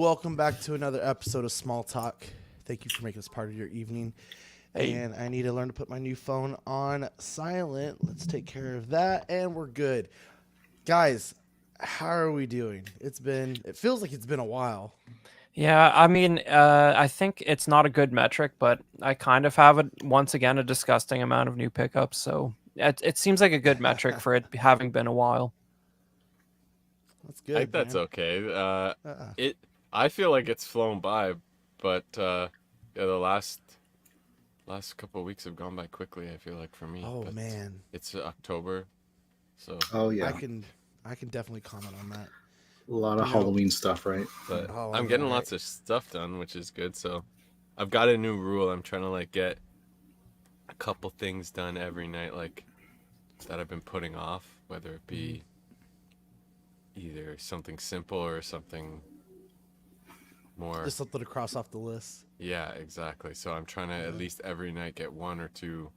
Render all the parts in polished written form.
welcome back to another episode of Small Talk. Thank you for making this part of your evening. Hey. And I need to learn to put my new phone on silent. Let's take care of that, and we're good. Guys, how are we doing? It feels like it's been a while. Yeah, I mean, I think it's not a good metric, but I kind of have once again a disgusting amount of new pickups. So it seems like a good metric for it having been a while. That's I think good, that's man. okay. Uh-uh. I feel like it's flown by, but yeah, the last couple of weeks have gone by quickly. I feel like for me. Oh but man, it's October, so. Oh I yeah, can definitely comment on that. a lot of You know- Halloween stuff, right? But Oh, I'm I getting know, lots right? of stuff done, which is good. So, I've got a new rule. I'm trying to like get a couple things done every night, like that I've been putting off, whether it be either something simple or something more. Just something to cross off the list. Yeah, exactly. So I'm trying to at least every night get one or two,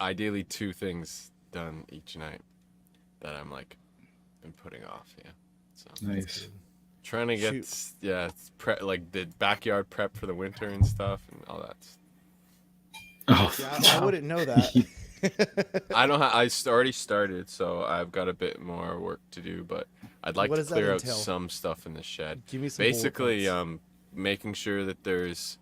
ideally two things done each night that I'm like been putting off. Yeah, so Nice. trying to get like the backyard prep for the winter and stuff and all that. Oh, Yeah, I wouldn't know that. I don't. Already started, so I've got a bit more work to do, but I'd like What to does that clear out entail? some stuff in the shed. Give me some bullet Basically, points. making sure that there's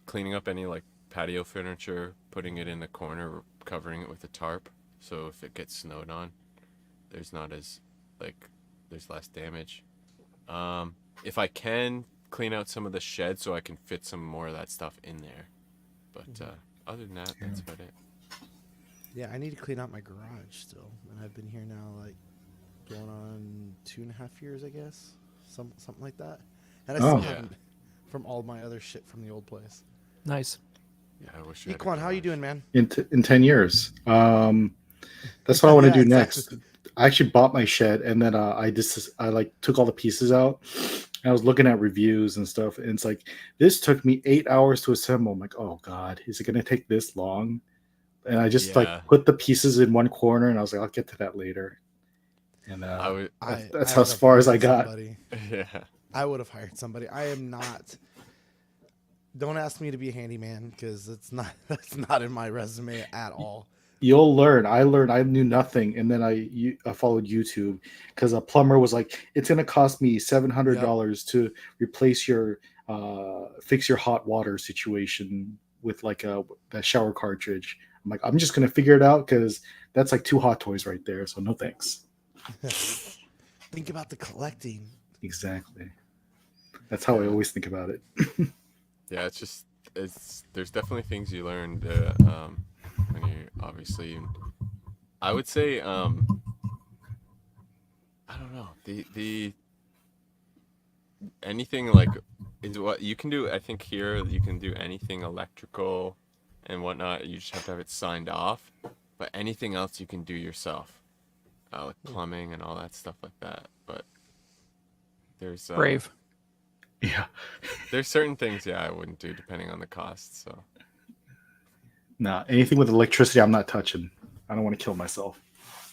cleaning up any like patio furniture, putting it in the corner, covering it with a tarp, so if it gets snowed on, there's not as like there's less damage. If I can clean out some of the shed so I can fit some more of that stuff in there, but other than that, that's about it. Yeah, I need to clean out my garage still, and I've been here now like going on 2.5 years, I guess, something like that. And I still Oh. Yeah. haven't from all my other shit from the old place. Nice. Yeah, I wish I had a Equan, how you garage. doing, man? in 10 years. That's what I want to Yeah, do exactly. next. I actually bought my shed, and then I like took all the pieces out. And I was looking at reviews and stuff, and it's like this took me 8 hours to assemble. I'm like, oh god, is it gonna take this long? And I just like Yeah. put the pieces in one corner, and I was like, I'll get to that later. And I would. that's I as would've far as I hired got. somebody. Yeah. I would have hired somebody. I am not. Don't ask me to be a handyman because that's not in my resume at all. You'll learn. I learned. I knew nothing, and then I followed YouTube because a plumber was like, "It's going to cost me $700 to replace your fix your hot water situation with like a shower cartridge." I'm like, I'm just going to figure it out because that's like two hot toys right there. So no thanks. Think about the collecting. Exactly. That's how I Yeah. always think about it. Yeah, there's definitely things you learned when you obviously. I would say I don't know the anything like is what you can do. I think here you can do anything electrical and whatnot. You just have to have it signed off. But anything else you can do yourself, like plumbing and all that stuff like that. But there's Brave. Yeah. there's certain things I wouldn't do depending on the cost. So. Nah, anything with electricity, I'm not touching. I don't want to kill myself.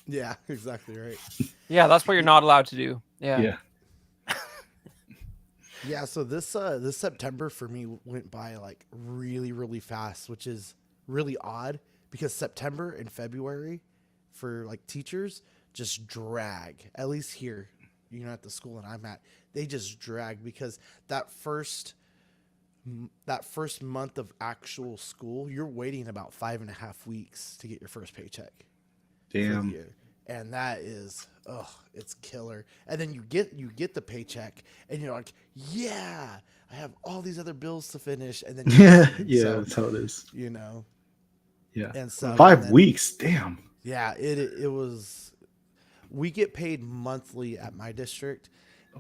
Yeah, exactly right. Yeah, that's what you're not allowed to do. Yeah. Yeah. Yeah, so this September for me went by like really, really fast, which is really odd because September and February for like teachers just drag. At least here, at the school that I'm at, they just drag because that first month of actual school, you're waiting about 5.5 weeks to get your first paycheck. For the Damn. year. And that is, it's killer. And then you get the paycheck, and you're like, yeah, I have all these other bills to finish, and then Yeah, so, that's how it is. Yeah. and stuff. 5 and then, weeks. Damn. Yeah, it was. We get paid monthly at my district,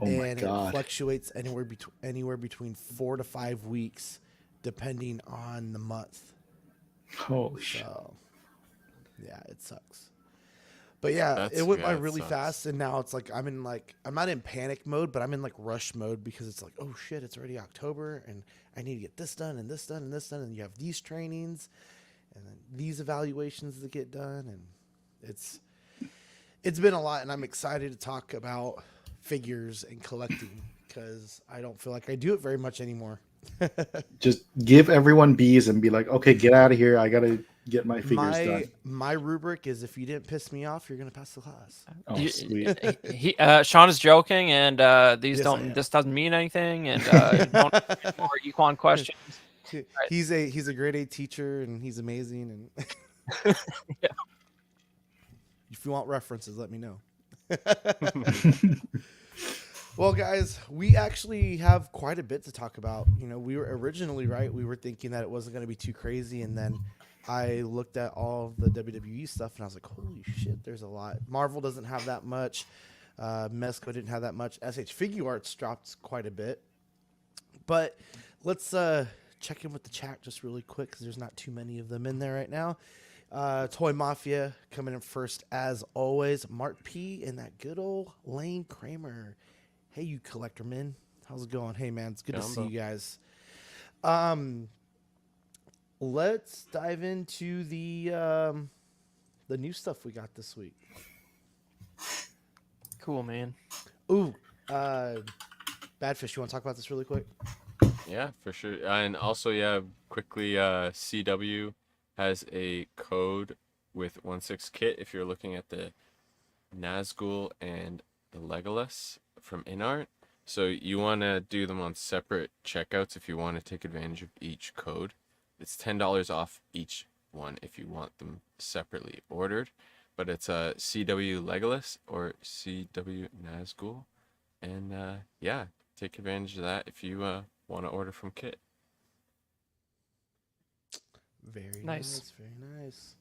Oh my and it god. fluctuates anywhere between 4 to 5 weeks, depending on the month. Holy shit. So, yeah, it sucks. But yeah, it went by really fast, and now it's like I'm not in panic mode, but I'm in like rush mode because it's like, oh shit, it's already October, and I need to get this done and this done and this done, and you have these trainings, and then these evaluations to get done, and it's been a lot, and I'm excited to talk about figures and collecting because I don't feel like I do it very much anymore. Just give everyone B's and be like, okay, get out of here. I gotta get my figures done. My rubric is if you didn't piss me off, you're gonna pass the class. Oh, sweet. Sean is joking, and Yes, this doesn't mean anything, and don't more Equan questions. Right. He's a grade 8 teacher, and he's amazing. And Yeah. If you want references, let me know. Well, guys, we actually have quite a bit to talk about. You know, we were originally we were thinking that it wasn't going to be too crazy, and then I looked at all of the WWE stuff, and I was like, holy shit, there's a lot. Marvel doesn't have that much. Mezco didn't have that much. SH Figuarts dropped quite a bit. But let's check in with the chat just really quick, because there's not too many of them in there right now. Toy Mafia coming in first as always. Mark P and that good old Lane Kramer. Hey, you collector men. How's it going? Hey, man, it's good to see you guys. Let's dive into the new stuff we got this week. Cool, man. Ooh, Badfish, you want to talk about this really quick? Yeah, for sure. And also, yeah, quickly, CW has a code with 1/6 kit if you're looking at the Nazgul and the Legolas from InArt. So you want to do them on separate checkouts if you want to take advantage of each code. It's $10 off each one if you want them separately ordered. But it's a CW Legolas or CW Nazgul. And yeah, take advantage of that if you want to order from Kit. Very nice. Very nice.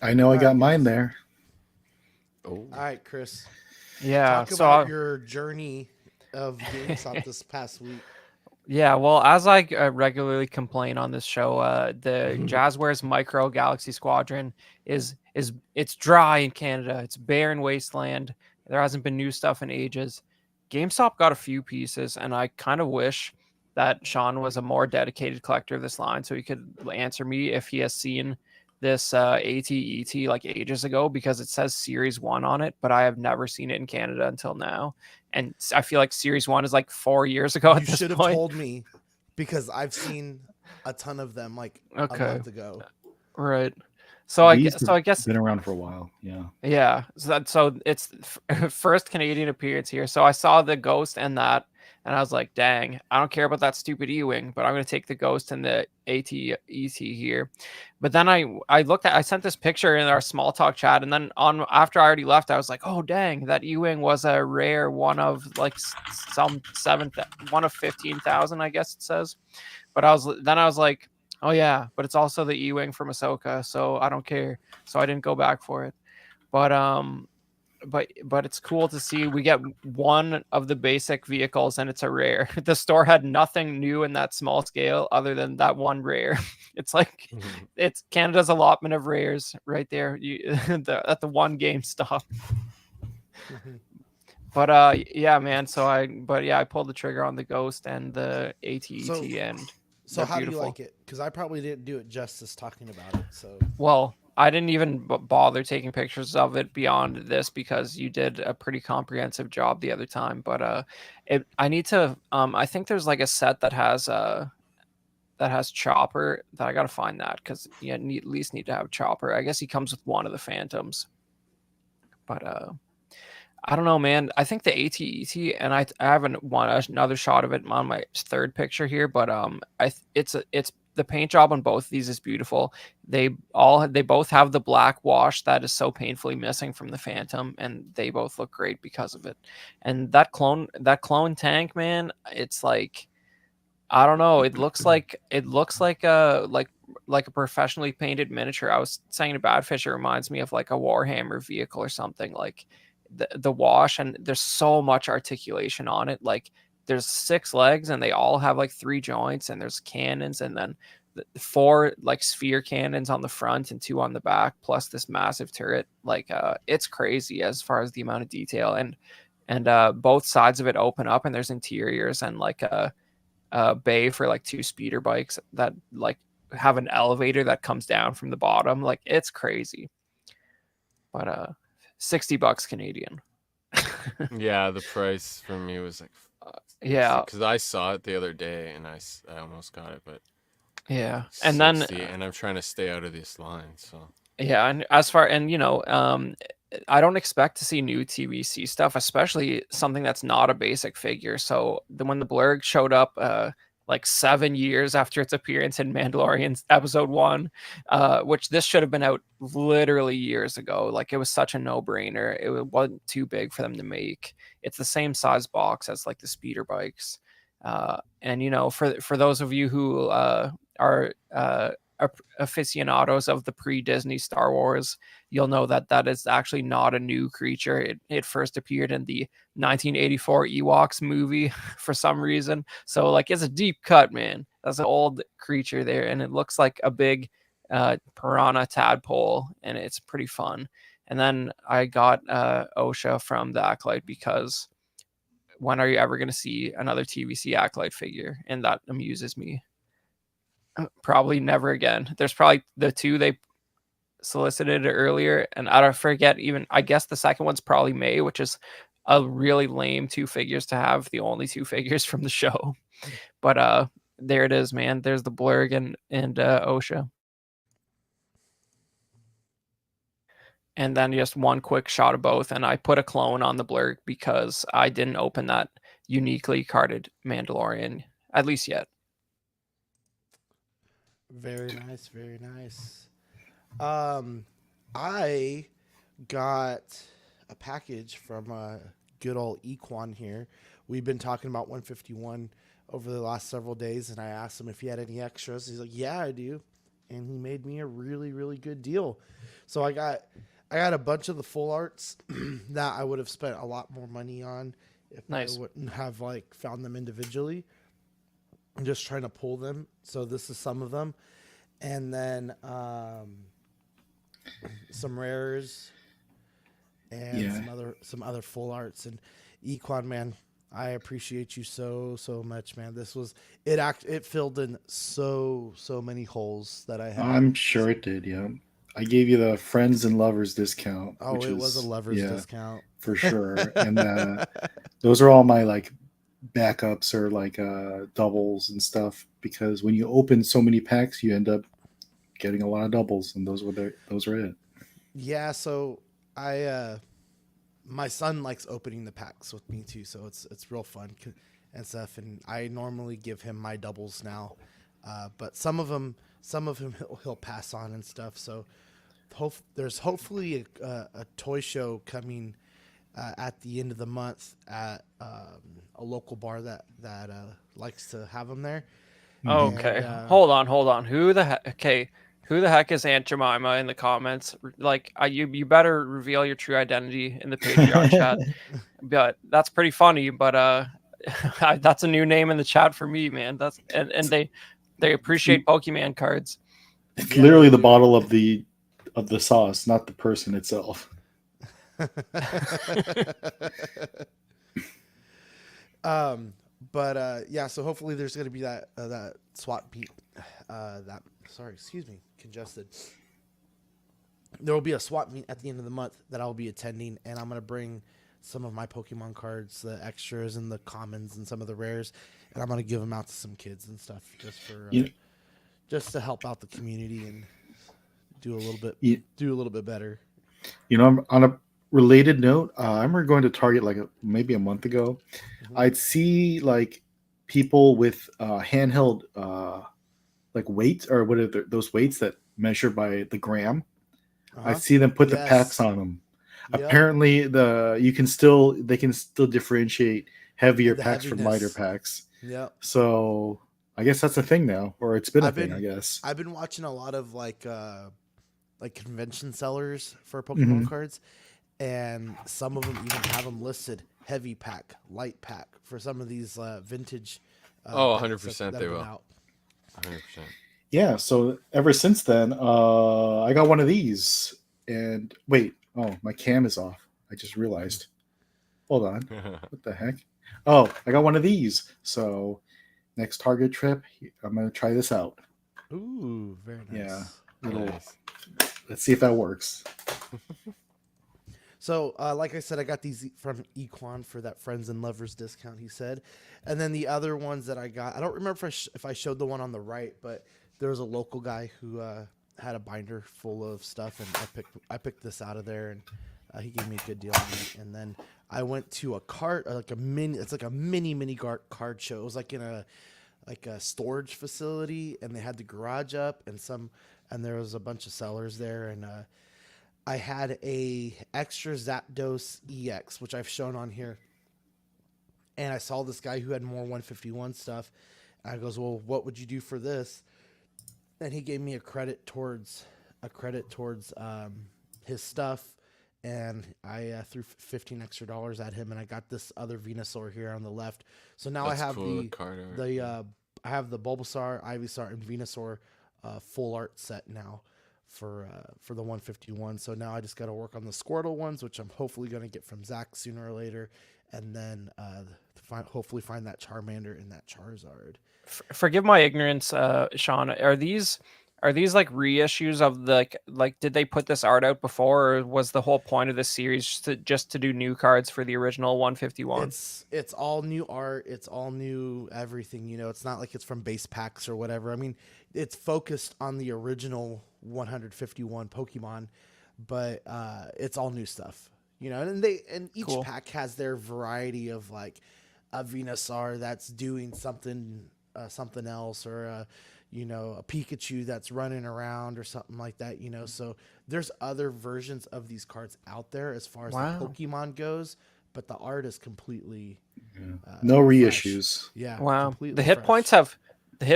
I know I got mine there. Oh. All right, Chris. Yeah. Talk about your journey of GameStop this past week. Yeah, well, as I regularly complain on this show, the Jazzwares Micro Galaxy Squadron it's dry in Canada. It's barren wasteland. There hasn't been new stuff in ages. GameStop got a few pieces, and I kind of wish that Sean was a more dedicated collector of this line, so he could answer me if he has seen this AT-ET like ages ago, because it says Series 1 on it, but I have never seen it in Canada until now. And I feel like Series 1 is like 4 years ago at this point. You should have told me, because I've seen a ton of them like a month ago. Right. So I guess been around for a while. Yeah. Yeah. So it's first Canadian appearance here. So I saw the Ghost and that, and I was like, dang, I don't care about that stupid E-Wing, but I'm going to take the Ghost and the AT-ET here. But then I sent this picture in our small talk chat, and then after I already left, I was like, oh, dang, that E-Wing was a rare one of like one of 15,000, I guess it says. But I was like, oh yeah, but it's also the E-Wing from Ahsoka, so I don't care. So I didn't go back for it. But it's cool to see we get one of the basic vehicles, and it's a rare. The store had nothing new in that small scale other than that one rare. It's like it's Canada's allotment of rares right there. At the one GameStop. But yeah, man. I pulled the trigger on the Ghost and the AT-ET So how do you like it? Because I probably didn't do it justice talking about it. So well, I didn't even bother taking pictures of it beyond this, because you did a pretty comprehensive job the other time. But I need to. I think there's like a set that has Chopper that I gotta find that, because you at least need to have Chopper. I guess he comes with one of the Phantoms. But I don't know, man. I think the AT-ET, and I haven't another shot of it on my third picture here, but it's the paint job on both of these is beautiful. They both have the black wash that is so painfully missing from the Phantom, and they both look great because of it. And that clone tank, man, it's like, I don't know. It looks like a professionally painted miniature. I was saying to Badfish, it reminds me of like a Warhammer vehicle or something. Like the wash, and there's so much articulation on it. Like there's 6 legs, and they all have like 3 joints, and there's cannons, and then 4 like sphere cannons on the front and 2 on the back, plus this massive turret. Like it's crazy as far as the amount of detail, and both sides of it open up, and there's interiors and like a bay for like 2 speeder bikes that like have an elevator that comes down from the bottom. Like it's crazy. But $60 Canadian. Yeah, the price for me was like, Yeah, because I saw it the other day and I almost got it, but yeah. And then 60, and I'm trying to stay out of this line. So yeah, and as far and I don't expect to see new TVC stuff, especially something that's not a basic figure. So when the Blurg showed up, like 7 years after its appearance in Mandalorian episode 1, which this should have been out literally years ago. Like it was such a no-brainer. It wasn't too big for them to make. It's the same size box as like the speeder bikes. And for those of you who are aficionados of the pre-Disney Star Wars, you'll know that that is actually not a new creature. It first appeared in the 1984 Ewoks movie for some reason. So like it's a deep cut, man. That's an old creature there, and it looks like a big piranha tadpole, and it's pretty fun. And then I got Osha from the Acolyte because when are you ever going to see another TVC Acolyte figure? And that amuses me. Probably never again. There's probably the two they solicited earlier, and I don't forget even. I guess the second one's probably May, which is a really lame 2 figures to have. The only 2 figures from the show, but there it is, man. There's the Blurg and Osha, and then just one quick shot of both. And I put a clone on the Blurg because I didn't open that uniquely carded Mandalorian, at least yet. Very nice, very nice. I got a package from good old Equan here. We've been talking about 151 over the last several days, and I asked him if he had any extras. He's like, "Yeah, I do," and he made me a really, really good deal. So I got a bunch of the full arts that I would have spent a lot more money on if Nice. I wouldn't have like found them individually. I'm just trying to pull them. So this is some of them. And then some rares and some other full arts. And Equan, man, I appreciate you so much, man. This was it filled in so many holes that I had. I'm sure it did, yeah. I gave you the friends and lovers discount. Oh, which was a lovers discount. For sure. And those are all my like backups or like doubles and stuff, because when you open so many packs you end up getting a lot of doubles, and those were it. Yeah, so I my son likes opening the packs with me too, so it's real fun and stuff, and I normally give him my doubles now, but some of them he'll pass on and stuff. So there's hopefully a toy show coming at the end of the month at a local bar that likes to have them there. Okay, And, hold on. Who the heck? Okay, who the heck is Aunt Jemima in the comments? Like, you better reveal your true identity in the Patreon chat. But that's pretty funny. But that's a new name in the chat for me, man. That's and they appreciate Pokemon cards. It's literally the bottle of the sauce, not the person itself. But yeah, so hopefully there's going to be that swap meet. Congested. There will be a swap meet at the end of the month that I'll be attending, and I'm going to bring some of my Pokemon cards, the extras and the commons and some of the rares, and I'm going to give them out to some kids and stuff just to help out the community and do a little bit better. You know, on a related note, I remember going to Target like maybe a month ago. Mm-hmm. I'd see like people with handheld like weights, or what are those weights that measure by the gram. I see them put the packs on them. Yep. Apparently, they can still differentiate heavier packs from lighter packs. Yeah. So I guess that's a thing now, or it's been a thing. I guess I've been watching a lot of like convention sellers for Pokemon cards, and some of them even have them listed heavy pack, light pack for some of these vintage. 100% they will. 100%. Yeah, so ever since then, I got one of these. And wait, my cam is off. I just realized. Hold on. What the heck? Oh, I got one of these. So next Target trip, I'm going to try this out. Ooh, very nice. Yeah. Let's see if that works. So, like I said, I got these from Equan for that friends and lovers discount. He said, and then the other ones that I got, I don't remember if I showed the one on the right, but there was a local guy who had a binder full of stuff, and I picked this out of there, and he gave me a good deal on it. And then I went to a cart, like a mini. It's like a mini card show. It was like in a storage facility, and they had the garage up, and there was a bunch of sellers there, and I had a extra Zapdos EX, which I've shown on here, and I saw this guy who had more 151 stuff. I goes, well, what would you do for this? And he gave me a credit towards his stuff, and I threw $15 extra at him, and I got this other Venusaur here on the left. So now That's I have cool, I have the Bulbasaur, Ivysaur, and Venusaur full art set now for the 151. So now I just got to work on the Squirtle ones, which I'm hopefully going to get from Zach sooner or later, and then hopefully find that Charmander and that Charizard. Forgive my ignorance, Sean. Are these like reissues of the like? Did they put this art out before, or was the whole point of this series just to do new cards for the original 151? It's all new art. It's all new everything. You know, it's not like it's from base packs or whatever. I mean, it's focused on the original 151 Pokemon, but it's all new stuff. You know, and each pack has their variety of like a Venusaur that's doing something else, or a Pikachu that's running around or something like that, so there's other versions of these cards out there as far as the Pokemon goes, but the art is completely no reissues. Wow. The hit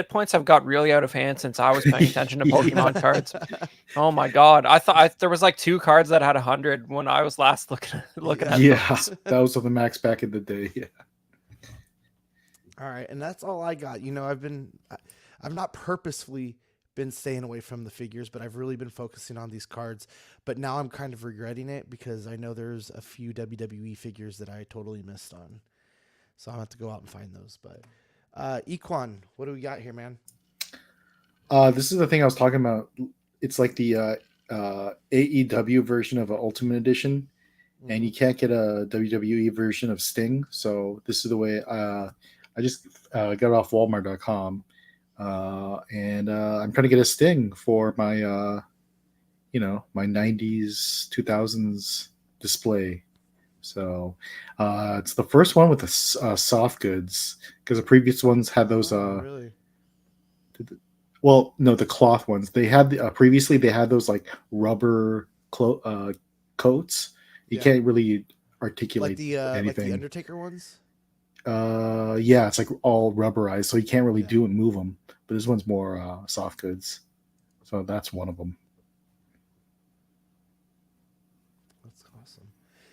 points have got really out of hand since I was paying attention to Pokemon cards. Oh my god, I thought there was like 2 cards that had 100 when I was last looking at those. That was the max back in the day. All right, and that's all I got. I've not purposefully been staying away from the figures, but I've really been focusing on these cards. But now I'm kind of regretting it because I know there's a few WWE figures that I totally missed on. So I'll have to go out and find those. But Equan, what do we got here, man? This is the thing I was talking about. It's like the AEW version of an Ultimate Edition, and you can't get a WWE version of Sting. So this is the way I just got it off Walmart.com, and I'm trying to get a Sting for my, my 90s, 2000s display. So it's the first one with the soft goods, because the previous ones had those. Really? Well, no, the cloth ones. They had previously they had those like rubber coats. You can't really articulate anything. Like the Undertaker ones. It's like all rubberized, so you can't really do and move them. But this one's more soft goods, so that's one of them. That's awesome.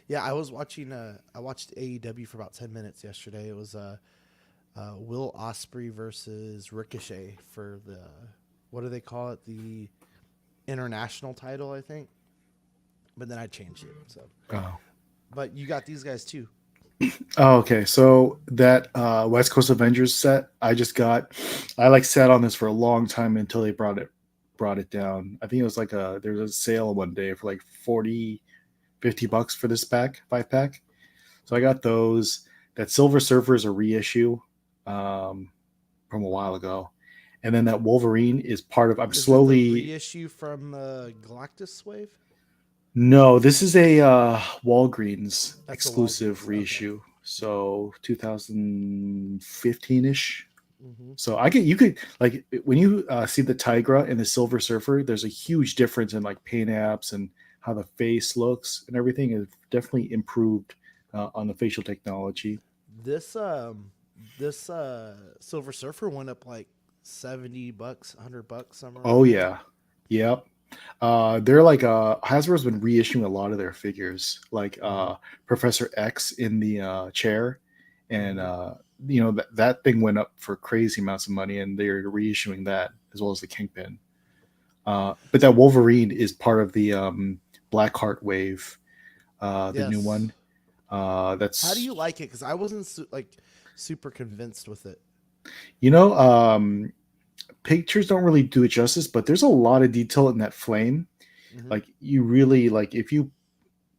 Yeah, I was watching. I watched AEW for about 10 minutes yesterday. It was Will Ospreay versus Ricochet for the, what do they call it? The international title, I think. But then I changed it. So. Oh. But you got these guys too. Oh, okay. So that West Coast Avengers set I just got, I sat on this for a long time until they brought it down. I think it was like there was a sale one day for like $40-$50 for this 5-pack. So I got those. That Silver Surfer is a reissue from a while ago, and then that Wolverine is part of. Is it the reissue from Galactus Wave. No, this is a Walgreens exclusive reissue. Okay. So 2015-ish. Mm-hmm. So you could when you see the Tigra and the Silver Surfer, there's a huge difference in like paint apps and how the face looks and everything is definitely improved on the facial technology. This Silver Surfer went up like $70, $100 somewhere. Oh yeah, yep. They're like Hasbro's been reissuing a lot of their figures, like Professor X in the chair, and that thing went up for crazy amounts of money, and they're reissuing that as well as the Kingpin. But that Wolverine is part of the Blackheart wave, the new one. That's how do you like it? Because I wasn't super convinced with it. Pictures don't really do it justice, but there's a lot of detail in that flame. Mm-hmm. Like you really if you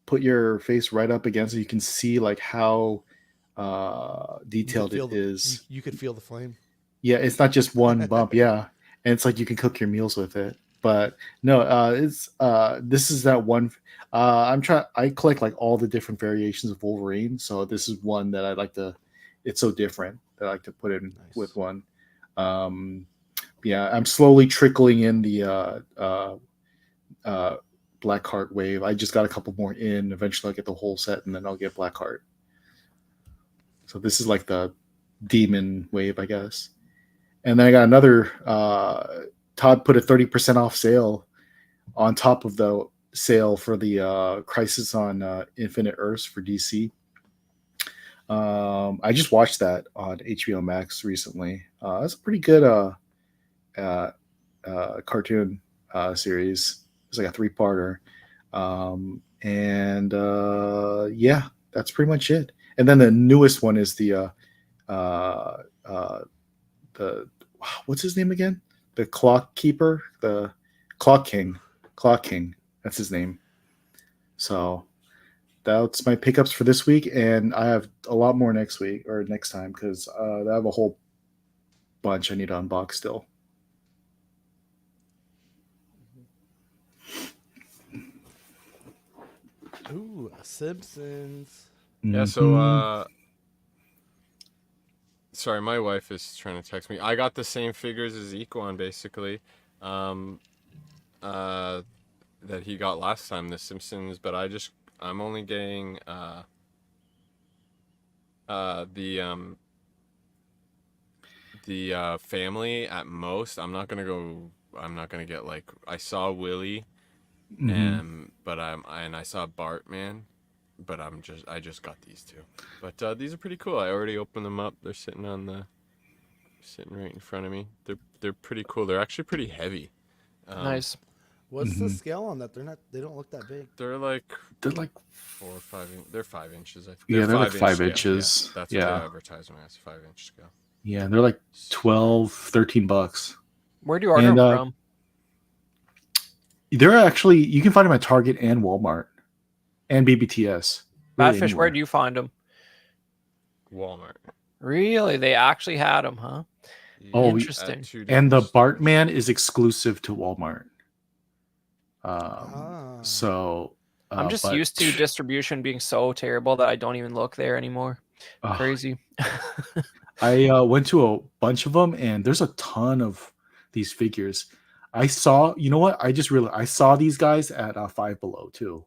put your face right up against it, you can see like how detailed it is. You could feel the flame. Yeah, it's not just one bump. Yeah, and it's like you can cook your meals with it. But no, it's this is that one. I collect like all the different variations of Wolverine, so this is one that I like to. It's so different that I like to put in with one. Yeah, I'm slowly trickling in the Blackheart wave. I just got a couple more in. Eventually, I'll get the whole set, and then I'll get Blackheart. So this is like the demon wave, I guess. And then I got another. Todd put a 30% off sale on top of the sale for the Crisis on Infinite Earths for DC. I just watched that on HBO Max recently. It's a pretty good cartoon series. It's like a 3-parter. Yeah, that's pretty much it. And then the newest one is the what's his name again? The Clock Keeper, the Clock King. That's his name. So that's my pickups for this week, and I have a lot more next week or next time because I have a whole bunch I need to unbox still. Ooh, Simpsons. Yeah, so sorry, my wife is trying to text me. I got the same figures as Equan, basically, that he got last time, the Simpsons, but I'm only getting the family at most. I'm not gonna get like, I saw Willie, but I saw Bartman. But I just got these two. But these are pretty cool. I already opened them up. They're sitting right in front of me. They're pretty cool. They're actually pretty heavy. Nice. What's the scale on that? They don't look that big. They're like 4 or 5. They're 5 inches. I think. Yeah, they're like 5 inches. Yeah, that's what they advertise when it's 5-inch scale. Yeah, they're like $12-13. Where do you order them from? They're actually, you can find them at Target and Walmart. And BBTS. Really Badfish, where do you find them? Walmart. Really? They actually had them, huh? Oh, interesting. And the Bartman is exclusive to Walmart. So I'm just used to distribution being so terrible that I don't even look there anymore. Crazy. I went to a bunch of them, and there's a ton of these figures. I saw, you know what? I just realized I saw these guys at Five Below too.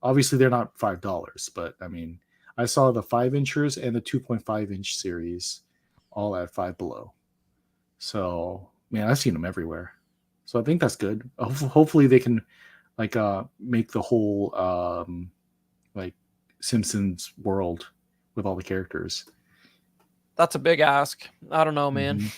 Obviously, they're not $5, but I mean, I saw the 5-inchers and the 2.5-inch series all at Five Below. So, man, I've seen them everywhere. So I think that's good. Hopefully, they can like make the whole like Simpsons world with all the characters. That's a big ask. I don't know, man.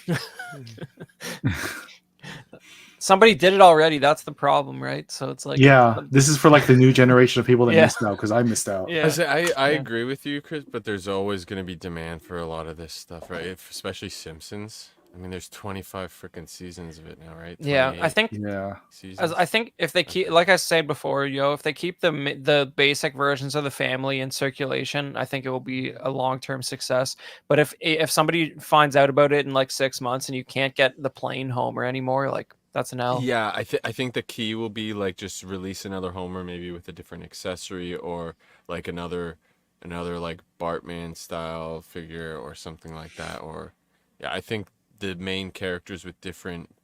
Somebody did it already. That's the problem, right? So it's like, yeah, this is for like the new generation of people that missed out, because I missed out. Yeah, I agree with you, Chris, but there's always going to be demand for a lot of this stuff, right? Especially Simpsons. I mean, there's 25 freaking seasons of it now, right? Yeah, I think. Yeah, I think if they keep, like I said before, if they keep the basic versions of the family in circulation, I think it will be a long-term success. But if somebody finds out about it in like 6 months and you can't get the plain Homer anymore, like, that's an L. Yeah, I think the key will be like just release another Homer, maybe with a different accessory, or like another like Bartman style figure or something like that. Or yeah, I think the main characters with different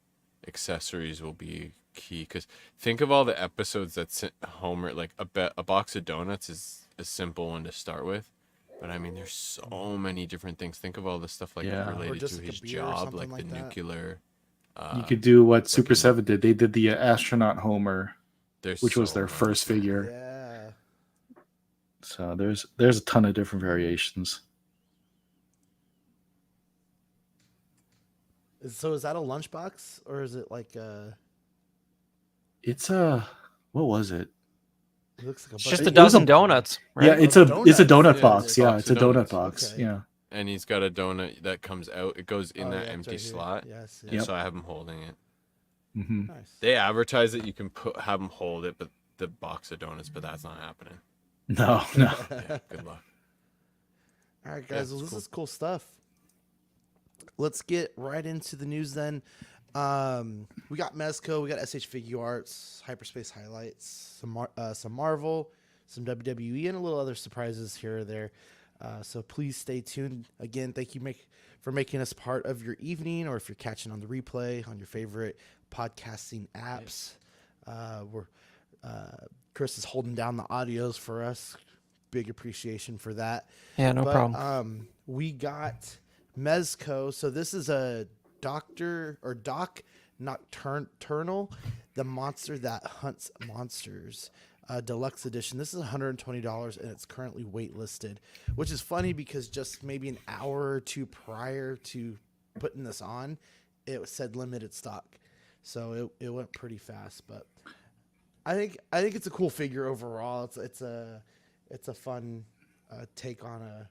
accessories will be key, because think of all the episodes that Homer, like a box of donuts is a simple one to start with, but I mean there's so many different things. Think of all the stuff like related to his job, like the nuclear. You could do what Super 7 did. They did the astronaut Homer, which was their first figure. Yeah. So there's a ton of different variations. So is that a lunchbox, or is it like a? It's a, what was it? It looks like it's just a dozen donuts. Right? Yeah, it's a donut box. Yeah, it's a donut box. Okay. Yeah. And he's got a donut that comes out. It goes in that empty slot. Yes. So I have him holding it. Mm-hmm. Nice. They advertise that you can have him hold it, but the box of donuts, but that's not happening. No. Yeah, good luck. All right, guys. Well, this is cool stuff. Let's get right into the news then. We got Mezco, we got SH Figuarts, Hyperspace highlights, some Marvel, some WWE, and a little other surprises here or there. So please stay tuned. Again, thank you for making us part of your evening, or if you're catching on the replay on your favorite podcasting apps. Chris is holding down the audios for us. Big appreciation for that. Yeah, no problem. We got Mezco. So this is a Doc Nocturnal, the monster that hunts monsters. Deluxe edition. This is $120 and it's currently waitlisted, which is funny because just maybe an hour or two prior to putting this on, it said limited stock. So it went pretty fast, but I think it's a cool figure overall. It's a fun take on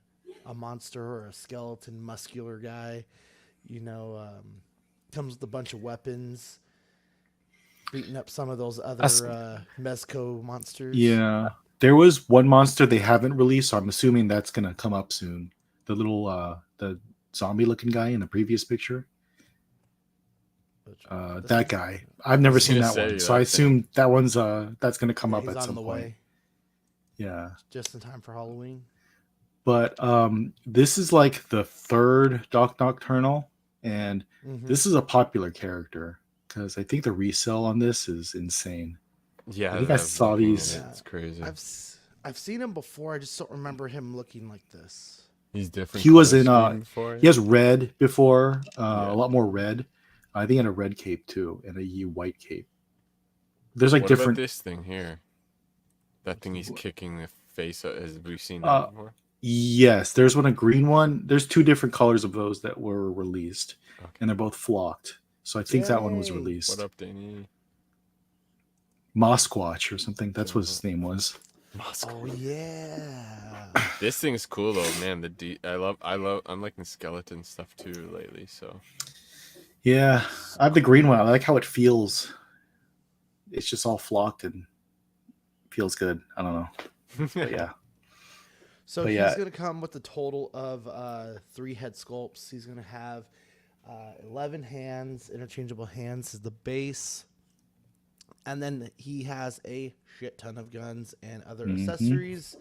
a monster or a skeleton muscular guy. Comes with a bunch of weapons, beating up some of those other Mezco monsters. Yeah, there was one monster they haven't released, so I'm assuming that's gonna come up soon. The little the zombie looking guy in the previous picture. That guy. I've never seen that one, so I assume that one's that's gonna come up at some point. Way. Yeah, just in time for Halloween. But this is like the third Doc Nocturnal, and this is a popular character because I think the resale on this is insane. Yeah, I think I saw these. It's crazy. I've seen him before. I just don't remember him looking like this. He's different. He was in he has red before, a lot more red. I think he had a red cape too, and a white cape. There's like different. What about this thing here? That thing he's kicking the face of. Has we seen that before? Yes, there's a green one. There's two different colors of those that were released, and they're both flocked. So I think that one was released. What up, Danny? Mosquatch or something. That's what his name was. Oh yeah. This thing's cool though, man. I'm liking skeleton stuff too lately. So. Yeah, I have the green one. I like how it feels. It's just all flocked and feels good. I don't know. But yeah. So he's going to come with a total of 3 head sculpts. He's going to have 11 hands, interchangeable hands is the base. And then he has a shit ton of guns and other accessories.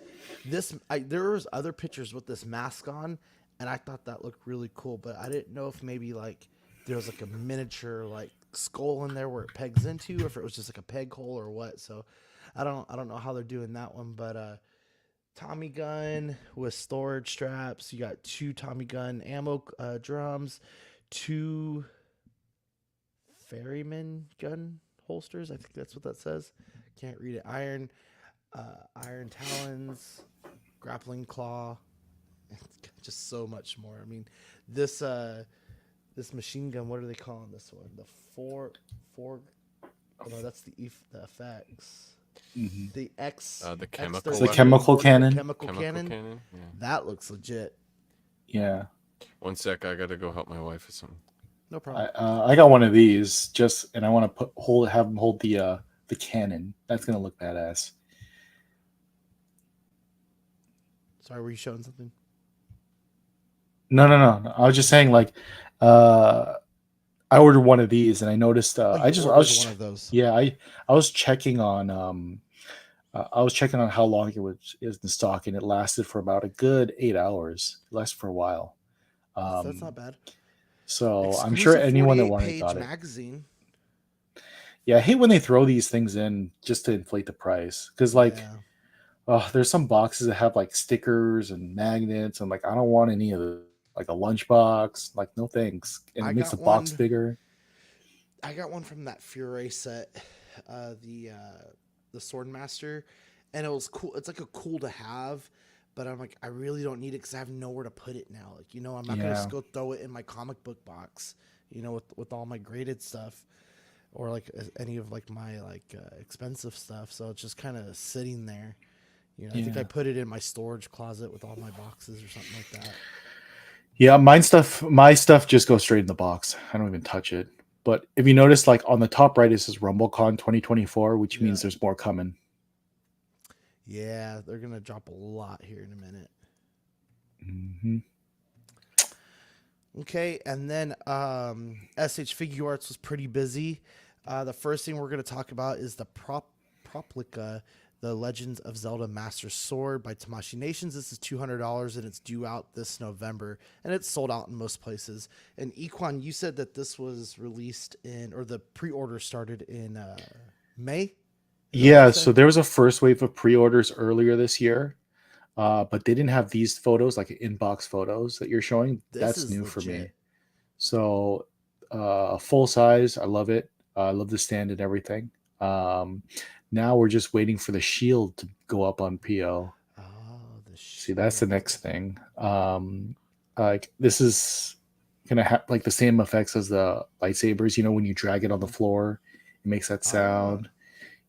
There was other pictures with this mask on, and I thought that looked really cool, but I didn't know if maybe like there was like a miniature like skull in there where it pegs into, or if it was just like a peg hole or what. So I don't know how they're doing that one, but Tommy gun with storage straps. You got 2 Tommy gun ammo drums, 2 ferryman gun holsters. I think that's what that says. Can't read it. Iron talons, grappling claw, just so much more. I mean, this machine gun. What are they calling this one? The four. Oh no, that's the effects. The X. The chemical. The chemical cannon. Chemical cannon. Yeah. That looks legit. Yeah. One sec, I gotta go help my wife with something. No problem. I got one of these and I want to have him hold the cannon. That's gonna look badass. Sorry, were you showing something? No. I was just saying, like, I ordered one of these, and I noticed. I was one of those. Yeah, I was checking on. How long it was in stock, and it lasted for about a good 8 hours. It lasted for a while. That's not bad. So I'm sure anyone that wanted got it. Magazine. Yeah, I hate when they throw these things in just to inflate the price, because there's some boxes that have like stickers and magnets. I'm like, I don't want any of the like a lunchbox. Like, no thanks. And it makes the box bigger. I got one from that Fury set, the Swordmaster, and it was cool. It's like a cool to have, but I'm like, I really don't need it because I have nowhere to put it now. Like, I'm not gonna just go throw it in my comic book box, with all my graded stuff, or like any of like my expensive stuff. So it's just kind of sitting there. I think I put it in my storage closet with all my boxes or something like that. Yeah, my stuff just goes straight in the box. I don't even touch it. But if you notice, like on the top right, it says RumbleCon 2024, which means there's more coming. Yeah, they're gonna drop a lot here in a minute. Mm-hmm. Okay, and then SH Figuarts was pretty busy. The first thing we're going to talk about is the Proplica, The Legends of Zelda Master Sword by Tamashii Nations. This is $200 and it's due out this November, and it's sold out in most places. And Equan, you said that this was released or the pre-order started in May? Yeah, so there was a first wave of pre-orders earlier this year. But they didn't have these photos, like inbox photos that you're showing. That's new for me. So full size, I love it. I love the stand and everything. Now we're just waiting for the shield to go up on PO. Oh, the shield. See, that's the next thing. Like this is gonna have like the same effects as the lightsabers. You know, when you drag it on the floor, it makes that sound.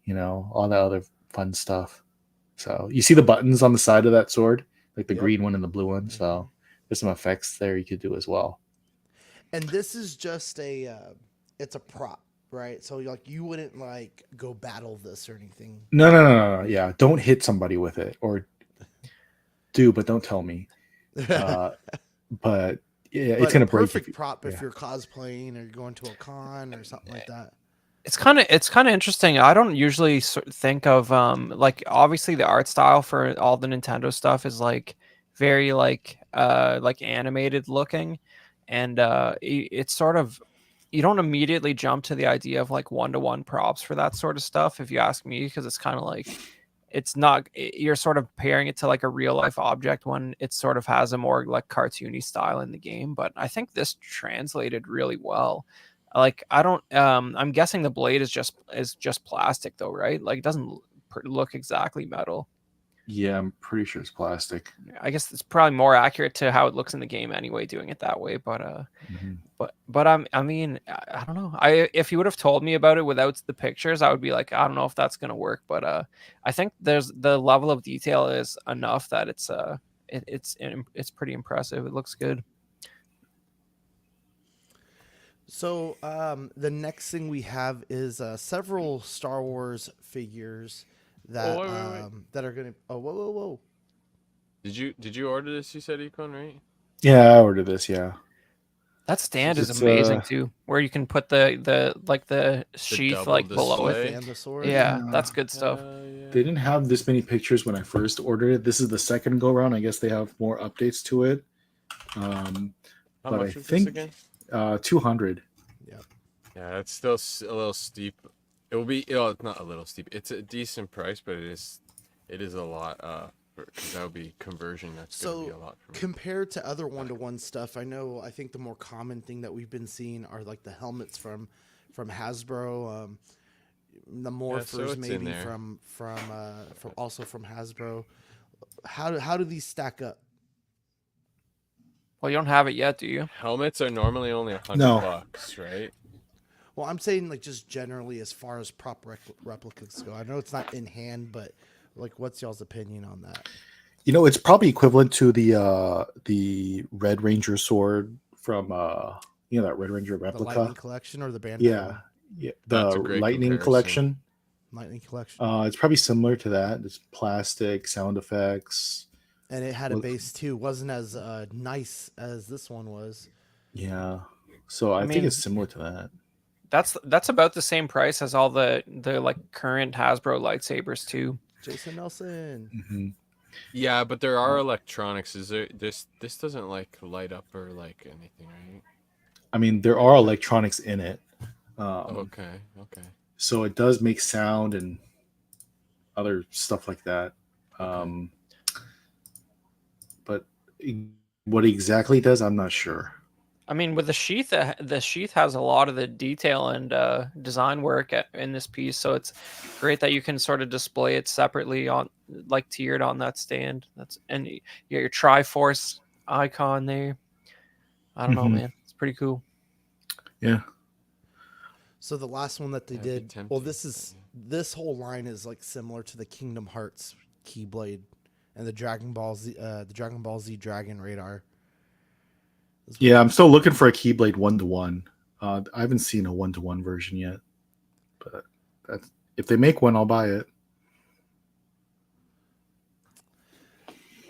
You know, all that other fun stuff. So you see the buttons on the side of that sword, like the green one and the blue one. So there's some effects there you could do as well. And this is just it's a prop, right? So like you wouldn't like go battle this or anything. No. Yeah, don't hit somebody with it, or do, but don't tell me. But yeah, it's gonna break. Perfect prop if you're cosplaying or you're going to a con or something like that. It's kind of interesting. I don't usually think of like obviously the art style for all the Nintendo stuff is like very like animated looking, and it's sort of, you don't immediately jump to the idea of like 1-to-1 props for that sort of stuff, if you ask me, because it's kind of like it's not, you're sort of pairing it to like a real life object when it sort of has a more like cartoony style in the game. But I think this translated really well. Like I don't I'm guessing the blade is just plastic though, right? Like it doesn't look exactly metal. Yeah, I'm pretty sure it's plastic. I guess it's probably more accurate to how it looks in the game anyway, doing it that way. But I mean, I don't know. If you would have told me about it without the pictures, I would be like, I don't know if that's gonna work. But I think there's the level of detail is enough that it's pretty impressive. It looks good. So the next thing we have is several Star Wars figures that that are gonna. Oh, whoa! Did you order this? You said, Econ, right? Yeah, I ordered this. Yeah, that stand is amazing too, where you can put the sheath like below it and the sword. Yeah, that's good stuff. Yeah. They didn't have this many pictures when I first ordered it. This is the second go round. I guess they have more updates to it. How but much I was think this again? 200. Yeah, it's still a little steep. It will be. It's not a little steep. It's a decent price, but it is a lot. Because that would be conversion. That's gonna be a lot. For me. Compared to other 1-to-1 stuff, I think the more common thing that we've been seeing are like the helmets from Hasbro. The morphers maybe from also from Hasbro. How do these stack up? Well, you don't have it yet, do you? Helmets are normally only $100, right? Well, I'm saying like just generally as far as prop replicas go. I know it's not in hand, but like, what's y'all's opinion on that? You know, it's probably equivalent to the Red Ranger sword from that Red Ranger replica. The Lightning Collection or the Bandai? Yeah, the Lightning Collection. Lightning Collection. It's probably similar to that. It's plastic, sound effects. And it had a base too. Wasn't as nice as this one was. Yeah. So I think it's similar to that. That's about the same price as all the like current Hasbro lightsabers too. Jason Nelson. Mm-hmm. Yeah, but there are electronics. Is there this doesn't like light up or like anything, right? I mean, there are electronics in it. Okay. So it does make sound and other stuff like that. Okay. But what exactly it does, I'm not sure. I mean, with the sheath has a lot of the detail and design work in this piece, so it's great that you can sort of display it separately on, like tiered on that stand. And you got your Triforce icon there. I don't know, man. It's pretty cool. Yeah. So the last one that they did, well, this whole line is like similar to the Kingdom Hearts Keyblade and the Dragon Ball Z Dragon Radar. Yeah, I'm still looking for a Keyblade 1-to-1. I haven't seen a 1-to-1 version yet, but if they make one, I'll buy it.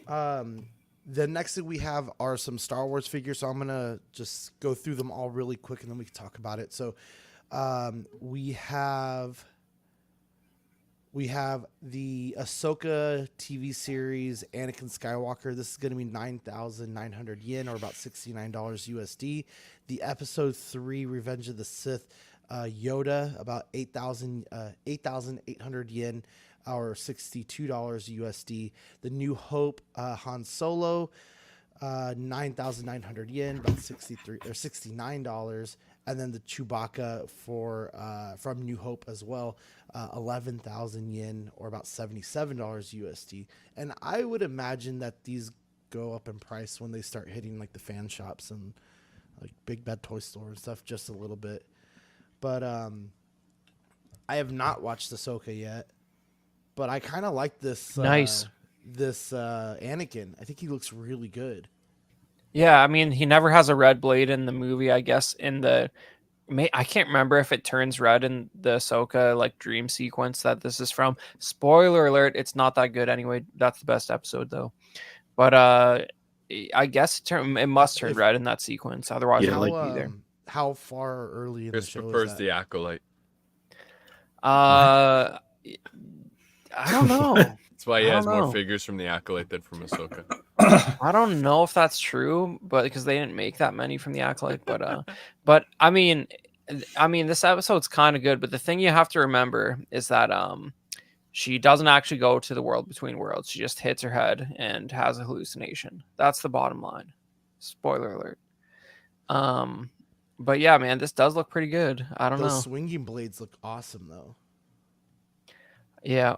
The next thing we have are some Star Wars figures, so I'm gonna just go through them all really quick, and then we can talk about it. So, we have the Ahsoka TV series Anakin Skywalker. This is going to be 9,900 yen, or about $69 USD. The Episode 3 Revenge of the Sith Yoda, about 8,800 yen, or $62 USD. The New Hope Han Solo, 9,900 yen, about 63 or $69. And then the Chewbacca from New Hope as well, 11,000 yen, or about $77 USD. And I would imagine that these go up in price when they start hitting like the fan shops and like Big Bad Toy Store and stuff, just a little bit. But I have not watched Ahsoka yet, but I kind of like this. Nice. This Anakin. I think he looks really good. Yeah, I mean, he never has a red blade in the movie. I guess I can't remember if it turns red in the Ahsoka like dream sequence that this is from. Spoiler alert: it's not that good anyway. That's the best episode though. But I guess it must turn red in that sequence. Otherwise, it wouldn't be there. How far early in Chris the show prefers is that? the Acolyte. I don't know. That's why he has more figures from the Acolyte than from Ahsoka. I don't know if that's true, but because they didn't make that many from the Acolyte. But I mean, this episode's kind of good. But the thing you have to remember is that she doesn't actually go to the world between worlds. She just hits her head and has a hallucination. That's the bottom line. Spoiler alert. But yeah, man, this does look pretty good. I don't know. Those swinging blades look awesome, though. Yeah.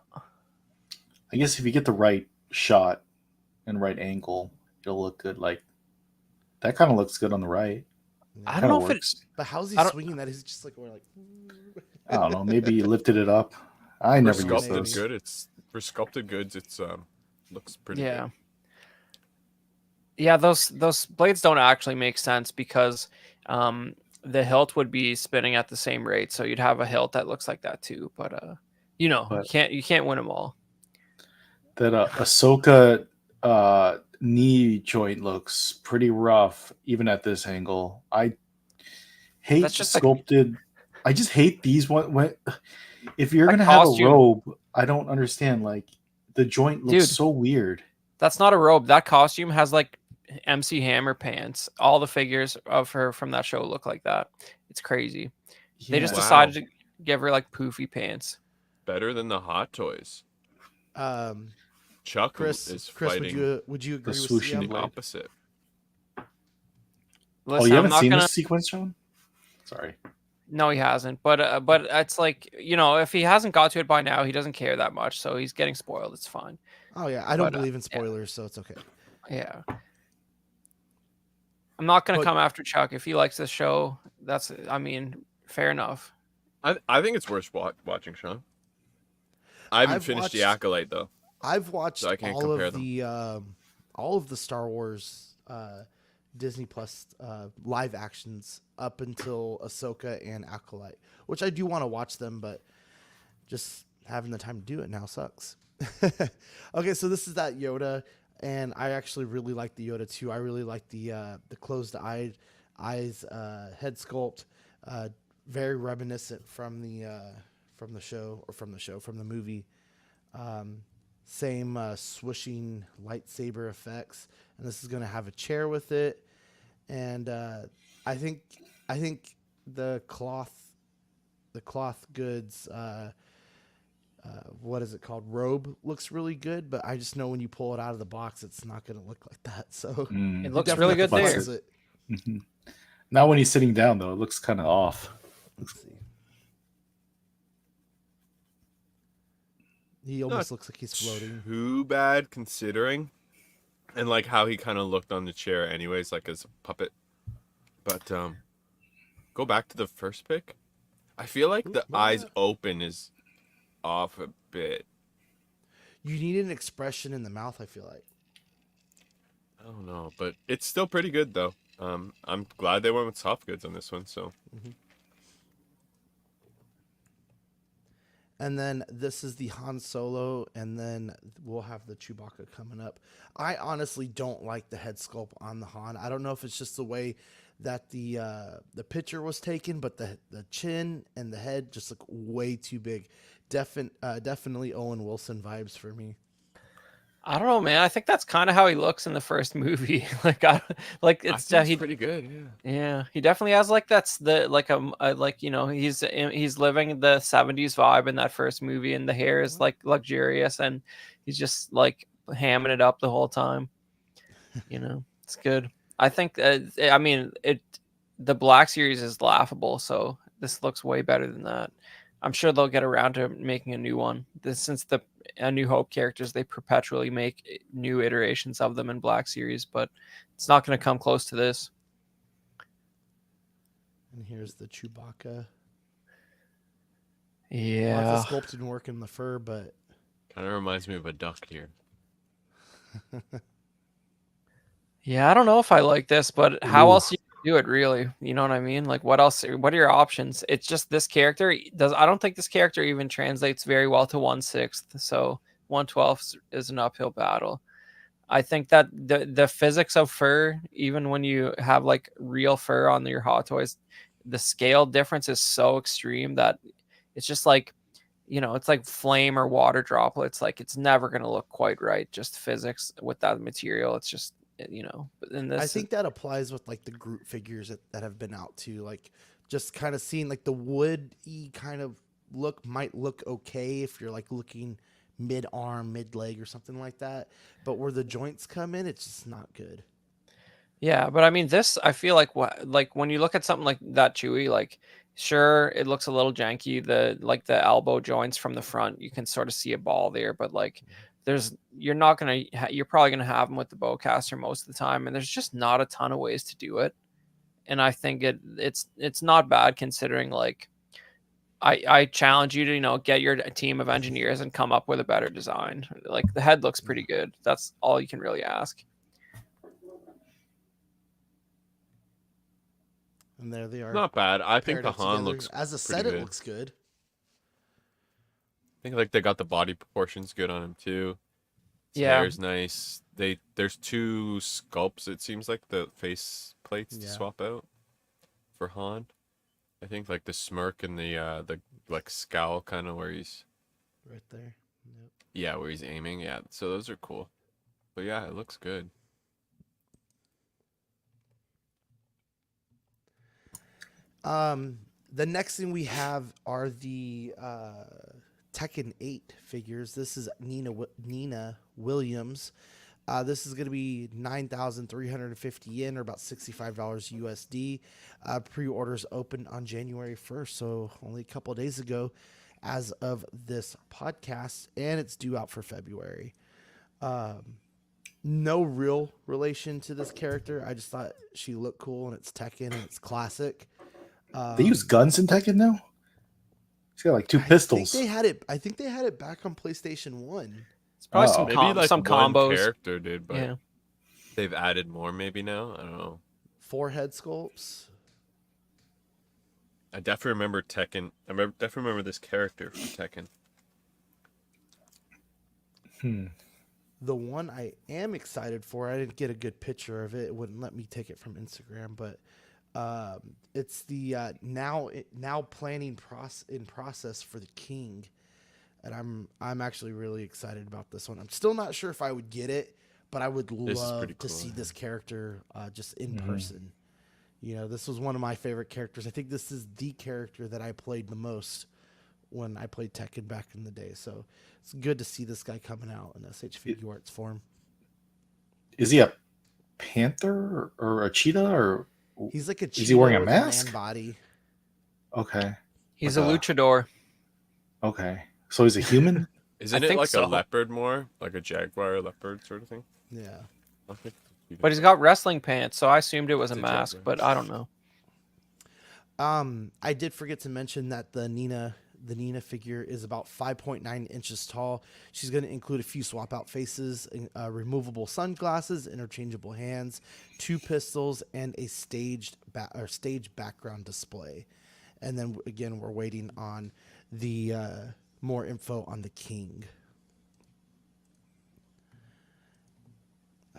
I guess if you get the right shot and right angle, it'll look good. Like that kind of looks good on the right. I don't know if works. But how's he swinging that? He's just like, we're like. I don't know. Maybe he lifted it up. I never used those. For sculpted goods, it's looks pretty good. Yeah, those blades don't actually make sense because the hilt would be spinning at the same rate, so you'd have a hilt that looks like that too. But you can't win them all. That Ahsoka knee joint looks pretty rough, even at this angle. I hate sculpted. I just hate these one. If you're gonna have a robe, I don't understand. Like the joint looks so weird. That's not a robe. That costume has like MC Hammer pants. All the figures of her from that show look like that. It's crazy. Yeah, they just decided to give her like poofy pants. Better than the Hot Toys. Chuck is fighting. Would you agree with the opposite? Listen, you haven't seen this sequence, John? Sorry. No, he hasn't. But it's like, if he hasn't got to it by now, he doesn't care that much. So he's getting spoiled. It's fine. Oh yeah, I don't believe in spoilers, so it's okay. Yeah. I'm not going to come after Chuck. If he likes this show, fair enough. I think it's worth watching, Sean. I haven't finished The Acolyte, though. I've watched all of the Star Wars Disney Plus live actions up until Ahsoka and Acolyte, which I do want to watch them, but just having the time to do it now sucks. Okay, so this is that Yoda. And I actually really like the Yoda too. I really like the closed eyes head sculpt, very reminiscent from the movie. Same swishing lightsaber effects, and this is going to have a chair with it. And I think the cloth goods. What is it called? Robe looks really good, but I just know when you pull it out of the box, it's not going to look like that. So it looks really good there. Mm-hmm. Now when he's sitting down, though, it looks kind of off. Let's see. He almost looks like he's floating. Too bad considering, and like how he kind of looked on the chair, anyways, like as a puppet. But go back to the first pick. I feel like the eyes open is off a bit. You need an expression in the mouth, I feel like. I don't know, but it's still pretty good though. I'm glad they went with soft goods on this one. So, And then this is the Han Solo, and then we'll have the Chewbacca coming up. I honestly don't like the head sculpt on the Han. I don't know if it's just the way that the picture was taken, but the chin and the head just look way too big. Definitely Owen Wilson vibes for me. I don't know, man. I think that's kind of how he looks in the first movie. It's pretty good. Yeah. Yeah, he definitely has like that's the like like he's living the 70s vibe in that first movie, and the hair is like luxurious, and he's just like hamming it up the whole time. It's good. I think I mean the Black Series is laughable, so this looks way better than that. I'm sure they'll get around to making a new one. Since the A New Hope characters, they perpetually make new iterations of them in Black Series, but it's not going to come close to this. And here's the Chewbacca. Yeah. Lots of sculpting work in the fur, but kind of reminds me of a duck here. Yeah, I don't know if I like this, but how else you do it, really? You know what I mean? Like, what else? What are your options? It's just this character I don't think this character even translates very well to 1/6, so 1/12 is an uphill battle. I think that the physics of fur, even when you have like real fur on your Hot Toys, the scale difference is so extreme that it's just like, it's like flame or water droplets. Like, it's never going to look quite right. Just physics with that material. It's just, but in this, I think that applies with like the Groot figures that have been out too. Like, just kind of seeing like the wood-y kind of look might look okay if you're like looking mid-arm, mid-leg or something like that. But where the joints come in, it's just not good. Yeah, but I mean, this, I feel like when you look at something like that Chewy, like, sure, it looks a little janky. The elbow joints from the front, you can sort of see a ball there, but like, you're probably gonna have them with the bowcaster most of the time, and there's just not a ton of ways to do it. And I think it's not bad considering, like, I challenge you to get your team of engineers and come up with a better design. Like, the head looks pretty good. That's all you can really ask. And there they are. Not bad. I think the Han looks as a set. Good. It looks good. I think like they got the body proportions good on him too. His hair's nice. There's two sculpts. It seems like the face plates to swap out for Han. I think like the smirk and the like scowl kind of where he's right there. Yep. Yeah, where he's aiming. Yeah, so those are cool. But yeah, it looks good. The next thing we have are the Tekken 8 figures. This is Nina Williams. This is going to be 9,350 yen, or about $65 USD. Pre-orders opened on January 1st, so only a couple of days ago as of this podcast, and it's due out for February. No real relation to this character. I just thought she looked cool, and it's Tekken, and it's classic. They use guns in Tekken now? She's got like two pistols. I think they had it back on PlayStation 1. It's probably some combos. Character, dude, but they've added more maybe now. I don't know. 4 head sculpts. I definitely remember Tekken. Definitely remember this character from Tekken. The one I am excited for, I didn't get a good picture of it. It wouldn't let me take it from Instagram, but it's the now planning in process for the King, and I'm actually really excited about this one. I'm still not sure if I would get it, but I would love to see this character just in person. This was one of my favorite characters. I think this is the character that I played the most when I played Tekken back in the day. So it's good to see this guy coming out in SH Figuarts form. Is he a panther or a cheetah, or he's like a cheetah? Is he wearing a mask? Man body. Okay. He's a luchador. Okay. So he's a human? Isn't it like a leopard more? Like a jaguar leopard sort of thing? Yeah. Okay. But he's got wrestling pants, so I assumed it was a mask, but I don't know. I did forget to mention that the Nina figure is about 5.9 inches tall. She's going to include a few swap out faces, removable sunglasses, interchangeable hands, 2 pistols, and a stage background display. And then again, we're waiting on the more info on the king.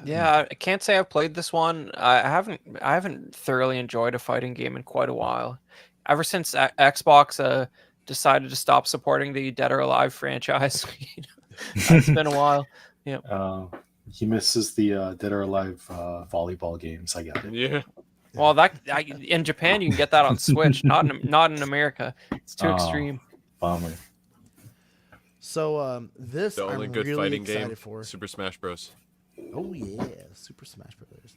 Yeah, I can't say I've played this one. I haven't thoroughly enjoyed a fighting game in quite a while. Ever since Xbox decided to stop supporting the Dead or Alive franchise. It's been a while. Yeah. He misses the Dead or Alive volleyball games. I get it. Yeah. Well, in Japan you can get that on Switch, not in America. It's too extreme. Bummer. So this The only I'm good really fighting excited game, for. Super Smash Bros. Oh yeah, Super Smash Brothers.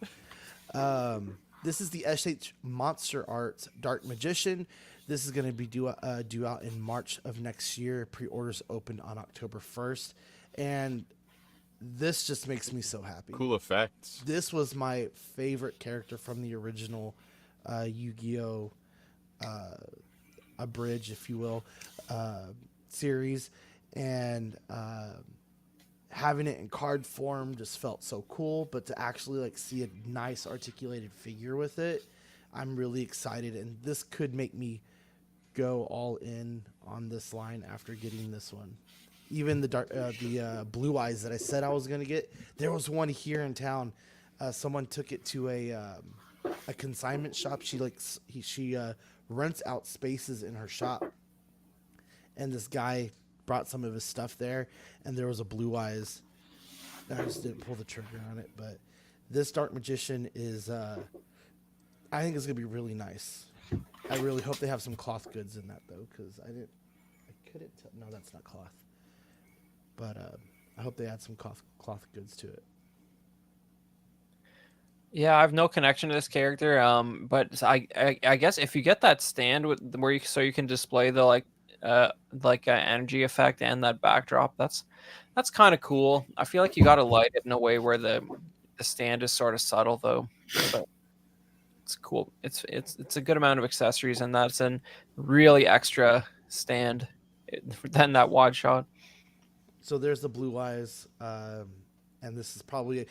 This is the SH Monster Arts Dark Magician. This is going to be due out in March of next year. Pre-orders open on October 1st, and this just makes me so happy. Cool effects. This was my favorite character from the original Yu-Gi-Oh! Abridge, if you will, series, and having it in card form just felt so cool. But to actually like see a nice articulated figure with it, I'm really excited, and this could make me go all in on this line after getting this one. Even the Blue Eyes that I said I was gonna get, there was one here in town. Someone took it to a consignment shop. She rents out spaces in her shop, and this guy brought some of his stuff there, and there was a Blue Eyes. I just didn't pull the trigger on it, but this Dark Magician is, I think it's gonna be really nice. I really hope they have some cloth goods in that though, because I couldn't tell. No, that's not cloth. But I hope they add some cloth goods to it. Yeah, I have no connection to this character. But I guess if you get that stand where you can display the energy effect and that backdrop, that's kind of cool. I feel like you got to light it in a way where the stand is sort of subtle though. But it's cool. It's a good amount of accessories, and that's a really extra stand than that wide shot. So there's the Blue Eyes, and this is probably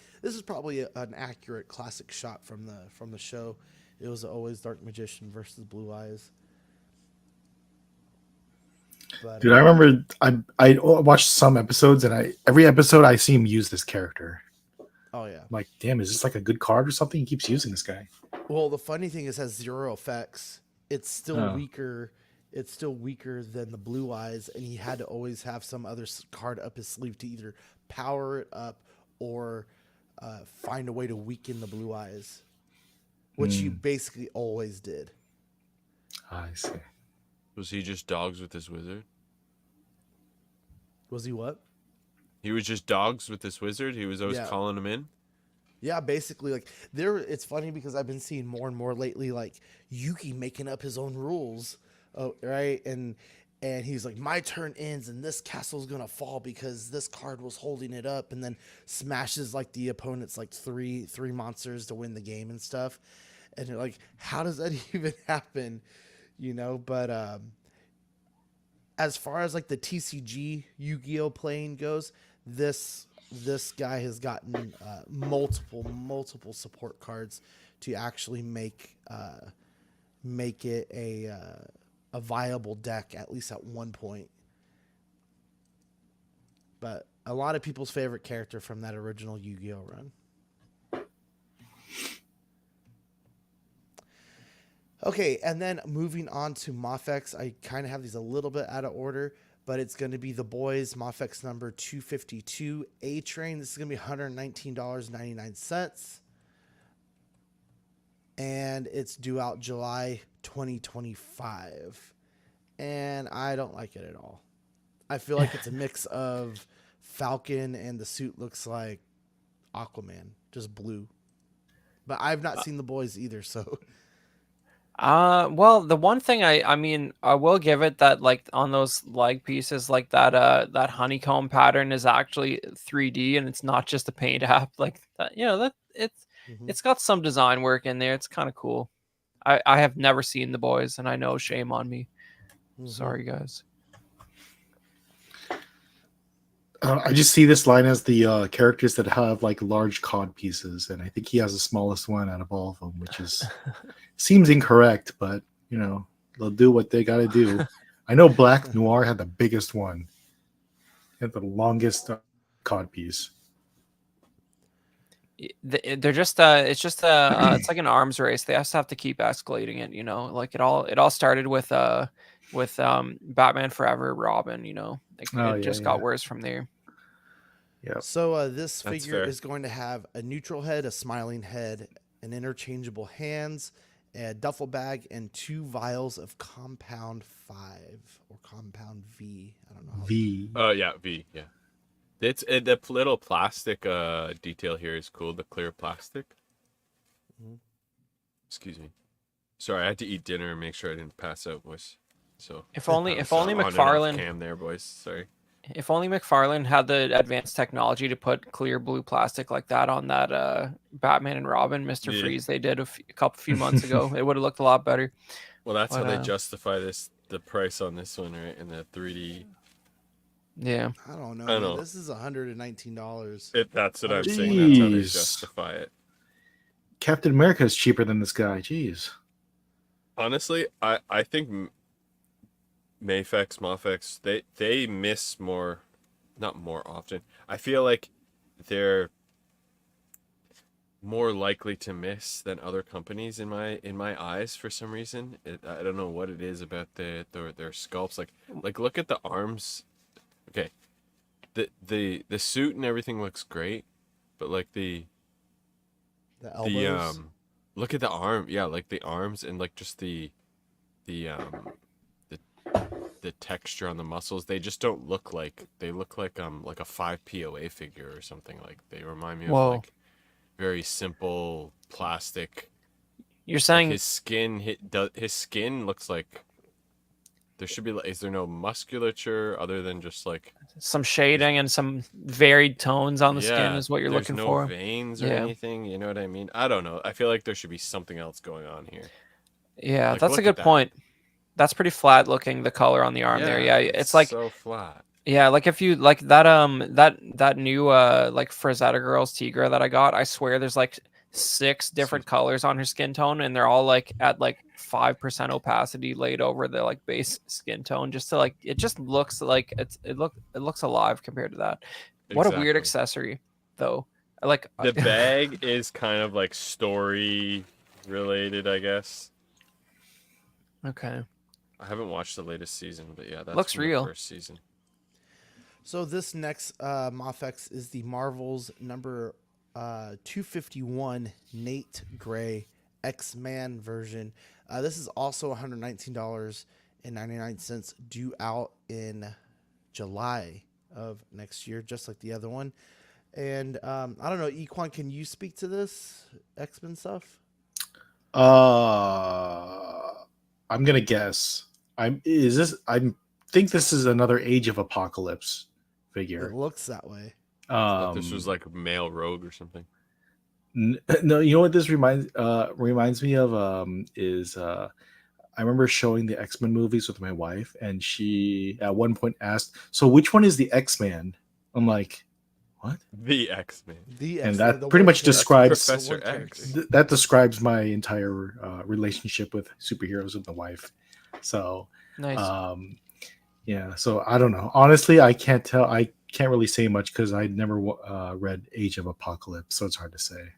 an accurate classic shot from the show. It was always Dark Magician versus Blue Eyes. But, dude, I remember I watched some episodes, and every episode I see him use this character. Oh yeah, I'm like, damn, is this like a good card or something? He keeps using this guy. Well, the funny thing is, it has 0 effects. It's still weaker. It's still weaker than the Blue Eyes, and he had to always have some other card up his sleeve to either power it up or find a way to weaken the Blue Eyes, which he basically always did. I see. Was he just dogs with this wizard? Was he what? He was just dogs with this wizard? He was always calling him in? Yeah, basically, like it's funny because I've been seeing more and more lately, like Yuki making up his own rules. Oh, right, and he's like, my turn ends and this castle's gonna fall because this card was holding it up, and then smashes like the opponent's like three monsters to win the game and stuff. And you're like, how does that even happen? You know, but as far as like the TCG Yu-Gi-Oh playing goes, this guy has gotten multiple support cards to actually make it a viable deck, at least at one point. But a lot of people's favorite character from that original Yu-Gi-Oh run. Okay, and then moving on to Mafex, I kind of have these a little bit out of order, but it's going to be the boys Mafex number 252 A Train. This is going to be $119.99. And it's due out July 2025. And I don't like it at all. I feel like it's a mix of Falcon and the suit looks like Aquaman, just blue. But I've not seen the boys either, so... Well, the one thing I mean, I will give it that, like, on those leg pieces, like that honeycomb pattern is actually 3D and it's not just a paint app. Like that, that it's got some design work in there. It's kind of cool. I have never seen the boys, and I know, shame on me. Sorry, guys. I just see this line as the characters that have like large cod pieces, and I think he has the smallest one out of all of them, which is seems incorrect, but they'll do what they got to do. I know Black Noir had the biggest one. It had the longest cod piece. They're just it's just it's like an arms race. They just have to keep escalating it, you know. Like it all started with Batman Forever, Robin, you know. It just got worse from there. Yeah. So this figure is going to have a neutral head, a smiling head, an interchangeable hands, a duffel bag, and 2 vials of Compound 5 or Compound V. I don't know. V. Yeah, V. Yeah. It's the little plastic detail here is cool. The clear plastic. Mm-hmm. Excuse me. Sorry, I had to eat dinner and make sure I didn't pass out, boys. So if only McFarlane cam there, boys. Sorry. If only McFarlane had the advanced technology to put clear blue plastic like that on that Batman and Robin Mr. Freeze they did a few months ago, it would have looked a lot better. Well, that's how they justify the price on this one, right? In the 3D. Yeah. I don't know. This is $119. That's what I'm saying. That's how they justify it. Captain America is cheaper than this guy. Jeez. Honestly, I think Mafex, they miss more, not more often. I feel like they're more likely to miss than other companies in my eyes for some reason. I don't know what it is about their sculpts. Like look at the arms. Okay, the suit and everything looks great, but like the elbows. Look at the arm. Yeah, like the arms and like just the texture on the muscles. They just don't look like, they look like a 5 POA figure or something. Like they remind me of like very simple plastic. You're saying like his skin looks like there should be, is there no musculature other than just like some shading and some varied tones on the skin is what you're looking for? There's no veins or anything, you know what I mean? I don't know. I feel like there should be something else going on here. Yeah, like, that's a good point. That's pretty flat looking, the color on the arm there. Yeah, it's like so flat. Yeah, like if you like that that new like Frazetta Girls Tigra that I got, I swear there's like 6 different colors on her skin tone, and they're all like at like 5% opacity laid over the like base skin tone, just to like it just looks like it looks alive compared to that. What a weird accessory though. Like the bag is kind of like story related, I guess. Okay. I haven't watched the latest season, but yeah, that's looks real. The first season. So this next Mafex is the Marvel's number 251 Nate Gray X-Man version. This is also $119.99, due out in July of next year, just like the other one. And I don't know, Equan, can you speak to this X-Men stuff? I'm gonna guess. I think this is another Age of Apocalypse figure. It looks that way. This was like a male rogue or something. No, you know what this reminds me of is I remember showing the X-Men movies with my wife, and she at one point asked, "So which one is the X-Man?" I'm like, "What?" The X-Men. And that pretty much describes Professor X. That describes my entire relationship with superheroes with my wife. So nice. Yeah, so I don't know. Honestly, I can't tell. I can't really say much because I never read Age of Apocalypse, so it's hard to say.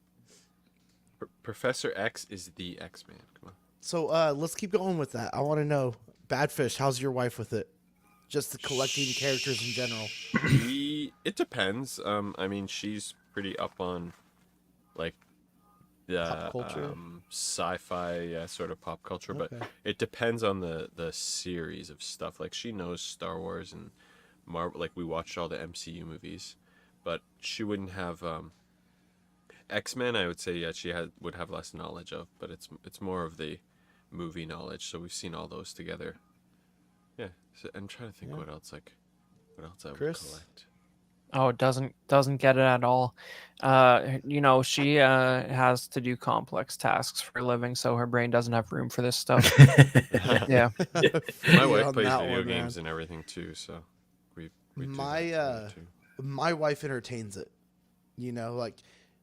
Professor X is the X-Man. Come on. So let's keep going with that. I want to know, Badfish, how's your wife with it? Just the collecting characters in general. It depends. I mean, she's pretty up on like the pop culture? sci-fi sort of pop culture, but it depends on the series of stuff. Like she knows Star Wars and Marvel. Like we watched all the MCU movies, but she wouldn't have X-Men. I would say she would have less knowledge of, but it's more of the movie knowledge. So we've seen all those together. Yeah, so I'm trying to think what else I would collect. Oh, it doesn't get it at all. You know, she has to do complex tasks for a living, so her brain doesn't have room for this stuff. Yeah. My wife plays video games and everything too, so we my wife entertains it. You know, like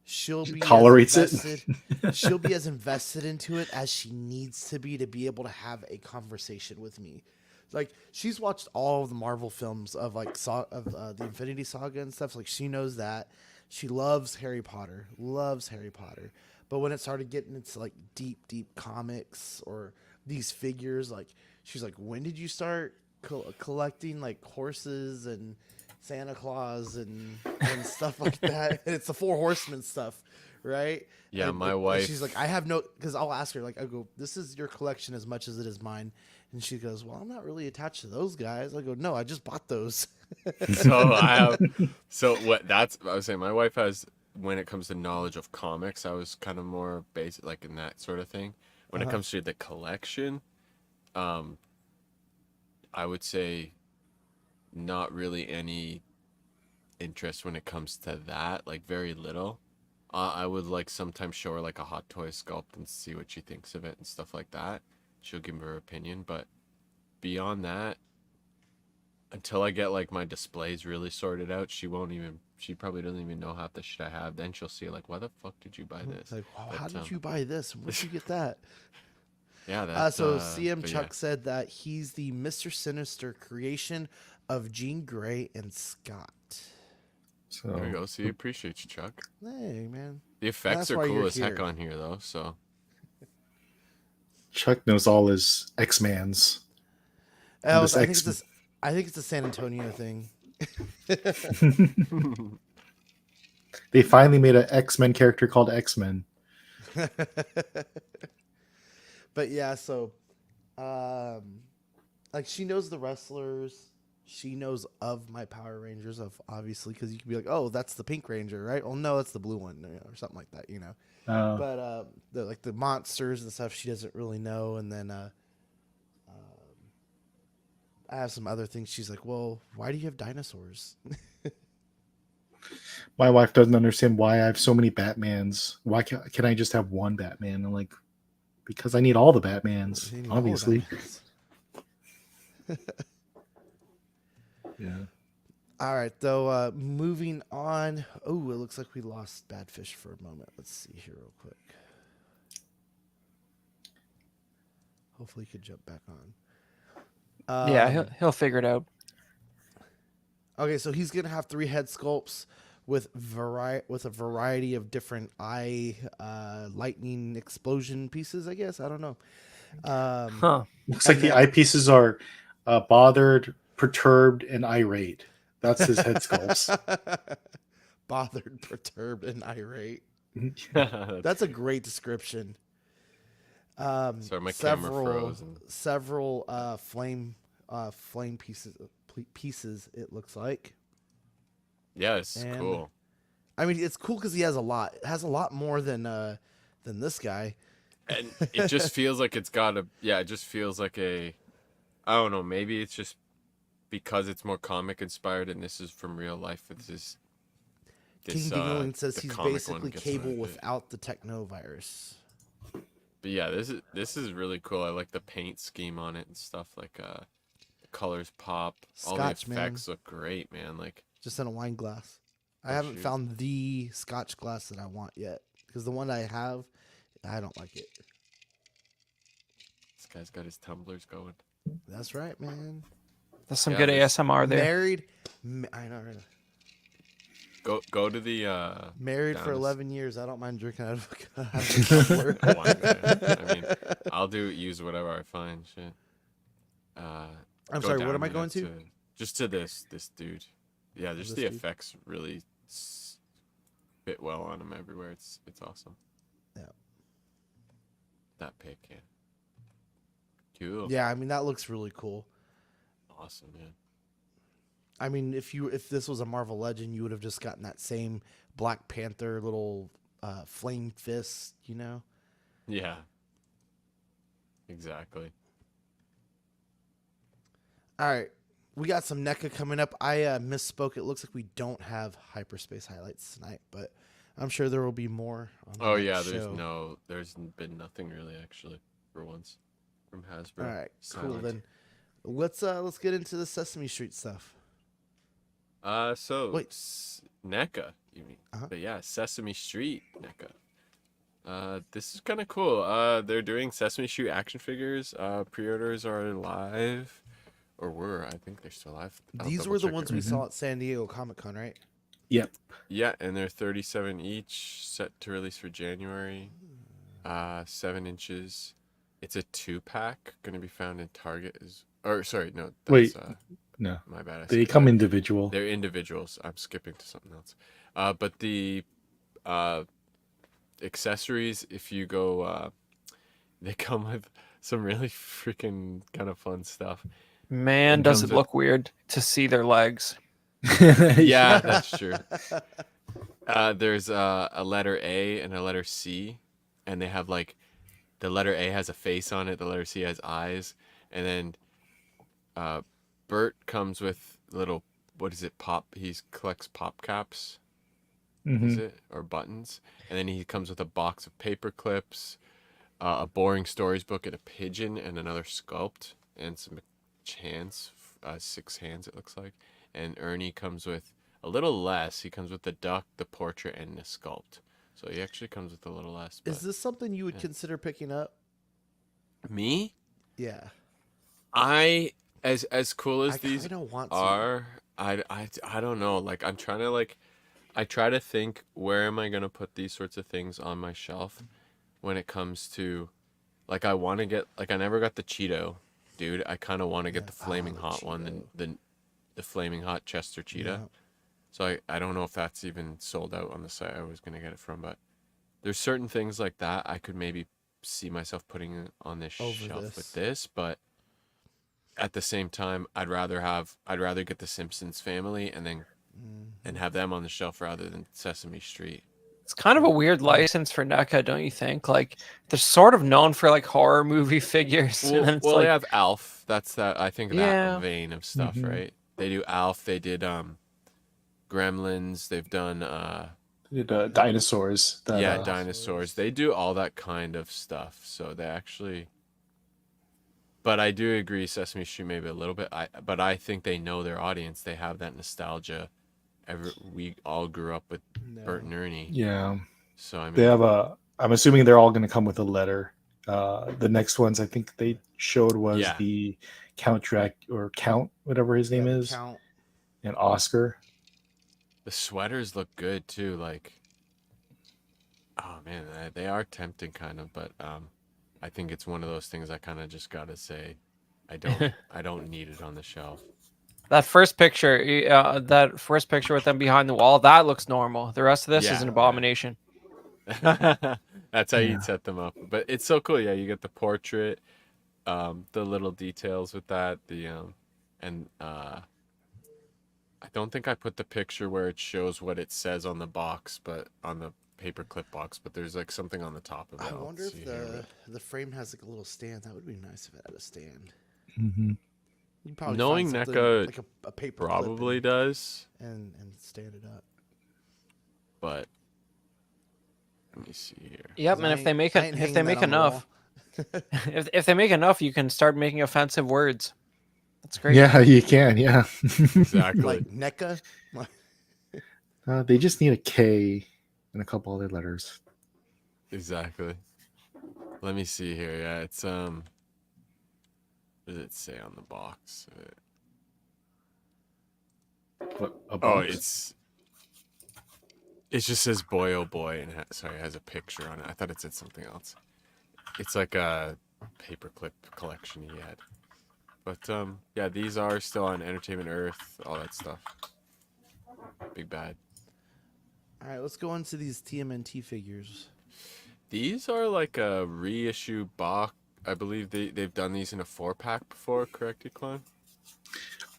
she'll be tolerates it. She'll be as invested into it as she needs to be able to have a conversation with me. like she's watched all of the Marvel films of like the Infinity Saga and stuff. So, like she knows that. She loves Harry Potter. Loves Harry Potter. But when it started getting into like deep comics or these figures, like she's like, when did you start collecting like horses and Santa Claus and stuff like that? And it's the Four Horsemen stuff, right? Yeah, and, my wife. She's like, I have no, because I'll ask her, like, I go, this is your collection as much as it is mine. And she goes, well, I'm not really attached to those guys. I go, no, I just bought those. I was saying, my wife has, when it comes to knowledge of comics, I was kind of more basic, like in that sort of thing. When it comes to the collection, I would say not really any interest when it comes to that, like very little. I would like sometimes show her like a Hot Toy sculpt and see what she thinks of it and stuff like that. She'll give me her opinion, but beyond that, until I get like my displays really sorted out, she probably doesn't even know half the shit I have. Then she'll see like, why the fuck did you buy this? Like, wow, how did you buy this? Where'd you get that? Yeah, that's so CM Chuck said that he's the Mr. Sinister creation of Jean Grey and Scott. So there we go. See, appreciate you, Chuck. Hey, man. The effects are cool as heck on here, though. So Chuck knows all his X-Mans. I think it's a San Antonio thing. They finally made an X-Men character called X-Men. But yeah, so like she knows the wrestlers. She knows of my Power Rangers, of obviously, because you can be like, oh, that's the Pink Ranger, right? Well, no, that's the blue one, or something like that, you know. But the monsters and stuff, she doesn't really know. And then I have some other things. She's like, well, why do you have dinosaurs? My wife doesn't understand why I have so many Batmans. Why can I just have one Batman? I'm like, because I need all the Batmans, obviously. Yeah. All right, though. Moving on. Oh, it looks like we lost Badfish for a moment. Let's see here real quick. Hopefully, he could jump back on. Yeah, he'll figure it out. Okay, so he's gonna have 3 head sculpts with a variety of different eye lightning explosion pieces. I guess I don't know. Looks like the eye pieces are bothered, perturbed, and irate. That's his head sculpts. Bothered, perturbed, and irate. That's a great description. Sorry, my camera froze. Several flame pieces. It looks like. Yeah, it's cool. I mean, it's cool because he has a lot. It has a lot more than this guy. And it just feels like it's got a. Yeah, it just feels like a. I don't know. Maybe it's just because it's more comic inspired, and this is from real life. It's this King Dingling says he's basically Cable without the technovirus. But yeah, this is really cool. I like the paint scheme on it and stuff. Like the colors pop. All the effects look great, man. Like just in a wine glass. I haven't found the Scotch glass that I want yet because the one I have, I don't like it. This guy's got his tumblers going. That's right, man. That's some good ASMR there. Married. I know. Go to the married for 11 years. I don't mind drinking out of a tumbler. I mean, I'll use whatever I find. Shit. I'm sorry. What am I going to? Just to this dude. Yeah, just the effects really fit well on him everywhere. It's awesome. Yeah. That pick, yeah. Cool. Yeah, I mean that looks really cool. Awesome, man. I mean, if this was a Marvel Legend, you would have just gotten that same Black Panther little flame fist, you know? Yeah. Exactly. All right. We got some NECA coming up. I misspoke. It looks like we don't have hyperspace highlights tonight, but I'm sure there will be more on there's been nothing really actually for once from Hasbro. All right, cool. Then let's get into the Sesame Street stuff. Wait. NECA, you mean? But yeah, Sesame Street NECA. This is kind of cool. They're doing Sesame Street action figures. Pre-orders are live or were. I think they're still alive. These were the ones we saw at San Diego Comic-Con, right? Yep. Yeah, and they're 37 each, set to release for January. 7 inches. It's a 2-pack, going to be found in Target. No. Wait, no. My bad. They come individual. They're individuals. I'm skipping to something else. But the accessories, if you go, they come with some really freaking kind of fun stuff. Man, does it look weird to see their legs. Yeah, that's true. There's a letter A and a letter C, and they have like the letter A has a face on it, the letter C has eyes, and then Bert comes with little, what is it, he collects pop caps, is it, or buttons, and then he comes with a box of paper clips, a boring stories book, and a pigeon, and another sculpt, and some hands, 6 hands it looks like. And Ernie comes with a little less. He comes with the duck, the portrait, and the sculpt. So he actually comes with a little less. Is this something you would consider picking up? Me? Yeah. As cool as these want are, I don't know. Like, I'm trying to, like, I try to think, where am I going to put these sorts of things on my shelf when it comes to, like, I want to get, like, I never got the Cheeto, dude. I kind of want to get the Flaming Hot one, the Flaming Hot Chester Cheetah. Yeah. So I don't know if that's even sold out on the site I was going to get it from, but there's certain things like that I could maybe see myself putting on this shelf with this, but at the same time, I'd rather get the Simpsons Family and have them on the shelf rather than Sesame Street. It's kind of a weird license for NECA, don't you think? Like, they're sort of known for like horror movie figures. Well, they have Alf. That's that. I think that vein of stuff, right? They do Alf. They did Gremlins. They've done dinosaurs. Dinosaurs. They do all that kind of stuff. So they actually. But I do agree, Sesame Street maybe a little bit. But I think they know their audience. They have that nostalgia. We all grew up with Bert and Ernie. Yeah. So I mean, they have I'm assuming they're all going to come with a letter. The next ones I think they showed was the Count, whatever his name is, Count. And Oscar. The sweaters look good too. Like, oh man, they are tempting kind of, but I think it's one of those things I kind of just gotta say, I don't need it on the shelf. That first picture with them behind the wall, that looks normal. The rest of this is an abomination. That's how you'd set them up. But it's so cool. Yeah, you get the portrait, the little details with that, I don't think I put the picture where it shows what it says on the box, but on the paperclip box, but there's like something on the top of it. I wonder if the frame has like a little stand. That would be nice if it had a stand. Mm-hmm. You'd probably knowing NECA like a paper probably does and stand it up. But let me see here. Yep, and if they make enough, if they make enough, you can start making offensive words. That's great. Yeah, you can. Yeah, exactly. Like NECA. They just need a K and a couple other letters. Exactly. Let me see here. Yeah, it's what does it say on the box? What, a box? It just says boy oh boy, and it has a picture on it. I thought it said something else. It's like a paperclip collection he had. But yeah, these are still on Entertainment Earth, all that stuff. Big Bad. All right, let's go into these TMNT figures. These are like a reissue box. I believe they've done these in a 4-pack before, correct, Clone?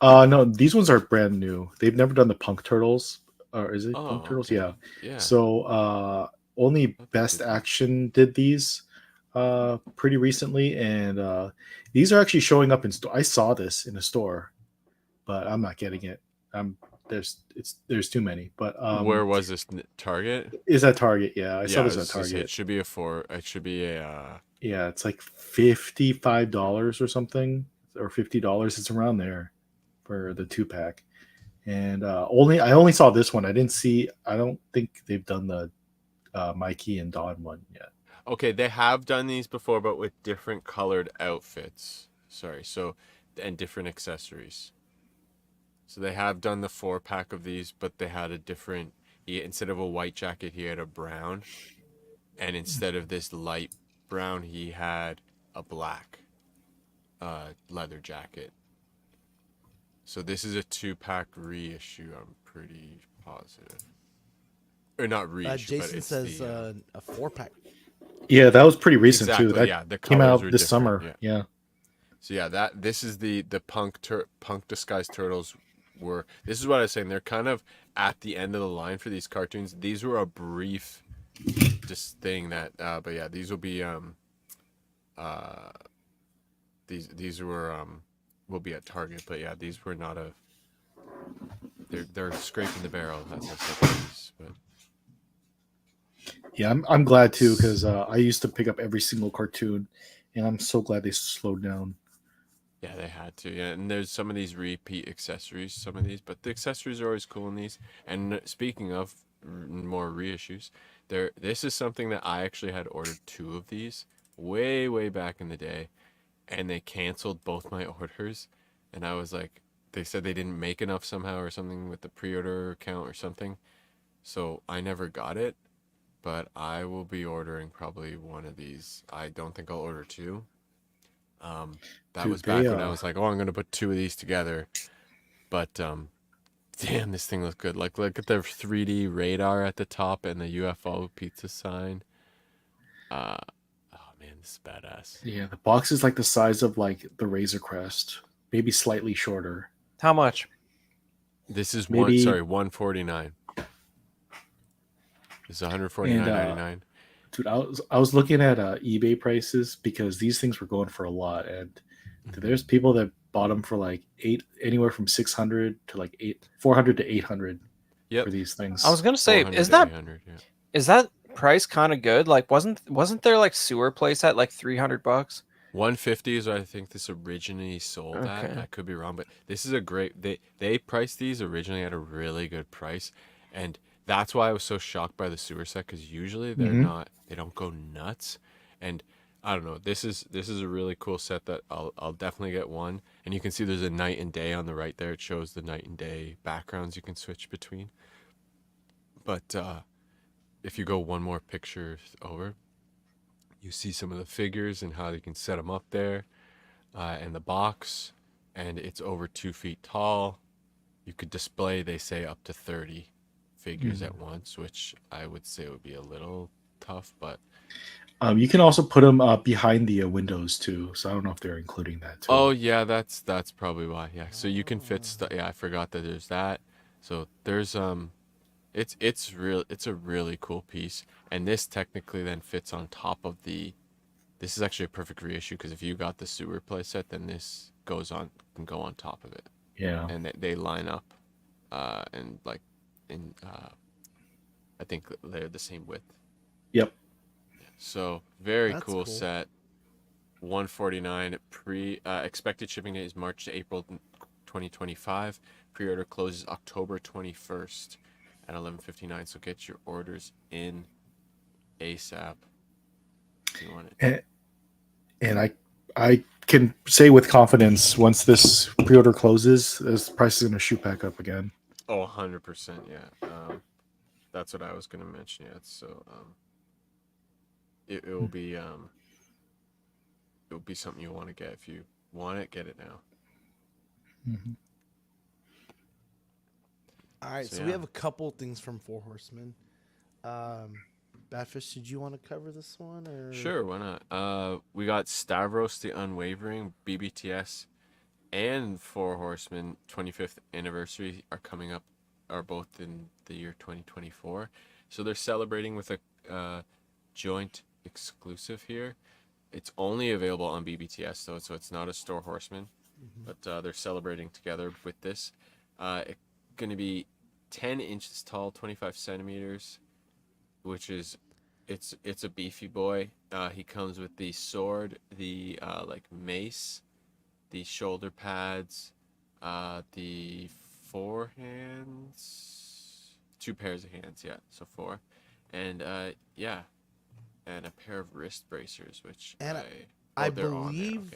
No, these ones are brand new. They've never done the Punk Turtles. Or is it Punk Turtles? Okay. Yeah. So only Best Action did these pretty recently, and these are actually showing up in store. I saw this in a store, but I'm not getting it. There's too many. But where was this? Target? Is that Target? Yeah, I saw this at Target. It should be yeah, it's like $55 or something, or $50. It's around there for the 2-pack. And I only saw this one. I don't think they've done the Mikey and Don one yet. Okay, they have done these before, but with different colored outfits. Sorry, so and different accessories. So they have done the 4-pack of these, but they had a different. Instead of a white jacket, he had a brown, and instead of this light brown, he had a black leather jacket. So this is a 2-pack reissue. I'm pretty positive, or not reissue, but Jason it's says the, a 4-pack. Yeah, that was pretty recent exactly, too. That yeah, the came colors out were this different, summer. yeah. Yeah. So yeah, this is the punk disguised turtles were. This is what I was saying. They're kind of at the end of the line for these cartoons. These were a brief, just thing that. But yeah, these will be these were will be at Target. But yeah, these were not a. They're scraping the barrel, as I said. These, but Yeah, I'm glad too, because I used to pick up every single cartoon, and I'm so glad they slowed down. yeah, they had to. Yeah, and there's some of these repeat accessories, some of these, but the accessories are always cool in these. And speaking of more reissues, this is something that I actually had ordered 2 of these way back in the day, and they canceled both my orders, and I was like, they said they didn't make enough somehow or something with the pre-order count or something, so I never got it. But I will be ordering probably one of these. I don't think I'll order 2. That Dude, was back when I was like, oh, I'm gonna put 2 of these together. But damn, this thing looks good. Like, look at the 3D radar at the top and the UFO pizza sign. Oh man, this is badass. Yeah, the box is like the size of like the Razor Crest, maybe slightly shorter. How much? This is Maybe- $149. This is $149.99. Dude, I was looking at eBay prices because these things were going for a lot, and dude, there's people that bought them for like anywhere from 600 to like 400 to 800 Yep. for these things. I was gonna say, 400 is to that 800, yeah. is that price kind of good? Like, wasn't there like sewer place at like $300? 150 is what I think this originally sold at. Okay. I could be wrong, but this is a great. They priced these originally at a really good price, and that's why I was so shocked by the sewer set, because usually they're not. They don't go nuts, and I don't know. This is a really cool set that I'll definitely get one. And you can see there's a night and day on the right there. It shows the night and day backgrounds you can switch between. But if you go one more picture over, you see some of the figures and how you can set them up there, and the box, and it's over 2 feet tall. You could display, they say, up to 30 figures at once, which I would say would be a little tough, but you can also put them behind the windows too. So I don't know if they're including that too. oh yeah, that's probably why. Yeah, so you can fit stuff. Yeah, I forgot that there's that. So there's it's a really cool piece, and this technically then fits on top of the. This is actually a perfect reissue, because if you got the sewer playset, then this can go on top of it. Yeah, And they line up, and like in I think they're the same width. Yep. So very That's cool cool. set. 149 expected shipping date is March to April 2025. Pre-order closes October 21st at 11:59. So get your orders in ASAP. If you want it. And I can say with confidence, once this pre-order closes, this price is going to shoot back up again. Oh, 100%. Yeah. That's what I was gonna mention. Yeah. So it will be it'll be something you want to get. If you want it, get it now. Mm-hmm. All right, so we have a couple things from Four Horsemen. Badfish, did you want to cover this one? Or? Sure, why not? We got Stavros the Unwavering, BBTS, and Four Horsemen 25th anniversary are both in the year 2024. So they're celebrating with a joint exclusive here. It's only available on BBTS though, so it's not a Store Horseman, but they're celebrating together with this. It's going to be 10 inches tall, 25 centimeters, which is it's a beefy boy. He comes with the sword, the like mace, the shoulder pads, the 4 hands, 2 pairs of hands, yeah, so 4, and and a pair of wrist bracers, which And I believe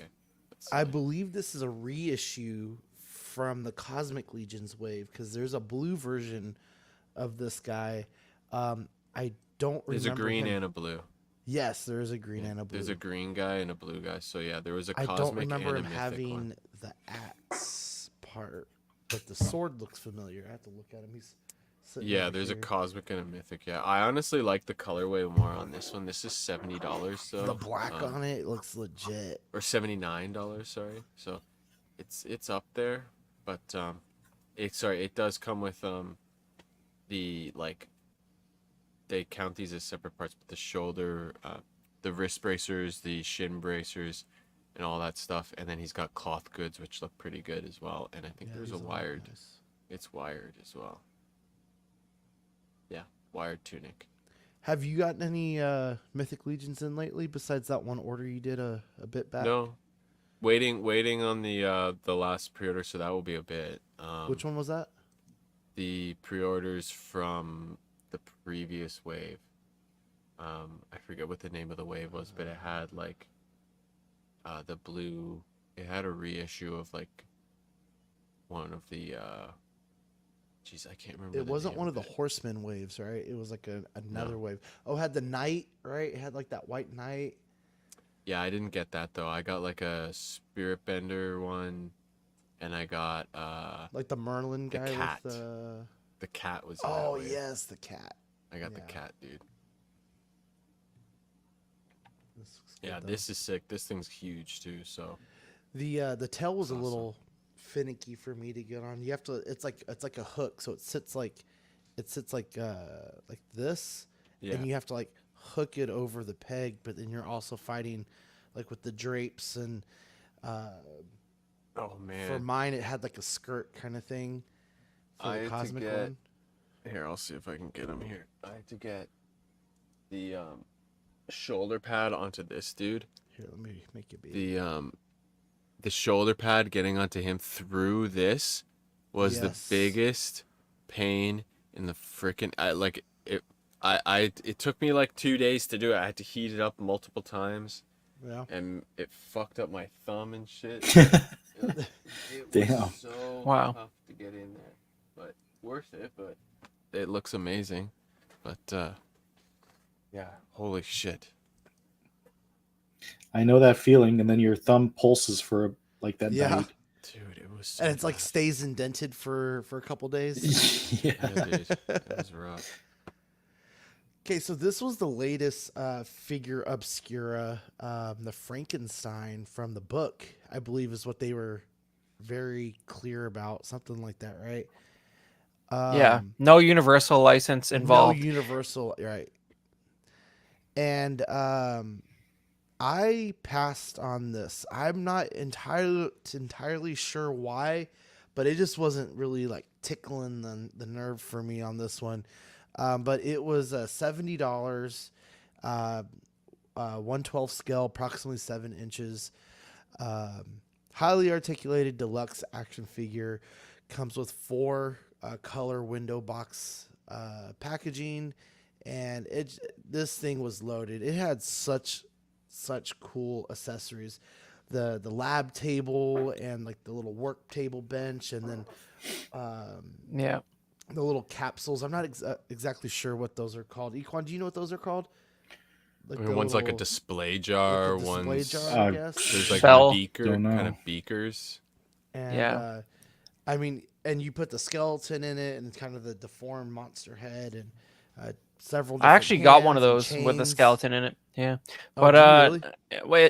I believe this is a reissue from the Cosmic Legions wave because there's a blue version of this guy. I don't remember. There's a green him. and a blue. Yes, there is a green and a blue. There's a green guy and a blue guy. So yeah, there was a I cosmic don't remember and a him mythic having one. the axe part, but the sword looks familiar. I have to look at him. He's yeah, there's a cosmic and a mythic. Yeah, I honestly like the colorway more on this one. This is $70 though. The black on it looks legit. Or $79, sorry. So it's up there, but it does come with the like they count these as separate parts, but the shoulder, the wrist bracers, the shin bracers, and all that stuff. And then he's got cloth goods, which look pretty good as well. And I think there's a wired. Nice. It's wired as well. Yeah, wired tunic. Have you gotten any Mythic Legions in lately besides that one order you did a bit back? No, waiting on the last pre-order, so that will be a bit. Which one was that? The pre-orders from the previous wave. I forget what the name of the wave was, but it had like the blue. It had a reissue of like one of the. Jeez, I can't remember. It wasn't one of the Horseman waves, right? It was like another wave. Oh, it had the Knight, right? It had like that white Knight. Yeah, I didn't get that though. I got like a Spirit Bender one, and I got like the Merlin guy. The cat. With the cat was. Oh yes, the cat. I got the cat, dude. Yeah, this is sick. This thing's huge too. So the tail was awesome. A little finicky for me to get on. You have to. It's like a hook, so it sits like this, and you have to like hook it over the peg. But then you're also fighting like with the drapes and. Oh man! For mine, it had like a skirt kind of thing. For the cosmic one. Here, I'll see if I can get him here. I had to get the shoulder pad onto this dude. Here, let me make it big. The shoulder pad getting onto him through this was the biggest pain in the freaking. It took me like 2 days to do it. I had to heat it up multiple times. Yeah. And it fucked up my thumb and shit. It Damn. was so tough to get in there, but worth it. But it looks amazing. But yeah, holy shit. I know that feeling, and then your thumb pulses for like that night. Dude, it was so and it's bad. Like stays indented for a couple days. Yeah, dude, it was rough. Okay, so this was the latest figure obscura, the Frankenstein from the book, I believe is what they were very clear about, something like that, right? Yeah, no Universal license involved. No Universal, right. And I passed on this. I'm not entirely sure why, but it just wasn't really like tickling the nerve for me on this one. But it was $70, 1/12 scale, approximately 7 inches. Highly articulated deluxe action figure. Comes with 4 color window box packaging, and this thing was loaded. It had such cool accessories. The lab table and like the little work table bench, and then the little capsules. I'm not exactly sure what those are called. Equan, do you know what those are called? Like one's like a display jar. Display jar, I guess. There's like kind of beakers. And, I mean, and you put the skeleton in it, and it's kind of the deformed monster head, and several. I actually got one of those with a skeleton in it. Yeah, but really?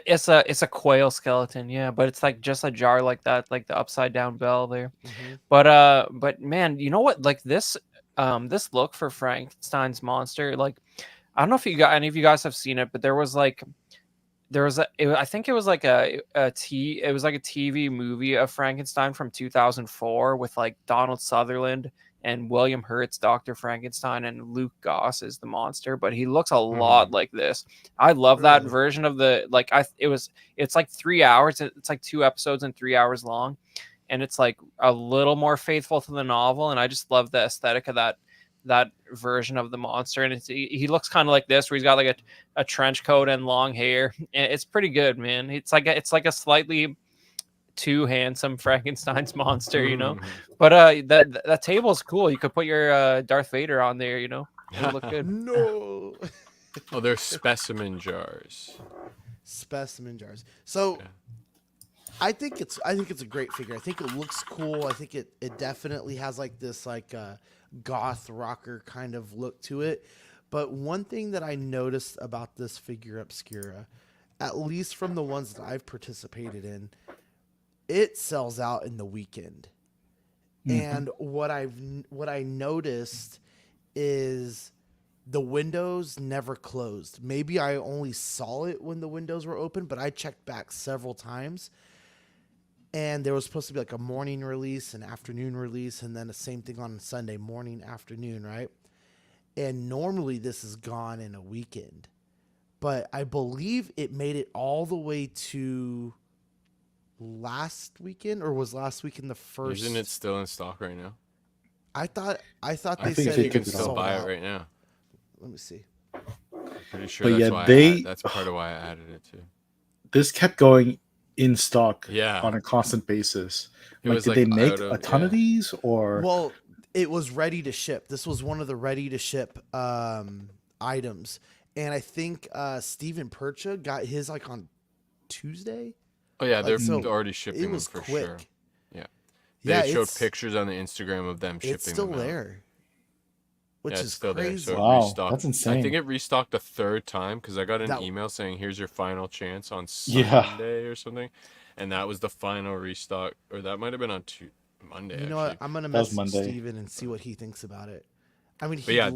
it's a quail skeleton. Yeah, but it's like just a jar like that, like the upside down bell there. Mm-hmm. But man, you know what? Like this look for Frankenstein's monster, like I don't know if any of you guys have seen it, but I think it was like a TV movie of Frankenstein from 2004 with like Donald Sutherland and William Hurt's Dr. Frankenstein, and Luke Goss is the monster, but he looks a lot like this. I love that version of it's like 3 hours. It's like 2 episodes and 3 hours long. And it's like a little more faithful to the novel. And I just love the aesthetic of that version of the monster. And he looks kind of like this, where he's got like a trench coat and long hair. And it's pretty good, man. It's like a slightly too handsome Frankenstein's monster, you know. Mhm. But that table's cool. You could put your Darth Vader on there, you know. It would look good. No. Oh, they're specimen jars. Specimen jars. So Yeah. I think it's a great figure. I think it looks cool. I think it definitely has like this like goth rocker kind of look to it. But one thing that I noticed about this figure Obscura, at least from the ones that I've participated in, it sells out in the weekend. And what I noticed is the windows never closed. Maybe I only saw it when the windows were open, but I checked back several times. And there was supposed to be like a morning release, an afternoon release, and then the same thing on Sunday morning, afternoon, right? And normally this is gone in a weekend. But I believe it made it all the way to last weekend, or was last weekend the first? Isn't it still in stock right now? I thought I they think said you it could was Still sold buy out. it right now. Let me see. Pretty sure But that's yeah, why that's part of why I added it too. This kept going in stock Yeah. on a constant basis. It Like, was, did like, they make out of- a ton of these, or Well, it was ready to ship. This was one of the ready to ship items, and I think Steven Percha got his like on Tuesday. Oh yeah, they're Like, so already It shipping them was for quick. sure. Yeah. Yeah, They showed it's- pictures on the Instagram of them shipping It's still them out. there, which Yeah, is it's still there. crazy. So it Wow, restocked. that's I insane. think it restocked a third time because I got an That- email saying, "Here's your final chance on Yeah. Sunday or something," and that was the final restock, or that might have been on Monday. You know actually. what? I'm gonna That was message Monday. Steven and see what he thinks about it. I mean, But yeah,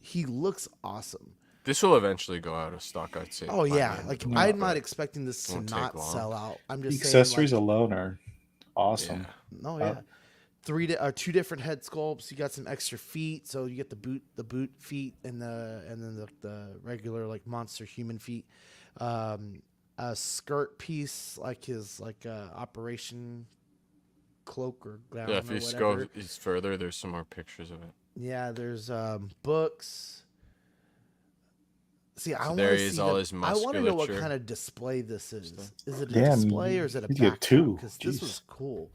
he looks awesome. This will eventually go out of stock, I'd say. Oh by the yeah, end of like the month, I'm but not expecting this to won't take not long. sell out. I'm the just accessories saying, like, alone are awesome? Yeah. no, yeah. Two different head sculpts. You got some extra feet, so you get the boot feet, and then the regular like monster human feet. A skirt piece, like his operation cloak or gown. Yeah, if or you whatever. go further, there's some more pictures of it. Yeah, there's books. See, I want there to he is, see. all his I want to know what musculature kind of display this is. stuff. Is it a Damn, display or is it a you get backdrop? two. Because this Jeez. was cool.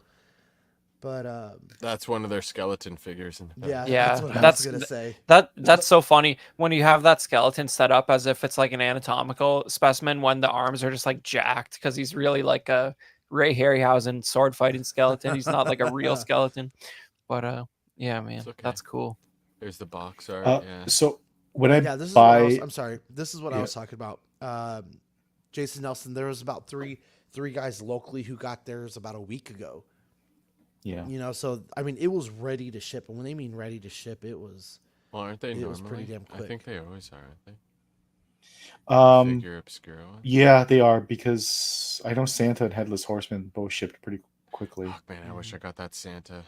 But That's one of their skeleton figures. yeah, Yeah, that's what I that's- was gonna say. That's so funny when you have that skeleton set up as if it's like an anatomical specimen when the arms are just like jacked because he's really like a Ray Harryhausen sword fighting skeleton. He's not like a real skeleton. But yeah, man, okay. that's cool. There's the box art. Yeah. So when I Yeah, this is what I buy, was, I'm sorry. This is what I Yeah. was talking about. Jason Nelson. There was about three guys locally who got theirs about a week ago. yeah, You know, so I mean, it was ready to ship, and when they mean ready to ship, it was. Well, aren't they It normally? was pretty damn I think quick. they always are, aren't they? um, Figure Obscura one. yeah, they are, because I know Santa and Headless Horseman both shipped pretty quickly. Oh, man, I wish I got that Santa,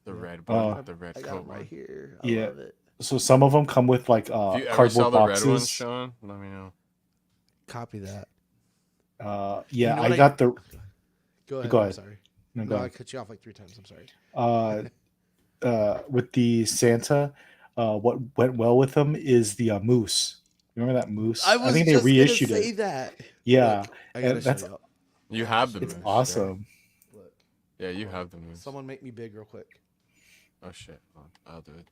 the Yeah. red one, Oh. the red I got coat it right one. here. I Yeah. love it. So some of them come with like If you ever cardboard saw the boxes. red one, Sean, let me know. Copy that. Yeah, You know I what got the. Go ahead. Go I'm ahead. sorry. No, No, go I ahead. cut you off like 3 times. I'm sorry. With the Santa, what went well with them is the moose. Remember that moose? I was think they just reissued gonna say it. that. Yeah, Look, I gotta and show that's you. You have the it's moose. awesome. Right? Look, Yeah, you have the moose. someone make me big real quick. Oh shit, I'll do it.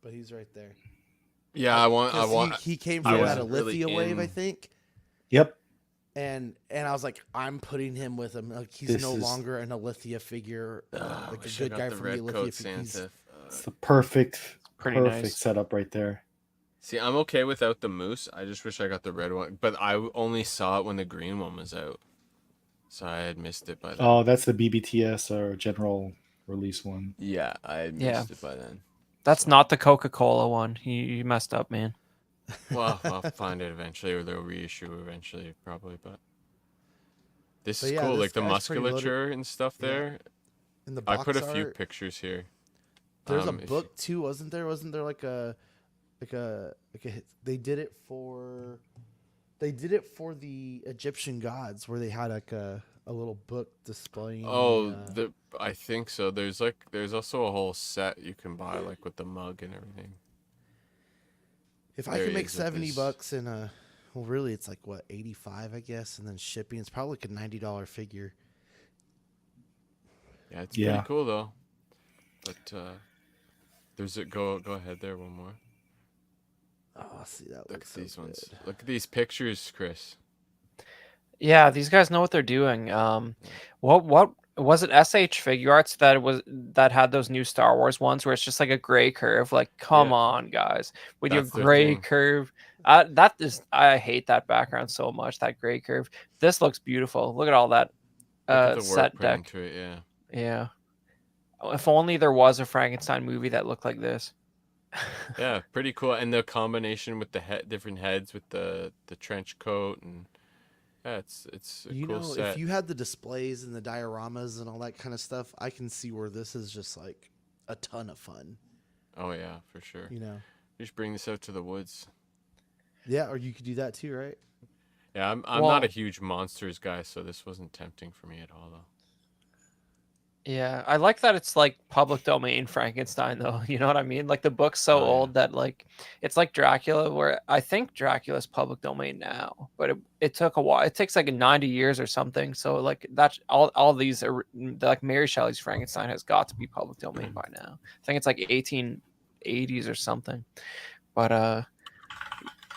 But he's right there. Yeah, I want. 'Cause he came I from that wasn't really Alithia wave, I in- think. Yep. And I was like, I'm putting him with him. Like he's This no is- longer an Alithia figure, I like a wish I good got guy the from the red coat Alithia figure. He's- Santa. It's the perfect Pretty nice. setup right there. See, I'm okay without the moose. I just wish I got the red one, but I only saw it when the green one was out, so I had missed it by then. Oh, that's the BBTS or general release one. Yeah, I had Yeah. missed it by then. That's not the Coca-Cola one. You messed up, man. Well, I'll find it eventually, or they'll reissue eventually, probably. But this But is yeah, cool, this like the guy's pretty loaded. musculature and stuff Yeah. there. In the I box put a few art, pictures here. there's a if book too, wasn't there? Wasn't there like a they did it for the Egyptian gods where they had like a little book displaying. Oh, I think so. There's also a whole set you can buy, like with the mug and everything. if I there could he make is with $70 in a Well, really, it's like what, 85, I guess, and then shipping. It's probably like a $90 figure. Yeah, it's pretty cool though. But there's a go ahead there one more. Oh, see, that Look looks at these so ones. good. Look at these pictures, Chris. Yeah, these guys know what they're doing. What was it? SH Figuarts that had those new Star Wars ones where it's just like a gray curve. Like, come on, guys, with your That's their gray thing. curve. I hate that background so much. That gray curve. This looks beautiful. Look at all that Look at the work set put deck. into it. Yeah. Yeah. If only there was a Frankenstein movie that looked like this. Yeah, pretty cool. And the combination with the different heads with the trench coat and yeah, it's a cool set. If you had the displays and the dioramas and all that kind of stuff, I can see where this is just like a ton of fun. Oh yeah, for sure. You just bring this out to the woods. Yeah, or you could do that too, right? Yeah, I'm not a huge monsters guy, so this wasn't tempting for me at all though. Yeah, I like that it's like public domain Frankenstein though. You know what I mean? Like the book's so old that like it's like Dracula, where I think Dracula's public domain now, but it took a while. It takes like 90 years or something. So like that's all these are like Mary Shelley's Frankenstein has got to be public domain by now. I think it's like 1880s or something. But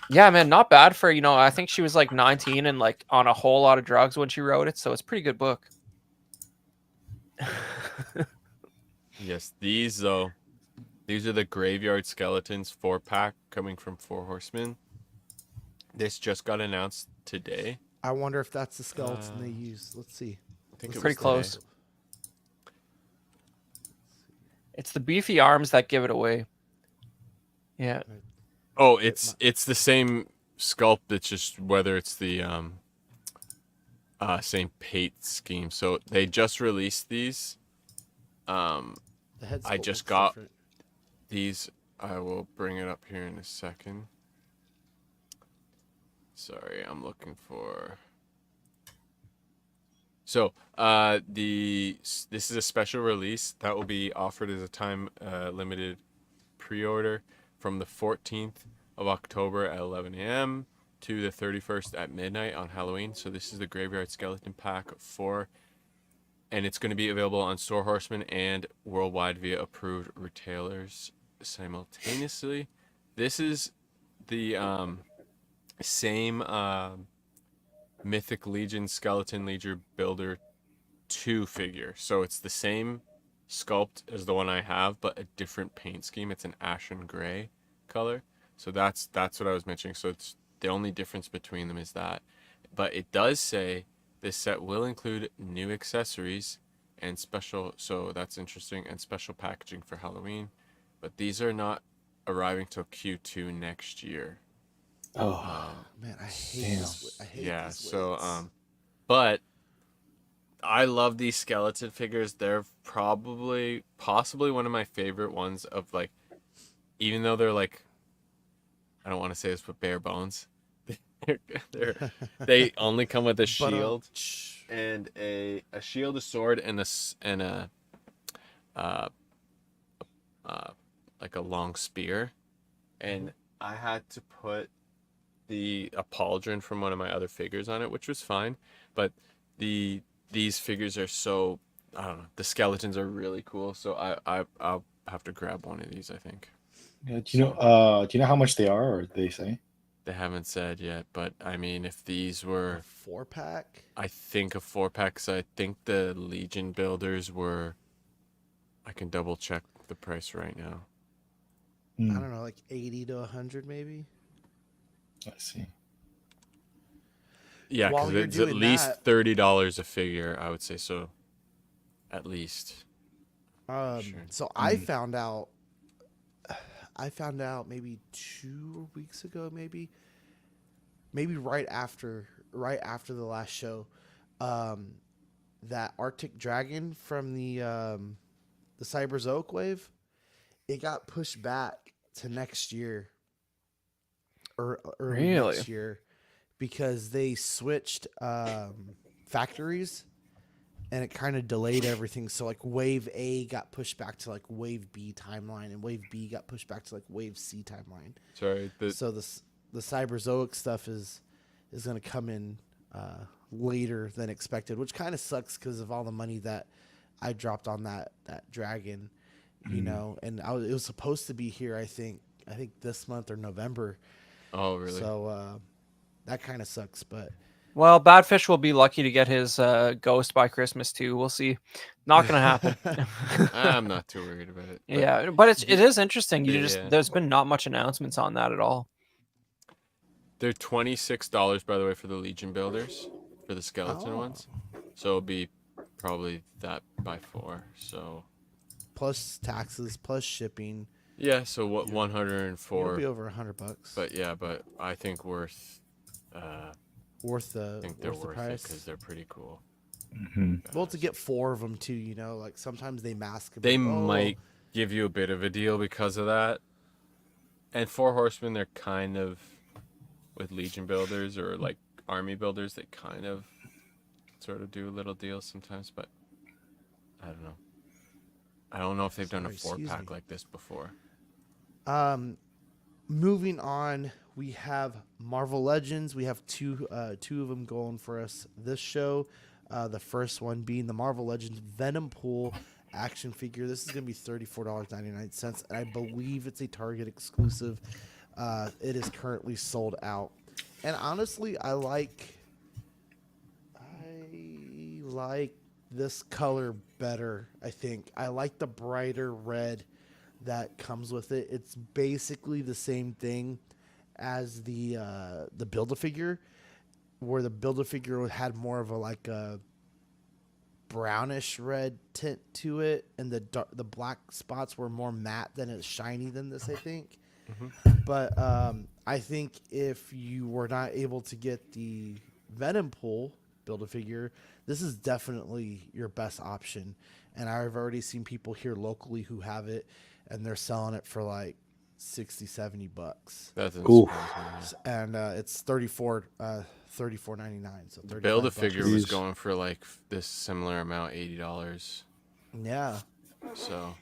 yeah, man, not bad for, I think she was like 19 and like on a whole lot of drugs when she wrote it, so it's a pretty good book. Yes, these are the Graveyard Skeletons 4-pack coming from Four Horsemen. This just got announced today. I wonder if that's the skeleton they use. Let's see. I think it's pretty close. Today. It's the beefy arms that give it away. Yeah. Oh, it's the same sculpt. It's just whether it's the same paint scheme. So they just released these. I just got different. These. I will bring it up here in a second. Sorry, I'm looking for. So this is a special release that will be offered as a time limited pre-order from the 14th of October at 11 a.m. to the 31st at midnight on Halloween. So this is the Graveyard Skeleton Pack 4, and it's going to be available on Store Horseman and worldwide via approved retailers simultaneously. This is the same Mythic Legion Skeleton Legion Builder 2 figure. So it's the same sculpt as the one I have, but a different paint scheme. It's an ashen gray color. So that's what I was mentioning. So it's the only difference between them is that. But it does say this set will include new accessories and special, so that's interesting, and special packaging for Halloween. But these are not arriving till Q2 next year. Oh man, I hate this. I hate yeah, these so but I love these skeleton figures. They're possibly one of my favorite ones of like, even though they're like, I don't want to say this, but bare bones. They only come with a shield and a shield, a sword, and a like a long spear. And I had to put a pauldron from one of my other figures on it, which was fine. But these figures are so, I don't know, the skeletons are really cool. So I'll have to grab one of these, I think. Yeah, do you know how much they are, or did they say? They haven't said yet, but I mean, if these were a 4-pack, I think a 4-pack. So I think the Legion builders were. I can double check the price right now. I don't know, like 80 to 100, maybe. Let's see. Yeah, because it's at least $30 a figure, I would say. So, at least. Sure. So I found out maybe 2 weeks ago, maybe right after the last show, that Arctic Dragon from the Cyberzoic wave, it got pushed back to next year or early next year because they switched factories. And it kind of delayed everything. So, like, Wave A got pushed back to, like, Wave B timeline. And Wave B got pushed back to, like, Wave C timeline. Sorry. So, the Cyberzoic stuff is is going to come in later than expected, which kind of sucks because of all the money that I dropped on that dragon, you know, and it was supposed to be here, I think this month or November. Oh, really? So that kind of sucks, but. Well, Badfish will be lucky to get his ghost by Christmas too. We'll see. Not going to happen. I'm not too worried about it. But yeah, but it is interesting. There's been not much announcements on that at all. They're $26, by the way, for the Legion builders, for the skeleton ones. So it'll be probably that by 4. So plus taxes, plus shipping. Yeah, so what 104? It'll be over $100. But I think worth the price because they're pretty cool. Mm-hmm. Well, to get 4 of them too, you know, like sometimes they mask. They might give you a bit of a deal because of that. And 4 horsemen, they're kind of with Legion builders or like army builders, they kind of sort of do little deals sometimes, but I don't know. I don't know if they've done a 4-pack like this before. Moving on, we have Marvel Legends. We have two of them going for us this show. The first one being the Marvel Legends Venom Pool action figure. This is going to be $34.99, and I believe it's a Target exclusive. It is currently sold out. And honestly, I like this color better, I think. I like the brighter red that comes with it. It's basically the same thing as the Build-A-Figure, where the Build-A-Figure had more of a brownish red tint to it, and the black spots were more matte than it's shiny than this, I think. Mm-hmm. But I think if you were not able to get the Venom Pool Build-A-Figure, this is definitely your best option. And I've already seen people here locally who have it, and they're selling it for like $60-$70. That's cool. And it's $34.99. So Build-A-Figure was going for like this similar amount, $80. Yeah. So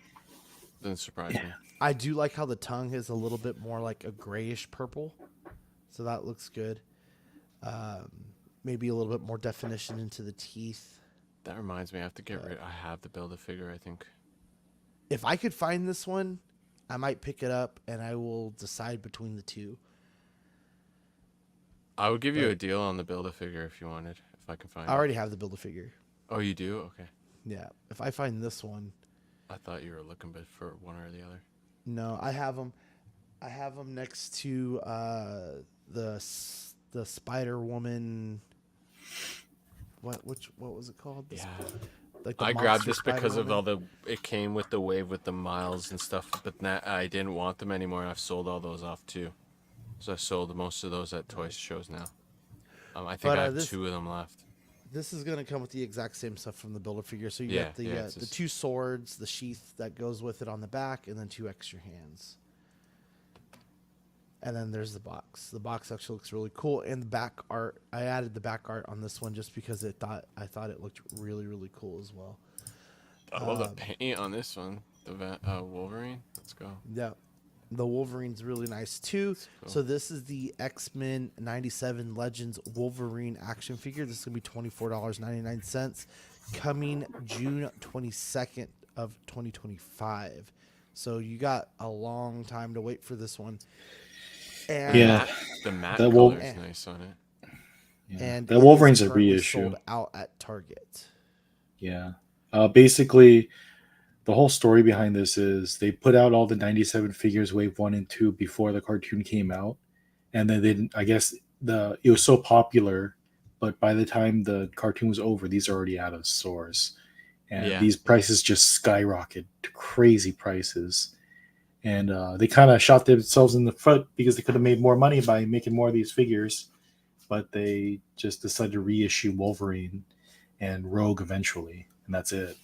doesn't surprise me. I do like how the tongue is a little bit more like a grayish purple, so that looks good. Maybe a little bit more definition into the teeth. That reminds me, I have to get rid. I have the Build-A-Figure, I think. If I could find this one, I might pick it up, and I will decide between the two. I would give you a deal on the Build-A-Figure if you wanted, if I can find it. I already have the Build-A-Figure. Oh, you do? Okay. Yeah. If I find this one. I thought you were looking for one or the other. No, I have them. I have them next to the Spider Woman. What was it called? I grabbed this because of it came with the wave with the miles and stuff, but I didn't want them anymore, and I've sold all those off too. So I sold most of those at toy shows now. I think I have 2 of them left. This is going to come with the exact same stuff from the Build-A-Figure. So you get the 2 swords, the sheath that goes with it on the back, and then 2 extra hands. And then there's the box. The box actually looks really cool. And the back art, I added the back art on this one just because I thought it looked really, really cool as well. I love the paint on this one. The Wolverine. Let's go. Yeah. The Wolverine's really nice too. Cool. So this is the X-Men 97 Legends Wolverine action figure. This is going to be $24.99, coming June 22nd of 2025. So you got a long time to wait for this one. And the matte color is nice on it. Yeah. And the Wolverine's a reissue. Sold out at Target. Yeah. Basically, the whole story behind this is they put out all the 97 figures, wave 1 and 2, before the cartoon came out, and then I guess it was so popular, but by the time the cartoon was over, these are already out of stores, and these prices just skyrocketed to crazy prices, and they kind of shot themselves in the foot because they could have made more money by making more of these figures, but they just decided to reissue Wolverine and Rogue eventually, and that's it.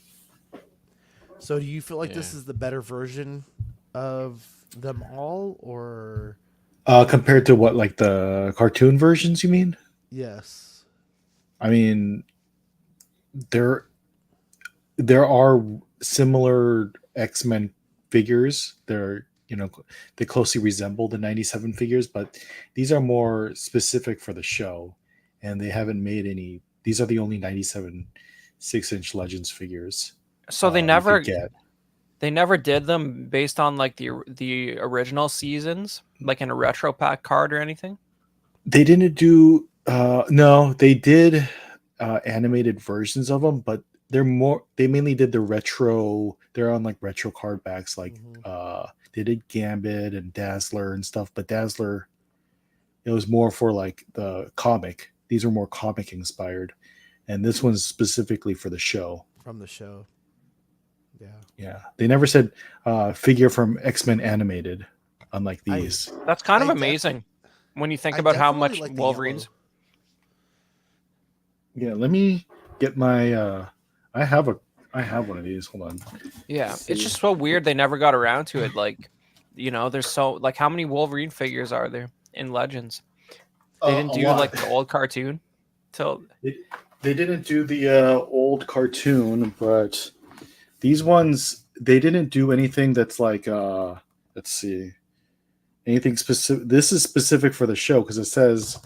So do you feel like this is the better version of them all, or compared to what, like the cartoon versions, you mean? Yes. I mean, there are similar X-Men figures. They're they closely resemble the 97 figures, but these are more specific for the show, and they haven't made any. These are the only 97 6-inch Legends figures. So they you never could get. they never did them based on like the original seasons, like in a retro pack card or anything. They didn't do. No, they did animated versions of them, but they mainly did the retro. They're on like retro card backs, like they did Gambit and Dazzler and stuff, but Dazzler, it was more for like the comic. These are more comic inspired, and this one's specifically for the show. From the show. Yeah. They never said figure from X-Men animated, unlike these. That's kind of amazing when you think about how much like Wolverines. Yeah, let me get my I have one of these. Hold on. Yeah, it's just so weird they never got around to it. Like, there's so like how many Wolverine figures are there in Legends? They didn't do like the old cartoon till they didn't do the old cartoon, but these ones they didn't do anything that's like let's see. Anything specific. This is specific for the show because it says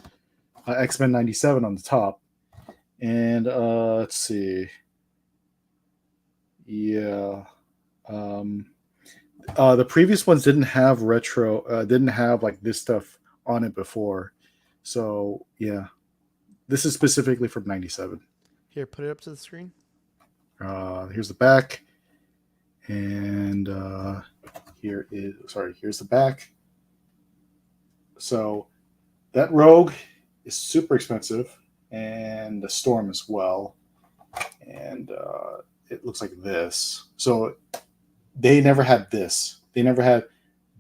X-Men 97 on the top. And let's see. Yeah. The previous ones didn't have didn't have like this stuff on it before. So yeah. This is specifically from 97. Here, put it up to the screen. Here's the back. And here's the back. So that Rogue is super expensive. And the Storm as well, and it looks like this. So they never had this. They never had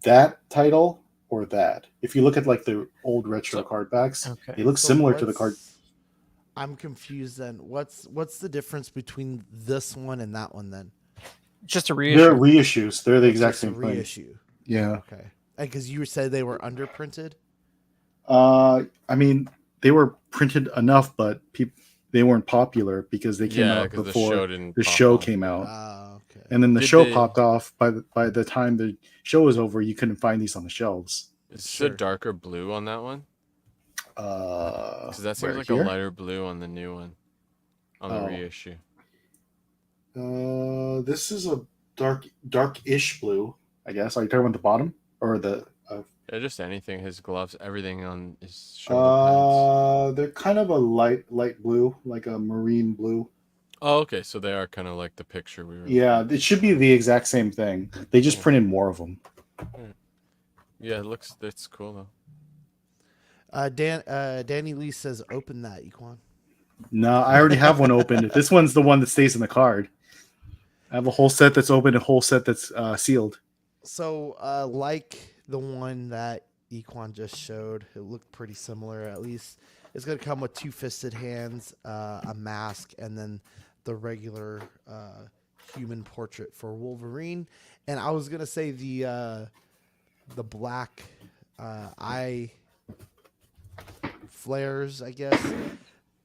that title or that. If you look at like the old retro card backs, they look similar to the card. I'm confused. Then what's the difference between this one and that one? Then just a reissue. They're reissues. They're the exact same thing. Reissue. Yeah. Okay. And because you said they were underprinted. I mean. They were printed enough, but they weren't popular because they came out before the show came out. Okay. And then the show popped off. By the time the show was over, you couldn't find these on the shelves. Is it a darker blue on that one? Because that seems like a lighter blue on the new one, on the reissue. This is a dark-ish blue, I guess. Are you talking about the bottom or the? Yeah, just anything. His gloves, everything on his shoulder pads. They're kind of a light blue, like a marine blue. Oh, okay. So they are kind of like the picture we were. Yeah, it should be the exact same thing. They just printed more of them. Yeah, it's cool though. Danny Lee says, "Open that, Equan." No, I already have one opened. This one's the one that stays in the card. I have a whole set that's open, a whole set that's sealed. So, like the one that Equan just showed, it looked pretty similar. At least it's going to come with 2-fisted hands, a mask, and then the regular human portrait for Wolverine. And I was going to say the black eye flares, I guess,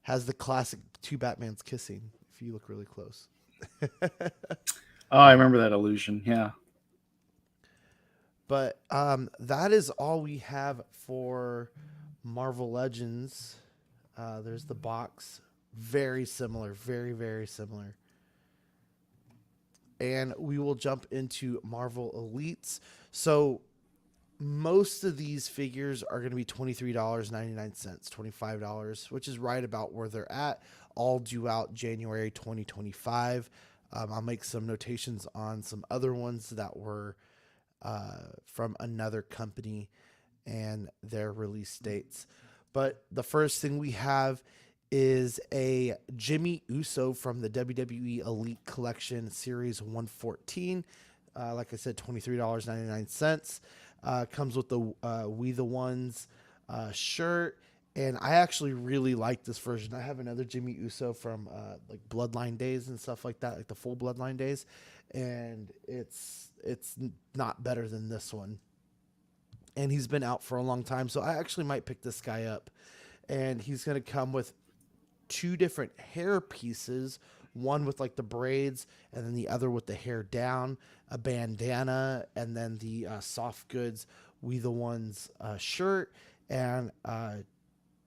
has the classic two Batmans kissing. If you look really close. Oh, I remember that illusion. Yeah. But that is all we have for Marvel Legends. There's the box. Very similar. Very, very similar. And we will jump into Marvel Elites. So most of these figures are going to be $23.99, $25, which is right about where they're at. All due out January 2025. I'll make some notations on some other ones that were from another company and their release dates. But the first thing we have is a Jimmy Uso from the WWE Elite Collection Series 114. Like I said, $23.99. Comes with the We the Ones shirt. And I actually really like this version. I have another Jimmy Uso from like Bloodline days and stuff like that, like the full Bloodline days. And it's not better than this one. And he's been out for a long time, so I actually might pick this guy up. And he's going to come with two different hair pieces, one with like the braids and then the other with the hair down, a bandana, and then the soft goods We the Ones shirt, and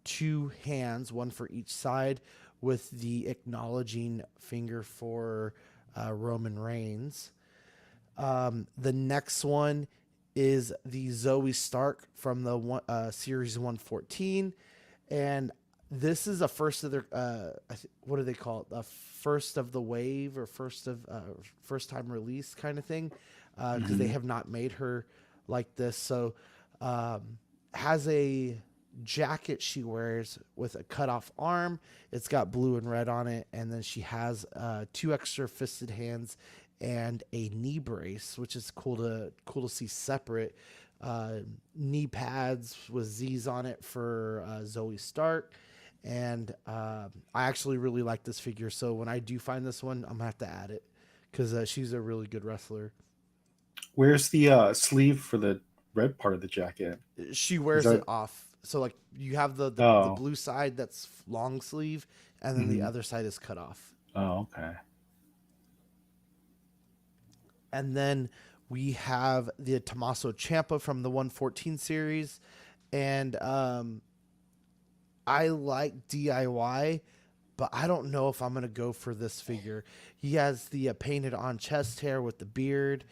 two hands, one for each side, with the acknowledging finger for Roman Reigns. The next one is the Zoe Stark from the Series 114, and this is a first of their what do they call it? The first of the wave, or first time release kind of thing, because they have not made her like this. So has a jacket she wears with a cut off arm. It's got blue and red on it, and then she has two extra fisted hands and a knee brace, which is cool to see separate. Knee pads with Z's on it for Zoe Stark. And I actually really like this figure, so when I do find this one, I'm gonna have to add it because she's a really good wrestler. Where's the sleeve for the red part of the jacket? She wears it off. So like you have the blue side that's long sleeve, and then the other side is cut off. Oh, okay. And then we have the Tommaso Ciampa from the 114 series, and I like DIY, but I don't know if I'm going to go for this figure. He has the painted on chest hair with the beard,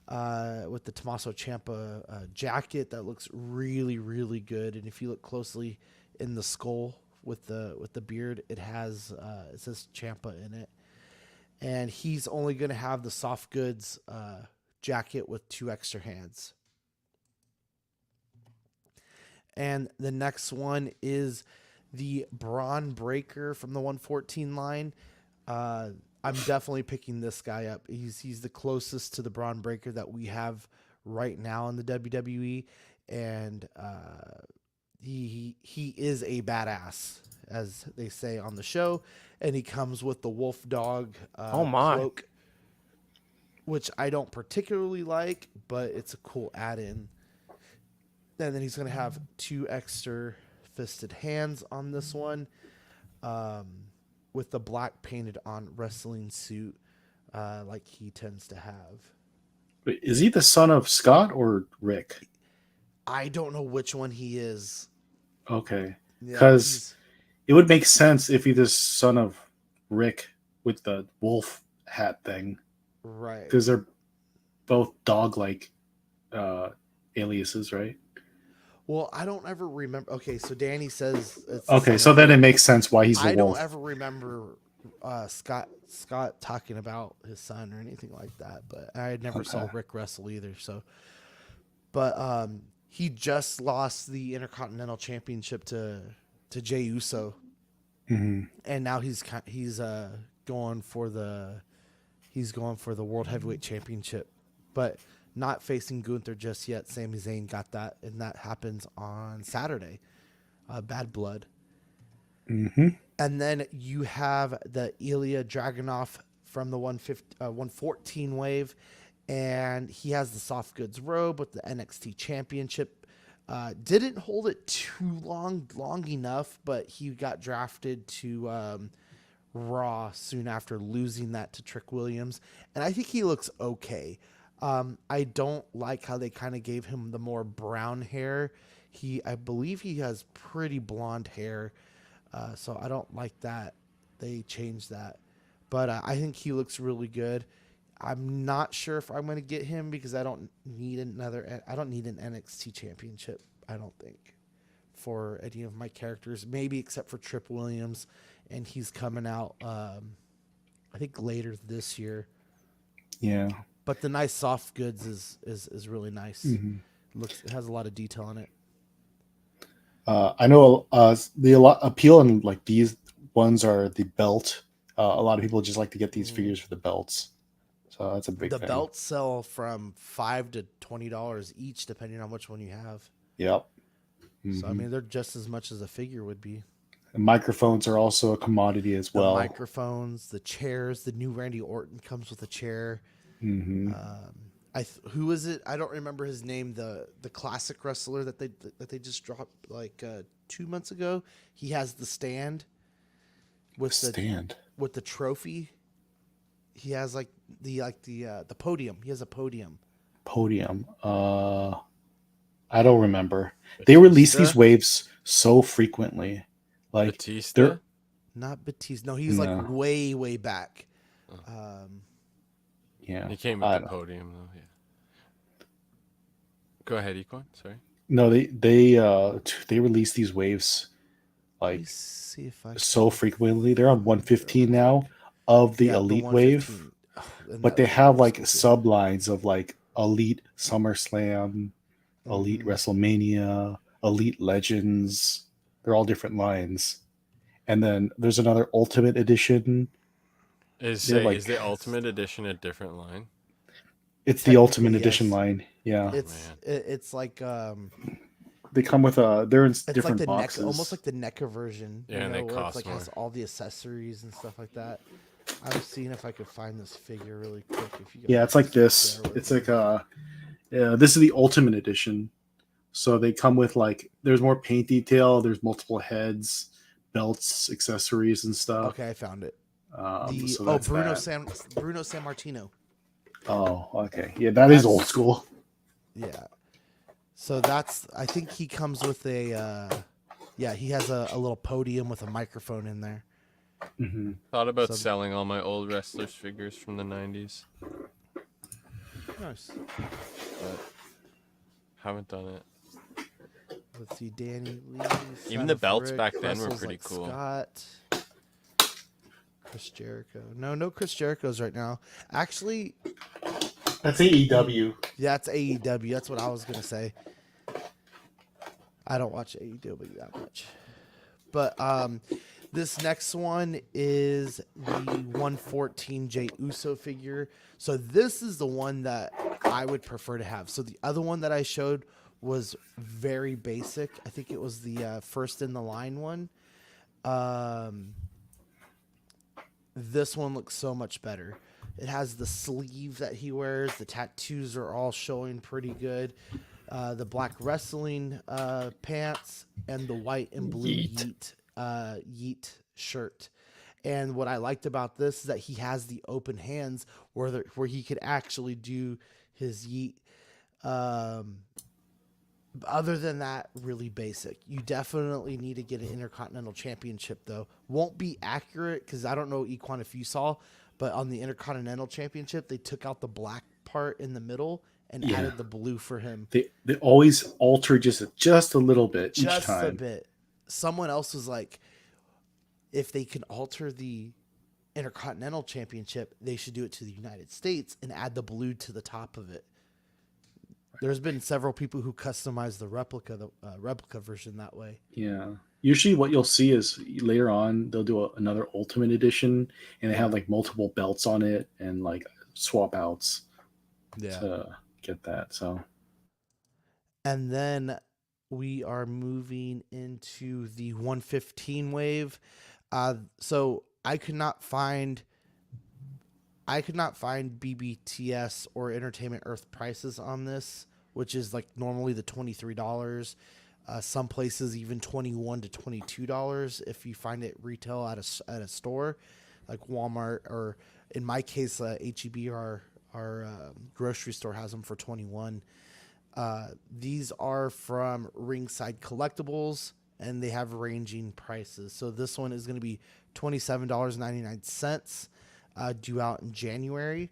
with the Tommaso Ciampa jacket that looks really, really good. And if you look closely in the skull with the beard, it says Ciampa in it. And he's only going to have the soft goods jacket with two extra hands. And the next one is the Braun Breaker from the 114 line. I'm definitely picking this guy up. He's the closest to the Braun Breaker that we have right now in the WWE, and he is a badass, as they say on the show. And he comes with the Wolf Dog cloak, which I don't particularly like, but it's a cool add-in. And then he's going to have two extra fisted hands on this one, with the black painted on wrestling suit, like he tends to have. Wait, is he the son of Scott or Rick? I don't know which one he is. Okay, because it would make sense if he's the son of Rick with the wolf hat thing, right? Because they're both dog-like aliases, right? Well, I don't ever remember. Okay, so Danny says it's okay, so then it makes sense why he's the wolf. I don't ever remember Scott talking about his son or anything like that, but I never saw Rick wrestle either. So, but he just lost the Intercontinental Championship to Jey Uso, and now he's going for the World Heavyweight Championship, but not facing Gunther just yet. Sami Zayn got that, and that happens on Saturday. Bad Blood. And then you have the Ilya Dragunov from the 114 wave, and he has the soft goods robe with the NXT Championship. Didn't hold it too long enough, but he got drafted to Raw soon after losing that to Trick Williams, and I think he looks okay. I don't like how they kind of gave him the more brown hair. I believe he has pretty blonde hair, so I don't like that they changed that. But I think he looks really good. I'm not sure if I'm going to get him because I don't need an NXT championship, I don't think, for any of my characters. Maybe except for Trick Williams, and he's coming out, I think, later this year. Yeah. But the nice soft goods is really nice. It has a lot of detail on it. I know the appeal in like these ones are the belt. A lot of people just like to get these figures for the belts. So that's a big thing. The belts sell from $5 to $20 each, depending on which one you have. Yep. So I mean, they're just as much as a figure would be. And microphones are also a commodity as well. The microphones, the chairs. The new Randy Orton comes with a chair. Who is it? I don't remember his name. The classic wrestler that they just dropped like 2 months ago. He has the stand. with stand with the trophy. He has like the podium. He has a podium. Podium. I don't remember. They release these waves so frequently. Like Batista? they're Not Batista. No, he's like way back. Yeah. He came with the podium though. Yeah. Go ahead, Equan. Sorry. No, they release these waves like See if I so frequently. They're on 115 now of the Elite wave, but they have like sublines of like Elite SummerSlam, Elite WrestleMania, Elite Legends. They're all different lines. And then there's another Ultimate Edition. Is the Ultimate Edition a different line? It's the Ultimate Edition line. Yeah. It's like they come with they're in different like boxes. almost like the NECA version. Yeah, and they cost like more. has all the accessories and stuff like that. I was seeing if I could find this figure really quick. If you it's like this. It's like this is the Ultimate Edition. So they come with like there's more paint detail. There's multiple heads, belts, accessories, and stuff. Okay, I found it. So Bruno Sammartino. Oh, okay. Yeah, that's old school. Yeah. So I think he comes with a, he has a little podium with a microphone in there. Mm-hmm. Thought about selling all my old wrestlers figures from the 90s. Nice. But haven't done it. Let's see, Danny Lee. Even the belts back then were pretty cool. Scott. Chris Jericho. No Chris Jerichos right now. Actually, that's AEW. Yeah, that's AEW. That's what I was gonna say. I don't watch AEW that much. But this next one is the 114 Jey Uso figure. So this is the one that I would prefer to have. So the other one that I showed was very basic. I think it was the first in the line one. This one looks so much better. It has the sleeve that he wears. The tattoos are all showing pretty good. The black wrestling pants and the white and blue Yeet shirt. And what I liked about this is that he has the open hands where he could actually do his Yeet. Other than that, really basic. You definitely need to get an Intercontinental Championship, though. Won't be accurate because I don't know, Equan, if you saw, but on the Intercontinental Championship, they took out the black part in the middle and added the blue for him. They always alter just a little bit each time. Just a bit. Someone else was like, if they can alter the Intercontinental Championship, they should do it to the United States and add the blue to the top of it. There's been several people who customize the replica version that way. Yeah. Usually what you'll see is later on, they'll do another Ultimate Edition and they have like multiple belts on it and like swap outs to get that. So, and then we are moving into the 115 wave. So I could not find BBTS or Entertainment Earth prices on this, which is like normally the $23. Some places even $21 to $22 if you find it retail at a store like Walmart, or in my case, HEB, our grocery store has them for $21. These are from Ringside Collectibles, and they have ranging prices. So this one is going to be $27.99. Due out in January.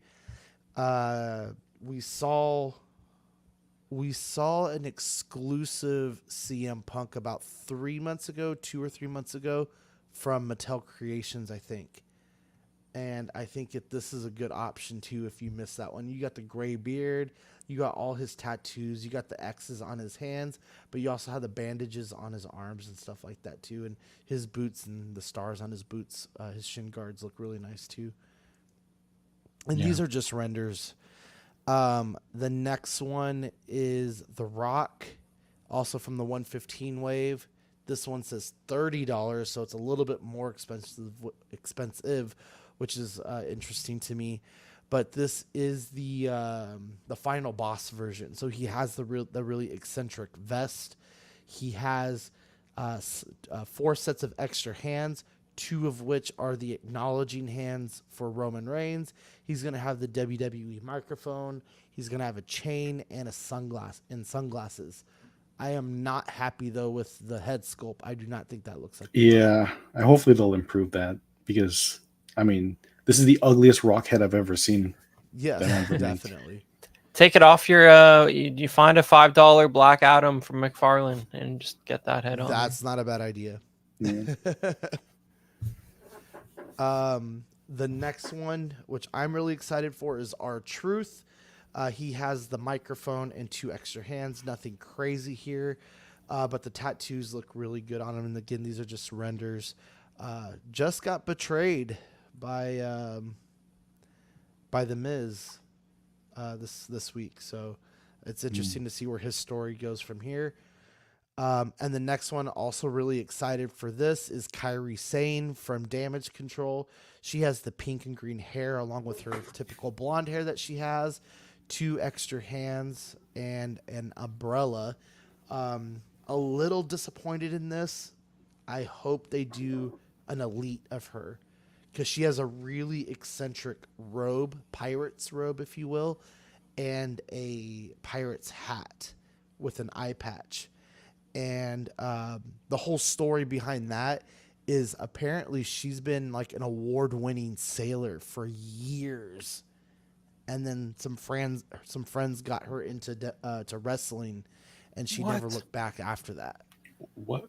We saw an exclusive CM Punk about 2 or 3 months ago from Mattel Creations, I think. And I think this is a good option too if you missed that one. You got the gray beard, you got all his tattoos, you got the X's on his hands, but you also have the bandages on his arms and stuff like that too. And his boots and the stars on his boots, his shin guards look really nice too. And these are just renders. The next one is The Rock, also from the 115 wave. This one says $30, so it's a little bit more expensive, which is interesting to me. But this is the final boss version. So he has the really eccentric vest. He has 4 sets of extra hands, two of which are the acknowledging hands for Roman Reigns. He's going to have the WWE microphone. He's going to have a chain and sunglasses. I am not happy, though, with the head sculpt. I do not think that looks like... Yeah, hopefully they'll improve that, because, I mean, this is the ugliest rock head I've ever seen. Yes, definitely. Take it off your, you find a $5 Black Adam from McFarlane and just get that head on. That's not a bad idea. Yeah. The next one, which I'm really excited for, is R-Truth. He has the microphone and 2 extra hands. Nothing crazy here, but the tattoos look really good on him. And again, these are just renders. Just got betrayed by The Miz this week, so it's interesting to see where his story goes from here. And the next one, also really excited for this, is Kairi Sane from Damage Control. She has the pink and green hair along with her typical blonde hair that she has, 2 extra hands, and an umbrella. A little disappointed in this. I hope they do an elite of her, because she has a really eccentric robe, pirate's robe, if you will, and a pirate's hat with an eye patch. And the whole story behind that is apparently she's been like an award-winning sailor for years. And then some friends got her into to wrestling, and she never looked back after that. What?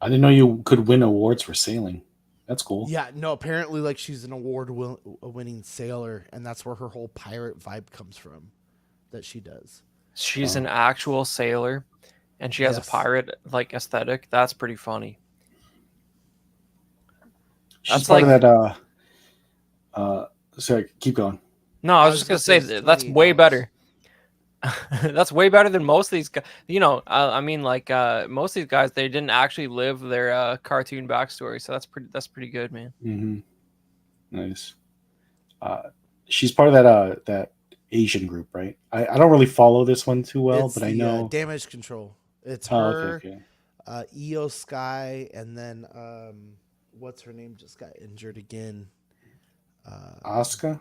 I didn't know you could win awards for sailing. That's cool. Yeah, no, apparently like she's an award-winning sailor, and that's where her whole pirate vibe comes from, that she does. She's an actual sailor, and she has a pirate like aesthetic. That's pretty funny. She's part of that. Sorry, keep going. No, I was just gonna say that's way better. That's way better than most of these guys. You know, I mean, like most of these guys, they didn't actually live their cartoon backstory, so that's pretty good, man. Mm-hmm. Nice. She's part of that Asian group, right? I don't really follow this one too well, but I know Damage Control. It's her, okay. Io Sky, and then what's her name? Just got injured again. Asuka.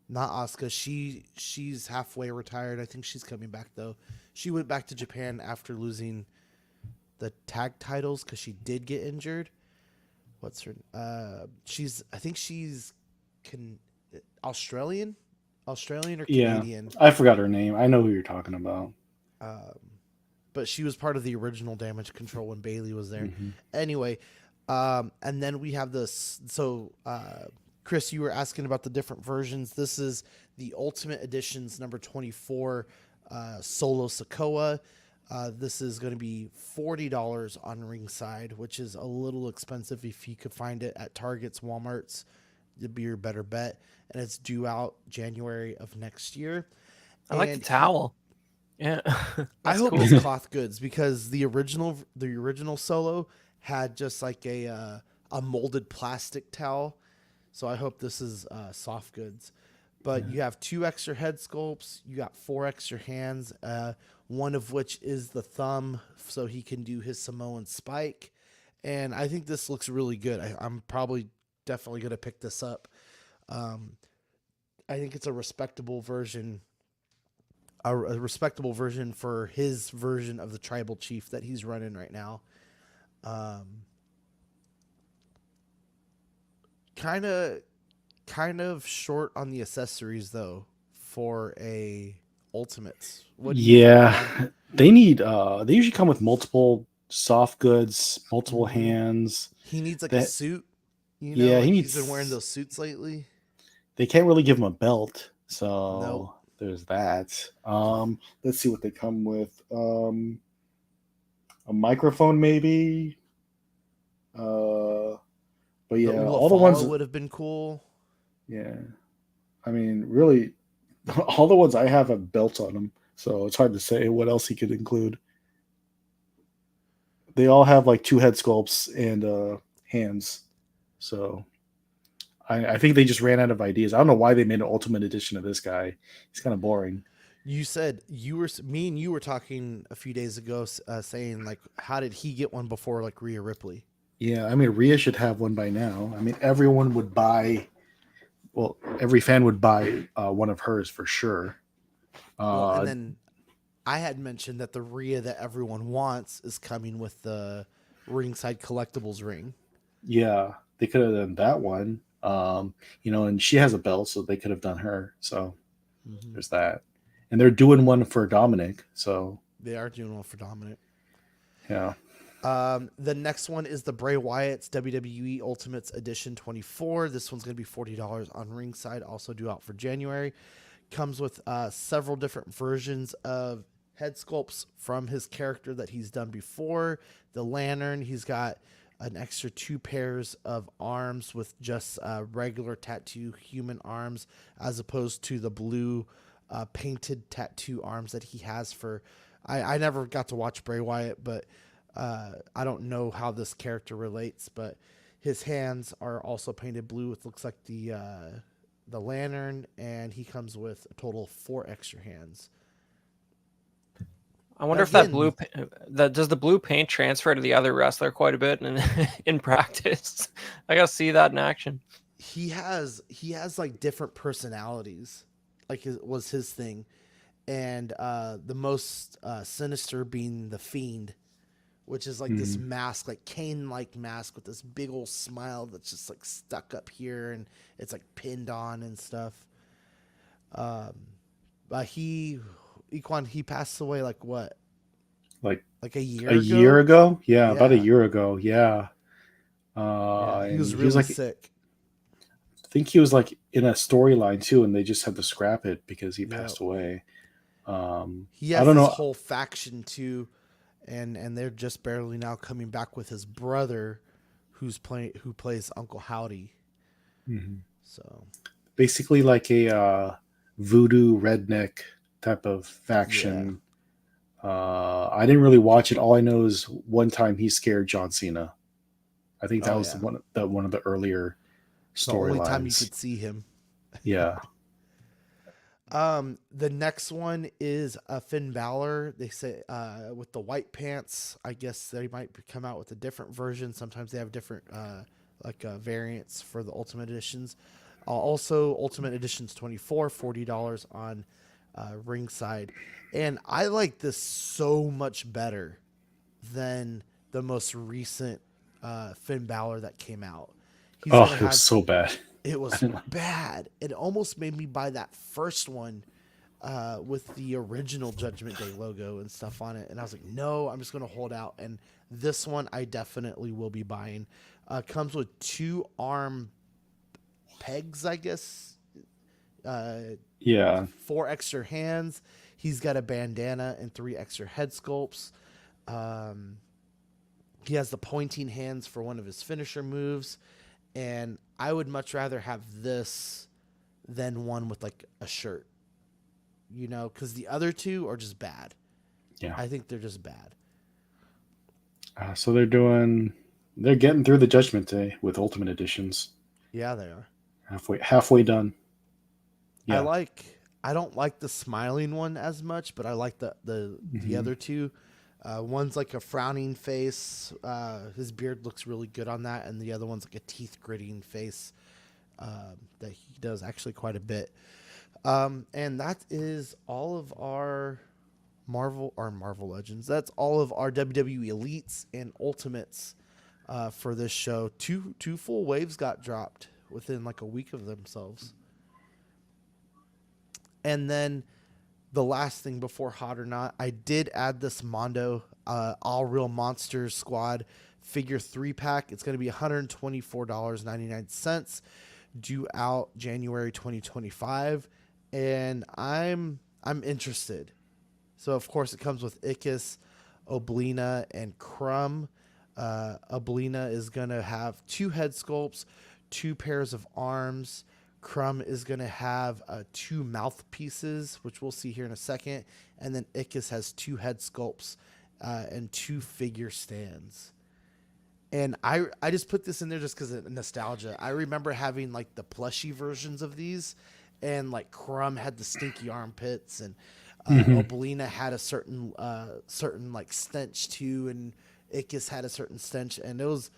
Not Asuka. She's halfway retired. I think she's coming back though. She went back to Japan after losing the tag titles because she did get injured. What's her? I think she's Australian or Canadian. Yeah, I forgot her name. I know who you're talking about. But she was part of the original Damage Control when Bayley was there. Mm-hmm. Anyway, and then we have this. So. Chris, you were asking about the different versions. This is the Ultimate Editions number 24, Solo Sokoa. This is going to be $40 on Ringside, which is a little expensive. If you could find it at Targets, Walmarts, it'd be your better bet. And it's due out January of next year. I like the towel. Yeah, I hope it's cloth goods, because the original Solo had just like a molded plastic towel. So I hope this is soft goods. But you have 2 extra head sculpts. You got 4 extra hands, one of which is the thumb, so he can do his Samoan spike. And I think this looks really good. I'm probably definitely going to pick this up. I think it's a respectable version. A respectable version for his version of the tribal chief that he's running right now. Kind of short on the accessories though for a Ultimates. They need they usually come with multiple soft goods, multiple hands. He needs like a suit. You know, he's been wearing those suits lately. They can't really give him a belt, so there's that. Let's see what they come with. A microphone maybe. But yeah, all the ones would have been cool. Yeah, I mean, really, all the ones I have belts on them, so it's hard to say what else he could include. They all have like 2 head sculpts and hands, so I think they just ran out of ideas. I don't know why they made an Ultimate Edition of this guy. He's kind of boring. You said me and you were talking a few days ago, saying like, how did he get one before like Rhea Ripley? Yeah, I mean, Rhea should have one by now. I mean, everyone would buy. Well, every fan would buy one of hers for sure. Well, and then I had mentioned that the Rhea that everyone wants is coming with the ringside collectibles ring. Yeah, they could have done that one. And she has a belt, so they could have done her. So there's that. And they're doing one for Dominic. So they are doing one for Dominic. Yeah. The next one is the Bray Wyatt's WWE Ultimates Edition 24. This one's going to be $40 on ringside, also due out for January. Comes with several different versions of head sculpts from his character that he's done before. The lantern, he's got an extra 2 pairs of arms with just regular tattoo human arms, as opposed to the blue painted tattoo arms that he has for... I never got to watch Bray Wyatt, but I don't know how this character relates, but his hands are also painted blue. It looks like the lantern, and he comes with a total of 4 extra hands. I wonder if that blue does the blue paint transfer to the other wrestler quite a bit in practice. I gotta see that in action. He has like different personalities, like was his thing, and the most sinister being the Fiend, which is like this mask, like Kane-like mask with this big old smile that's just like stuck up here and it's like pinned on and stuff. But he passed away like what? Like a year ago? A year ago? Yeah, about a year ago. Yeah. He was really like, sick. I think he was like in a storyline too, and they just had to scrap it because he passed away. He has this whole faction too. And they're just barely now coming back with his brother, who plays Uncle Howdy. Mm-hmm. So basically, like a voodoo redneck type of faction. Yeah. I didn't really watch it. All I know is one time he scared John Cena. I think that was one of the earlier storylines. The only time you could see him. Yeah. The next one is Finn Balor. They say with the white pants. I guess they might come out with a different version. Sometimes they have different variants for the Ultimate Editions. Also, Ultimate Editions 24, $40 on ringside. And I like this so much better than the most recent Finn Balor that came out. It was so bad. It was bad. It almost made me buy that first one with the original Judgment Day logo and stuff on it. And I was like, no, I'm just going to hold out. And this one I definitely will be buying. Comes with 2 arm pegs, I guess. 4 extra hands. He's got a bandana and 3 extra head sculpts. He has the pointing hands for one of his finisher moves. And I would much rather have this than one with like a shirt, because the other 2 are just bad. Yeah. I think they're just bad. So they're getting through the Judgment Day with Ultimate Editions. Yeah, they are. Halfway done. Yeah. I don't like the smiling one as much, but I like the other 2. One's like a frowning face. His beard looks really good on that. And the other one's like a teeth gritting face that he does actually quite a bit. And that is all of our Marvel Legends. That's all of our WWE Elites and Ultimates for this show. Two full waves got dropped within like a week of themselves. And then the last thing before Hot or Not, I did add this Mondo All Real Monsters Squad figure 3-pack. It's going to be $124.99, due out January 2025, and I'm interested. So of course it comes with Ickis, Oblina, and Crumb. Oblina is going to have 2 head sculpts, 2 pairs of arms. Crumb is going to have 2 mouthpieces, which we'll see here in a second. And then Ickis has 2 head sculpts and 2 figure stands. And I just put this in there just because of nostalgia. I remember having like the plushy versions of these, and like Crumb had the stinky armpits, and Oblina had a certain like stench too, and Ickis had a certain stench, and it was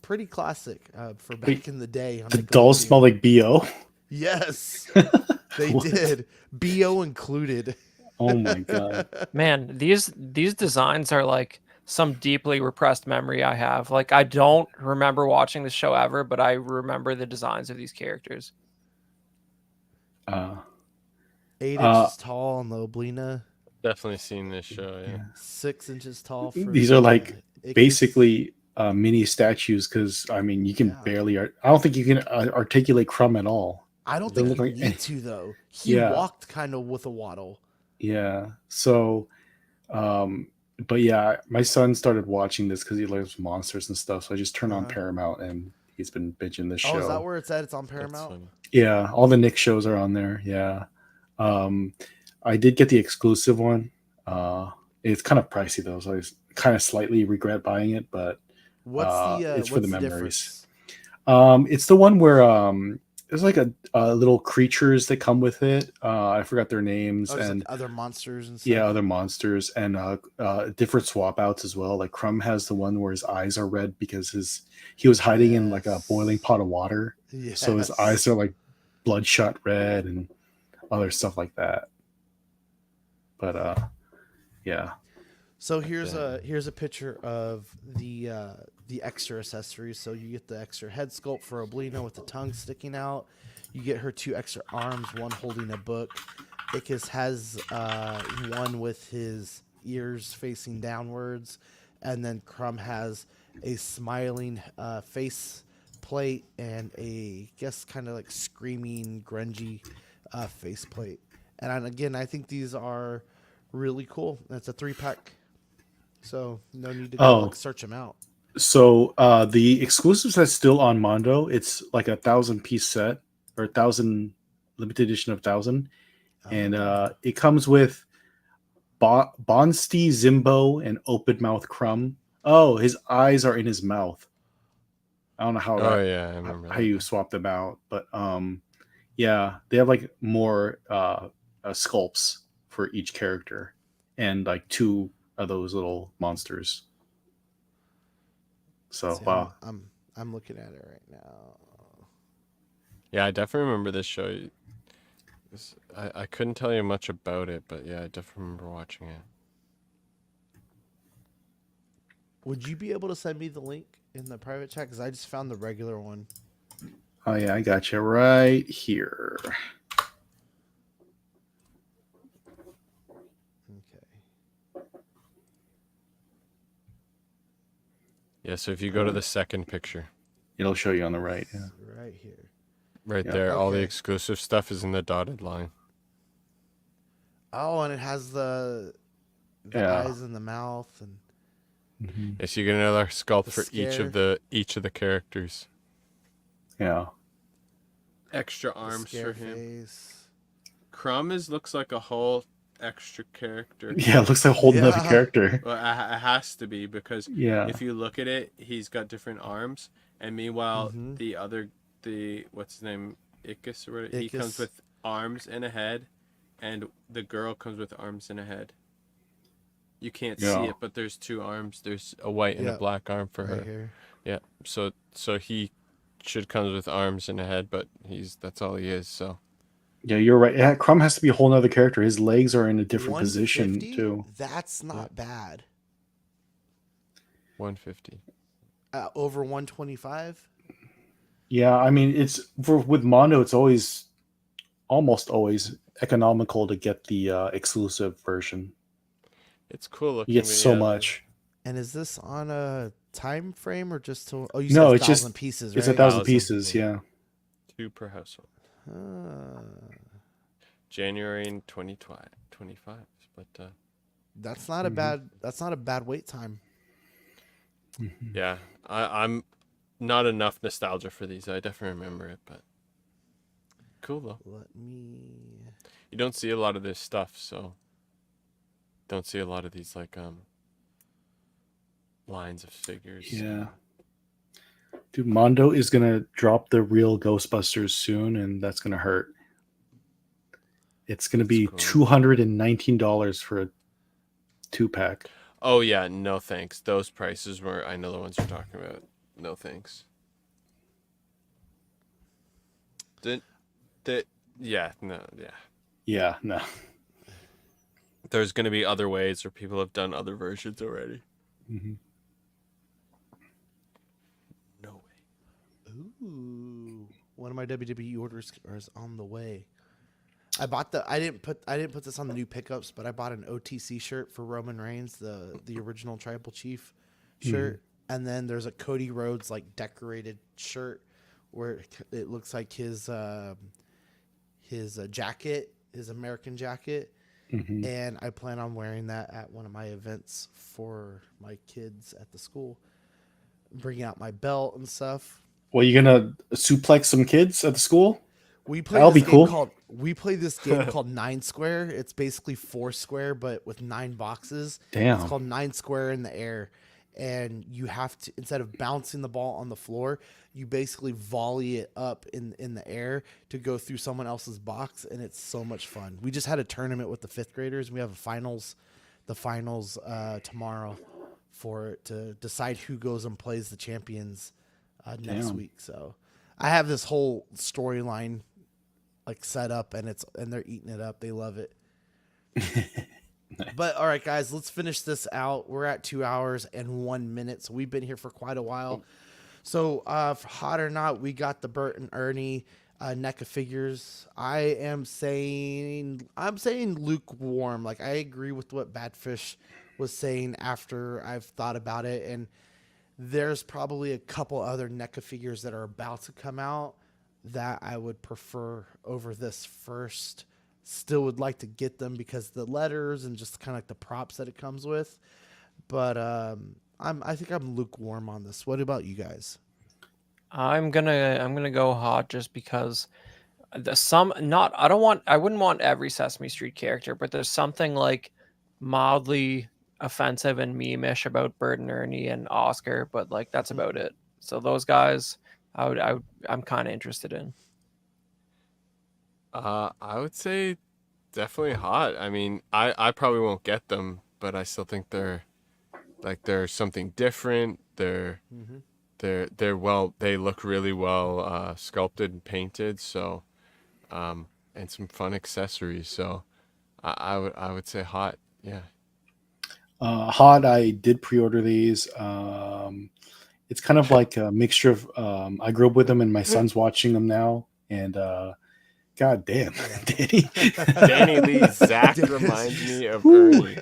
pretty classic for back in the day. On The dolls smell like BO. Yes, they did. BO included. Oh my god. Man, these designs are like some deeply repressed memory I have. Like, I don't remember watching the show ever, but I remember the designs of these characters. 8 inches tall on the Oblina. Definitely seen this show. Yeah. 6 inches tall. For These are like Ickis. basically mini statues because I mean you can barely. I don't think you can articulate Crumb at all. I don't think you need to though. He walked kind of with a waddle. Yeah. So, but yeah, my son started watching this because he loves monsters and stuff. So I just turned on Paramount and he's been binging this show. Oh, is that where it's at? It's on Paramount? Yeah. All the Nick shows are on there. Yeah. I did get the exclusive one. It's kind of pricey though. So I kind of slightly regret buying it, but it's for the memories. It's the one where, there's like a little creatures that come with it. I forgot their names and like other monsters and stuff. Yeah, other monsters and different swap outs as well. Like Crumb has the one where his eyes are red because he was hiding in like a boiling pot of water. Yes. So his eyes are like bloodshot red and other stuff like that. But yeah. So here's a picture of the extra accessories. So you get the extra head sculpt for Oblina with the tongue sticking out. You get her 2 extra arms, one holding a book. Ickis has one with his ears facing downwards, and then Crumb has a smiling face plate and a kind of like screaming, grungy face plate. And again, I think these are really cool. It's a 3-pack. So no need to go search them out. So the exclusives that's still on Mondo, it's like 1,000-piece set or 1,000 limited edition of 1,000, and it comes with Bonsty, Zimbo, and Open Mouth Crumb. Oh, his eyes are in his mouth. I don't know how. I remember how you swap them out, but yeah, they have like more sculpts for each character, and like 2 of those little monsters. So wow, I'm looking at it right now. Yeah, I definitely remember this show. I couldn't tell you much about it, but yeah, I definitely remember watching it. Would you be able to send me the link in the private chat? Because I just found the regular one. Oh yeah, I got you right here. Yeah, so if you go to the second picture, it'll show you on the right. Yeah. Right here. Right there. Okay. All the exclusive stuff is in the dotted line. Oh, and it has the eyes and the mouth and Yes, you get another sculpt for each of the characters. Yeah. Extra arms for him. Face. Crumb looks like a whole extra character. Yeah, it looks like a whole nother character. Well, it has to be because if you look at it, he's got different arms, and meanwhile the what's his name, Ickis or whatever, he comes with arms and a head, and the girl comes with arms and a head. You can't see it, but there's 2 arms. There's a white and a black arm for her. Here. Yeah, so he should come with arms and a head, but that's all he is. So. Yeah, you're right. Yeah, Crumb has to be a whole nother character. His legs are in a different position too. That's not bad. 150. Over 125. Yeah, I mean with Mondo, it's almost always economical to get the exclusive version. It's cool looking. You get so much. And is this on a time frame or just to? Oh, you said it's 1,000 pieces, right? It's 1,000 pieces. Yeah. 2 per household. January in 2025, but that's not a bad wait time. Yeah, I'm not enough nostalgia for these. I definitely remember it, but cool though. You don't see a lot of this stuff, so don't see a lot of these like lines of figures. Yeah. Dude, Mondo is gonna drop the real Ghostbusters soon, and that's gonna hurt. It's gonna be $219 for a 2-pack. Oh yeah, no thanks. Those prices I know the ones you're talking about. no thanks. Yeah, no, yeah. Yeah, no. There's going to be other ways, or people have done other versions already. Mm-hmm. No way. Ooh, one of my WWE orders is on the way. I didn't put this on the new pickups, but I bought an OTC shirt for Roman Reigns, the original Tribal Chief shirt, and then there's a Cody Rhodes like decorated shirt where it looks like his jacket, his American jacket, and I plan on wearing that at one of my events for my kids at the school, bringing out my belt and stuff. Well, you gonna suplex some kids at the school? We play That'll this be game cool. called 9 Square. It's basically 4 square, but with 9 boxes. Damn. It's called 9 Square in the air. And you have to, instead of bouncing the ball on the floor, you basically volley it up in the air to go through someone else's box. And it's so much fun. We just had a tournament with the 5th graders. We have the finals tomorrow to decide who goes and plays the champions next week. So I have this whole storyline like set up, and they're eating it up. They love it. Nice. But all right, guys, let's finish this out. We're at 2 hours and 1 minute, so we've been here for quite a while. So, for hot or not, we got the Bert and Ernie NECA figures. I'm saying lukewarm. Like, I agree with what Badfish was saying after I've thought about it, and there's probably a couple other NECA figures that are about to come out that I would prefer over this first. Still would like to get them because the letters and just kind of like the props that it comes with. But I think I'm lukewarm on this. What about you guys? I'm gonna go hot just because I wouldn't want every Sesame Street character, but there's something like mildly offensive and meme-ish about Bert and Ernie and Oscar, but like that's about it. So those guys I'm kind of interested in. I would say definitely hot. I mean, I probably won't get them, but I still think they're something different. They look really well sculpted and painted, so and some fun accessories. So I would say hot. Yeah. Hot. I did pre-order these. It's kind of like a mixture of. I grew up with them, and my son's watching them now, and God damn, Danny Lee Zach reminds me of Ernie.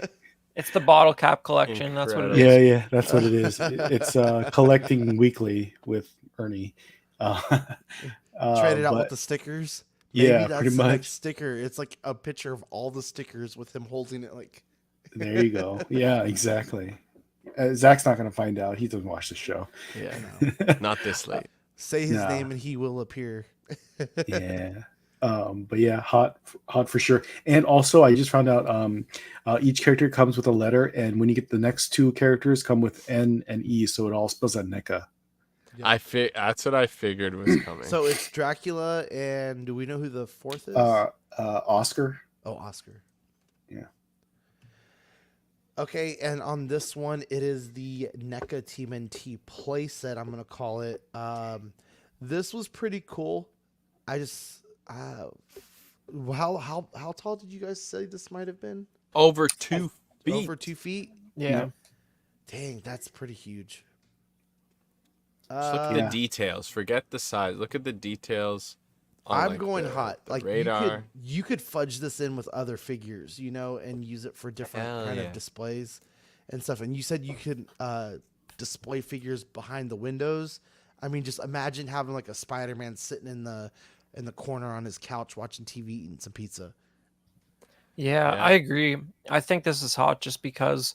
It's the bottle cap collection. Incredible. That's what it is. Yeah, that's what it is. It's collecting weekly with Ernie. Traded out with the stickers. Maybe that's pretty much. Next sticker. It's like a picture of all the stickers with him holding it. Like, there you go. Yeah, exactly. Zach's not going to find out. He doesn't watch the show. Yeah, not this late. Say his name and he will appear. Yeah. But yeah, hot for sure. And also, I just found out each character comes with a letter, and when you get the next 2 characters, come with N and E, so it all spells out NECA. Yeah. That's what I figured was coming. So it's Dracula, and do we know who the 4th is? Oscar. Oh, Oscar. Yeah. Okay, and on this one, it is the NECA TMNT playset, I'm gonna call it. This was pretty cool. I just. How tall did you guys say this might have been? Over 2 feet. Over 2 feet? Yeah. Dang, that's pretty huge. Just look at the details. Forget the size. Look at the details. I'm going hot. Like radar. You could fudge this in with other figures, and use it for different of displays and stuff. And you said you could display figures behind the windows. I mean, just imagine having like a Spider-Man sitting in the corner on his couch watching TV, eating some pizza. Yeah, I agree. I think this is hot just because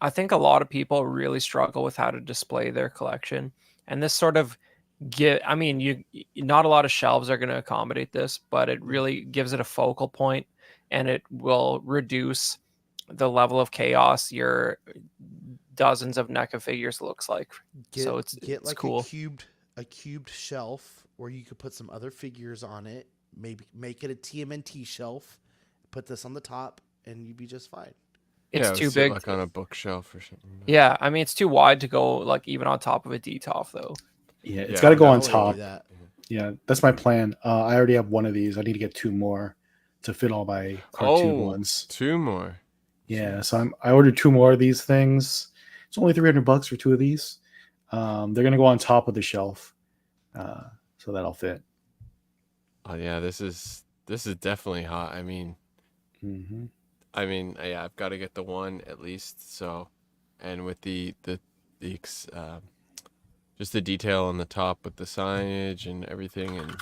I think a lot of people really struggle with how to display their collection. And this sort of not a lot of shelves are going to accommodate this, but it really gives it a focal point, and it will reduce the level of chaos your dozens of NECA figures looks like. So it's like cool. A cubed shelf where you could put some other figures on it, maybe make it a TMNT shelf, put this on the top, and you'd be just fine. it's too big, like on a bookshelf or something. Yeah, I mean it's too wide to go like even on top of a DTOF though. Yeah, it's got to go on top. That. Yeah, that's my plan. I already have one of these. I need to get 2 more to fit all my cartoon ones. 2 more. Yeah, so I ordered 2 more of these things. It's only $300 for 2 of these. They're gonna go on top of the shelf, so that'll fit. Oh yeah, this is definitely hot. I mean, yeah, I've got to get the one at least. So, and with the just the detail on the top with the signage and everything, and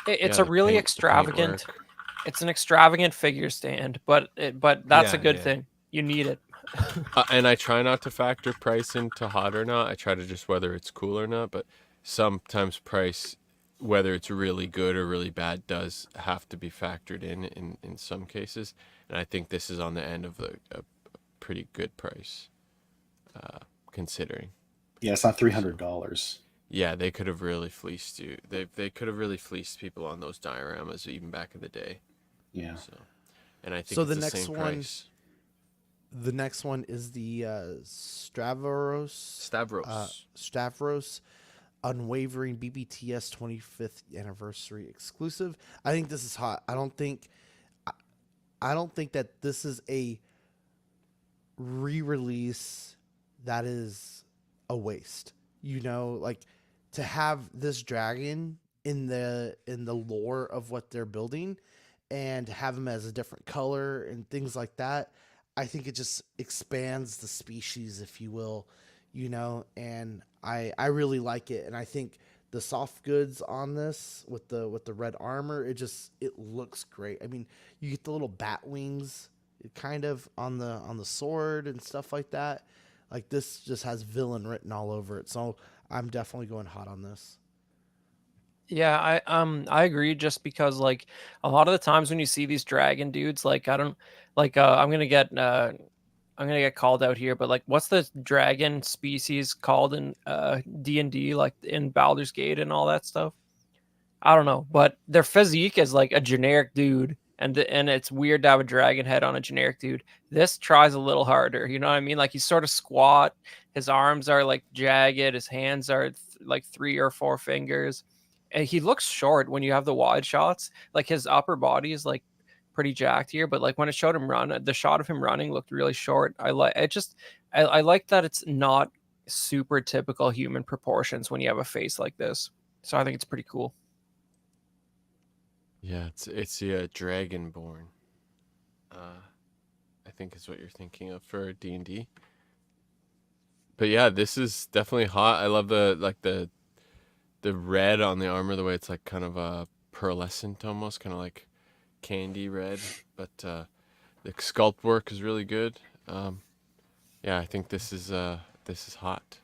it's a really extravagant. It's an extravagant figure stand, but that's a good thing. You need it. And I try not to factor price into hot or not. I try to just whether it's cool or not. But sometimes price, whether it's really good or really bad, does have to be factored in some cases. And I think this is on the end of a pretty good price, considering. Yeah, it's not $300. Yeah, they could have really fleeced you. They could have really fleeced people on those dioramas even back in the day. Yeah. So, and I think so it's the the next same one. price. The next one is the Stavros Unwavering BBTS 25th Anniversary exclusive. I think this is hot. I don't think that this is a re-release that is a waste. You know, like to have this dragon in the lore of what they're building and have him as a different color and things like that. I think it just expands the species, if you will, you know, and I really like it. And I think the soft goods on this with the red armor, it looks great. I mean, you get the little bat wings kind of on the sword and stuff like that. Like this just has villain written all over it. So I'm definitely going hot on this. Yeah, I agree just because like a lot of the times when you see these dragon dudes, like I don't like I'm gonna get called out here, but like what's the dragon species called in D&D, like in Baldur's Gate and all that stuff? I don't know, but their physique is like a generic dude, and it's weird to have a dragon head on a generic dude. This tries a little harder, you know what I mean? Like he's sort of squat, his arms are like jagged, his hands are like 3 or 4 fingers. And he looks short when you have the wide shots. Like his upper body is like pretty jacked here, but like when it showed him run, the shot of him running looked really short. I like that it's not super typical human proportions when you have a face like this. So I think it's pretty cool. Yeah, it's the Dragonborn. I think is what you're thinking of for D&D. But yeah, this is definitely hot. I love the red on the armor, the way it's like kind of a pearlescent almost, kind of like candy red, but the sculpt work is really good. Yeah, I think this is hot.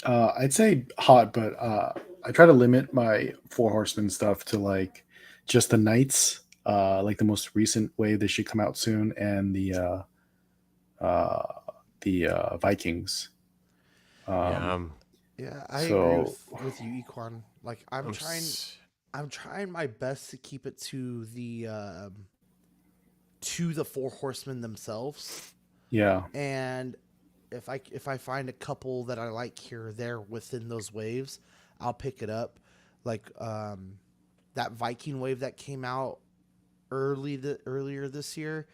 I'd say hot, but I try to limit my 4 Horsemen stuff to like just the knights, like the most recent wave that should come out soon, and the Vikings. Yeah, I agree with you, Equan. Like I'm trying my best to keep it to the 4 Horsemen themselves. Yeah. And if I find a couple that I like here or there within those waves, I'll pick it up. Like that Viking wave that came out earlier this year.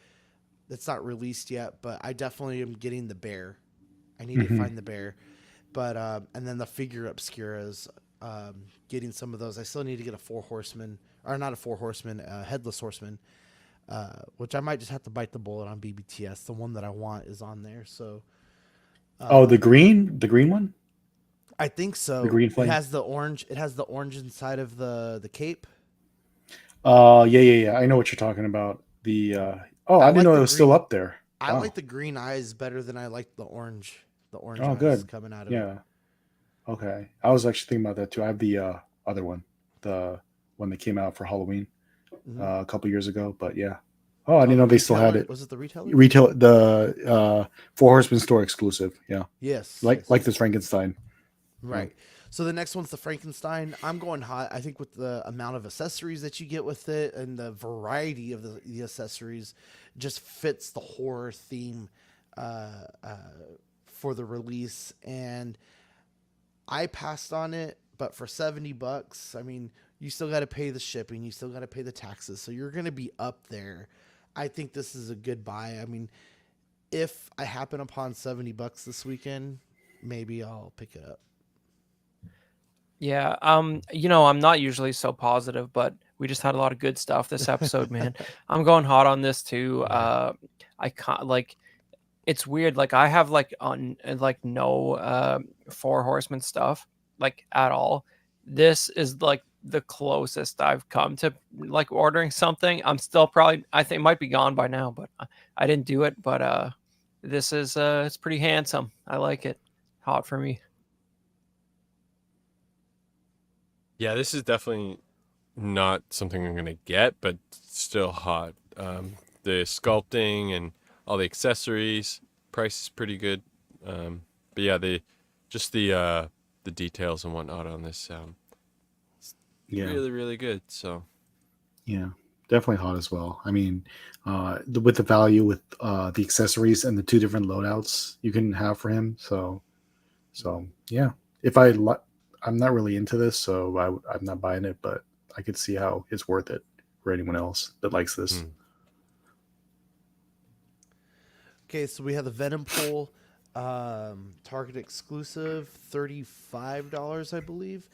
That's not released yet, but I definitely am getting the bear. I need to find the bear. But and then the figure obscuras, getting some of those. I still need to get a 4 Horseman, or not a 4 Horseman, Headless Horseman, which I might just have to bite the bullet on BBTS. The one that I want is on there. So. The green one. I think so. The green flame. It has the orange. It has the orange inside of the cape. Yeah. I know what you're talking about. I didn't know it was still up there. I like the green eyes better than I like the orange. The orange eyes good. Coming out of it. Yeah. Okay. I was actually thinking about that too. I have the other one, the one that came out for Halloween a couple years ago. But yeah. Oh, I didn't know they still had it. Was it the retailer? The 4 Horsemen store exclusive. Yeah. Yes. Like this Frankenstein. Right. So the next one's the Frankenstein. I'm going hot. I think with the amount of accessories that you get with it and the variety of the accessories, just fits the horror theme uh, uh, for the release. And I passed on it, but for $70, I mean, you still got to pay the shipping, you still got to pay the taxes, so you're going to be up there. I think this is a good buy. I mean, if I happen upon $70 this weekend, maybe I'll pick it up. Yeah, I'm not usually so positive, but we just had a lot of good stuff this episode, man. I'm going hot on this too. Yeah. I can't like it's weird. Like I have like no Four Horsemen stuff like at all. This is like the closest I've come to like ordering something. I'm still probably I think it might be gone by now, but I didn't do it. But this is it's pretty handsome. I like it. Hot for me. Yeah, this is definitely not something I'm gonna get, but still hot. The sculpting and all the accessories, price is pretty good. But yeah, the details and whatnot on this Yeah. really really good. So Yeah, definitely hot as well. I mean, with the value with the accessories and the two different loadouts you can have for him. So yeah. If I'm not really into this, so I'm not buying it, but I could see how it's worth it for anyone else that likes this. Okay, so we have the Venom Pool, Target exclusive, $35, I believe.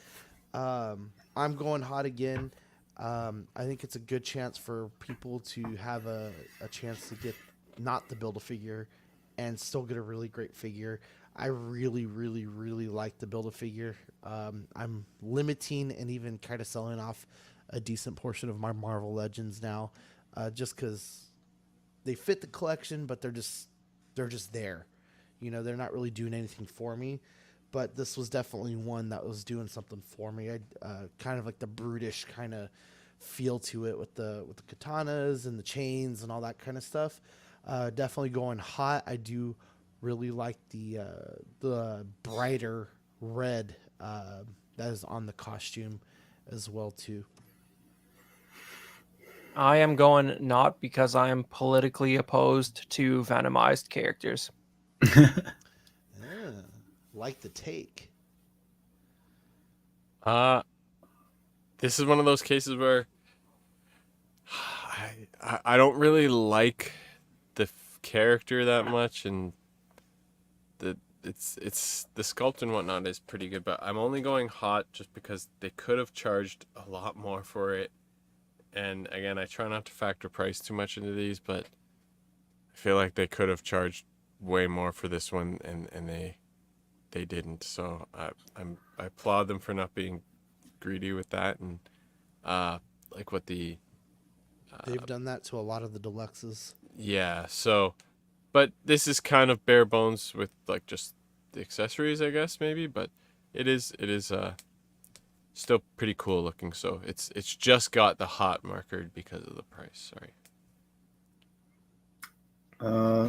I'm going hot again. I think it's a good chance for people to have a chance to get not the Build-A-Figure and still get a really great figure. I really, really, really like the Build-A-Figure. I'm limiting and even kind of selling off a decent portion of my Marvel Legends now, just because they fit the collection, but they're just there. You know, they're not really doing anything for me. But this was definitely one that was doing something for me. I kind of like the brutish kind of feel to it with the katanas and the chains and all that kind of stuff. Definitely going hot. I do really like the brighter red that is on the costume as well too. I am going not because I am politically opposed to Venomized characters. Like the take. This is one of those cases where I don't really like the character that much, and it's the sculpt and whatnot is pretty good, but I'm only going hot just because they could have charged a lot more for it. And again, I try not to factor price too much into these, but I feel like they could have charged way more for this one, and they didn't. So I applaud them for not being greedy with that, and like what the they've done that to a lot of the deluxes. yeah. So, but this is kind of bare bones with like just the accessories, I guess maybe. But it is still pretty cool looking. So it's just got the hot marker because of the price. Sorry.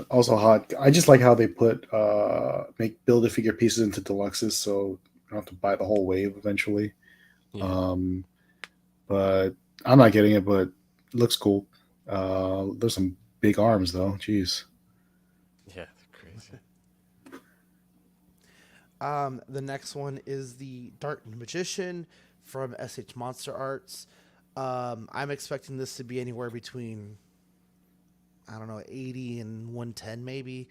Also hot. I just like how they put Build-A-Figure pieces into deluxes, so you don't have to buy the whole wave eventually. Yeah. But I'm not getting it, but it looks cool. There's some big arms though. Jeez. Yeah, crazy. The next one is the Dark Magician from SH Monster Arts. I'm expecting this to be anywhere between, I don't know, 80 and 110 maybe.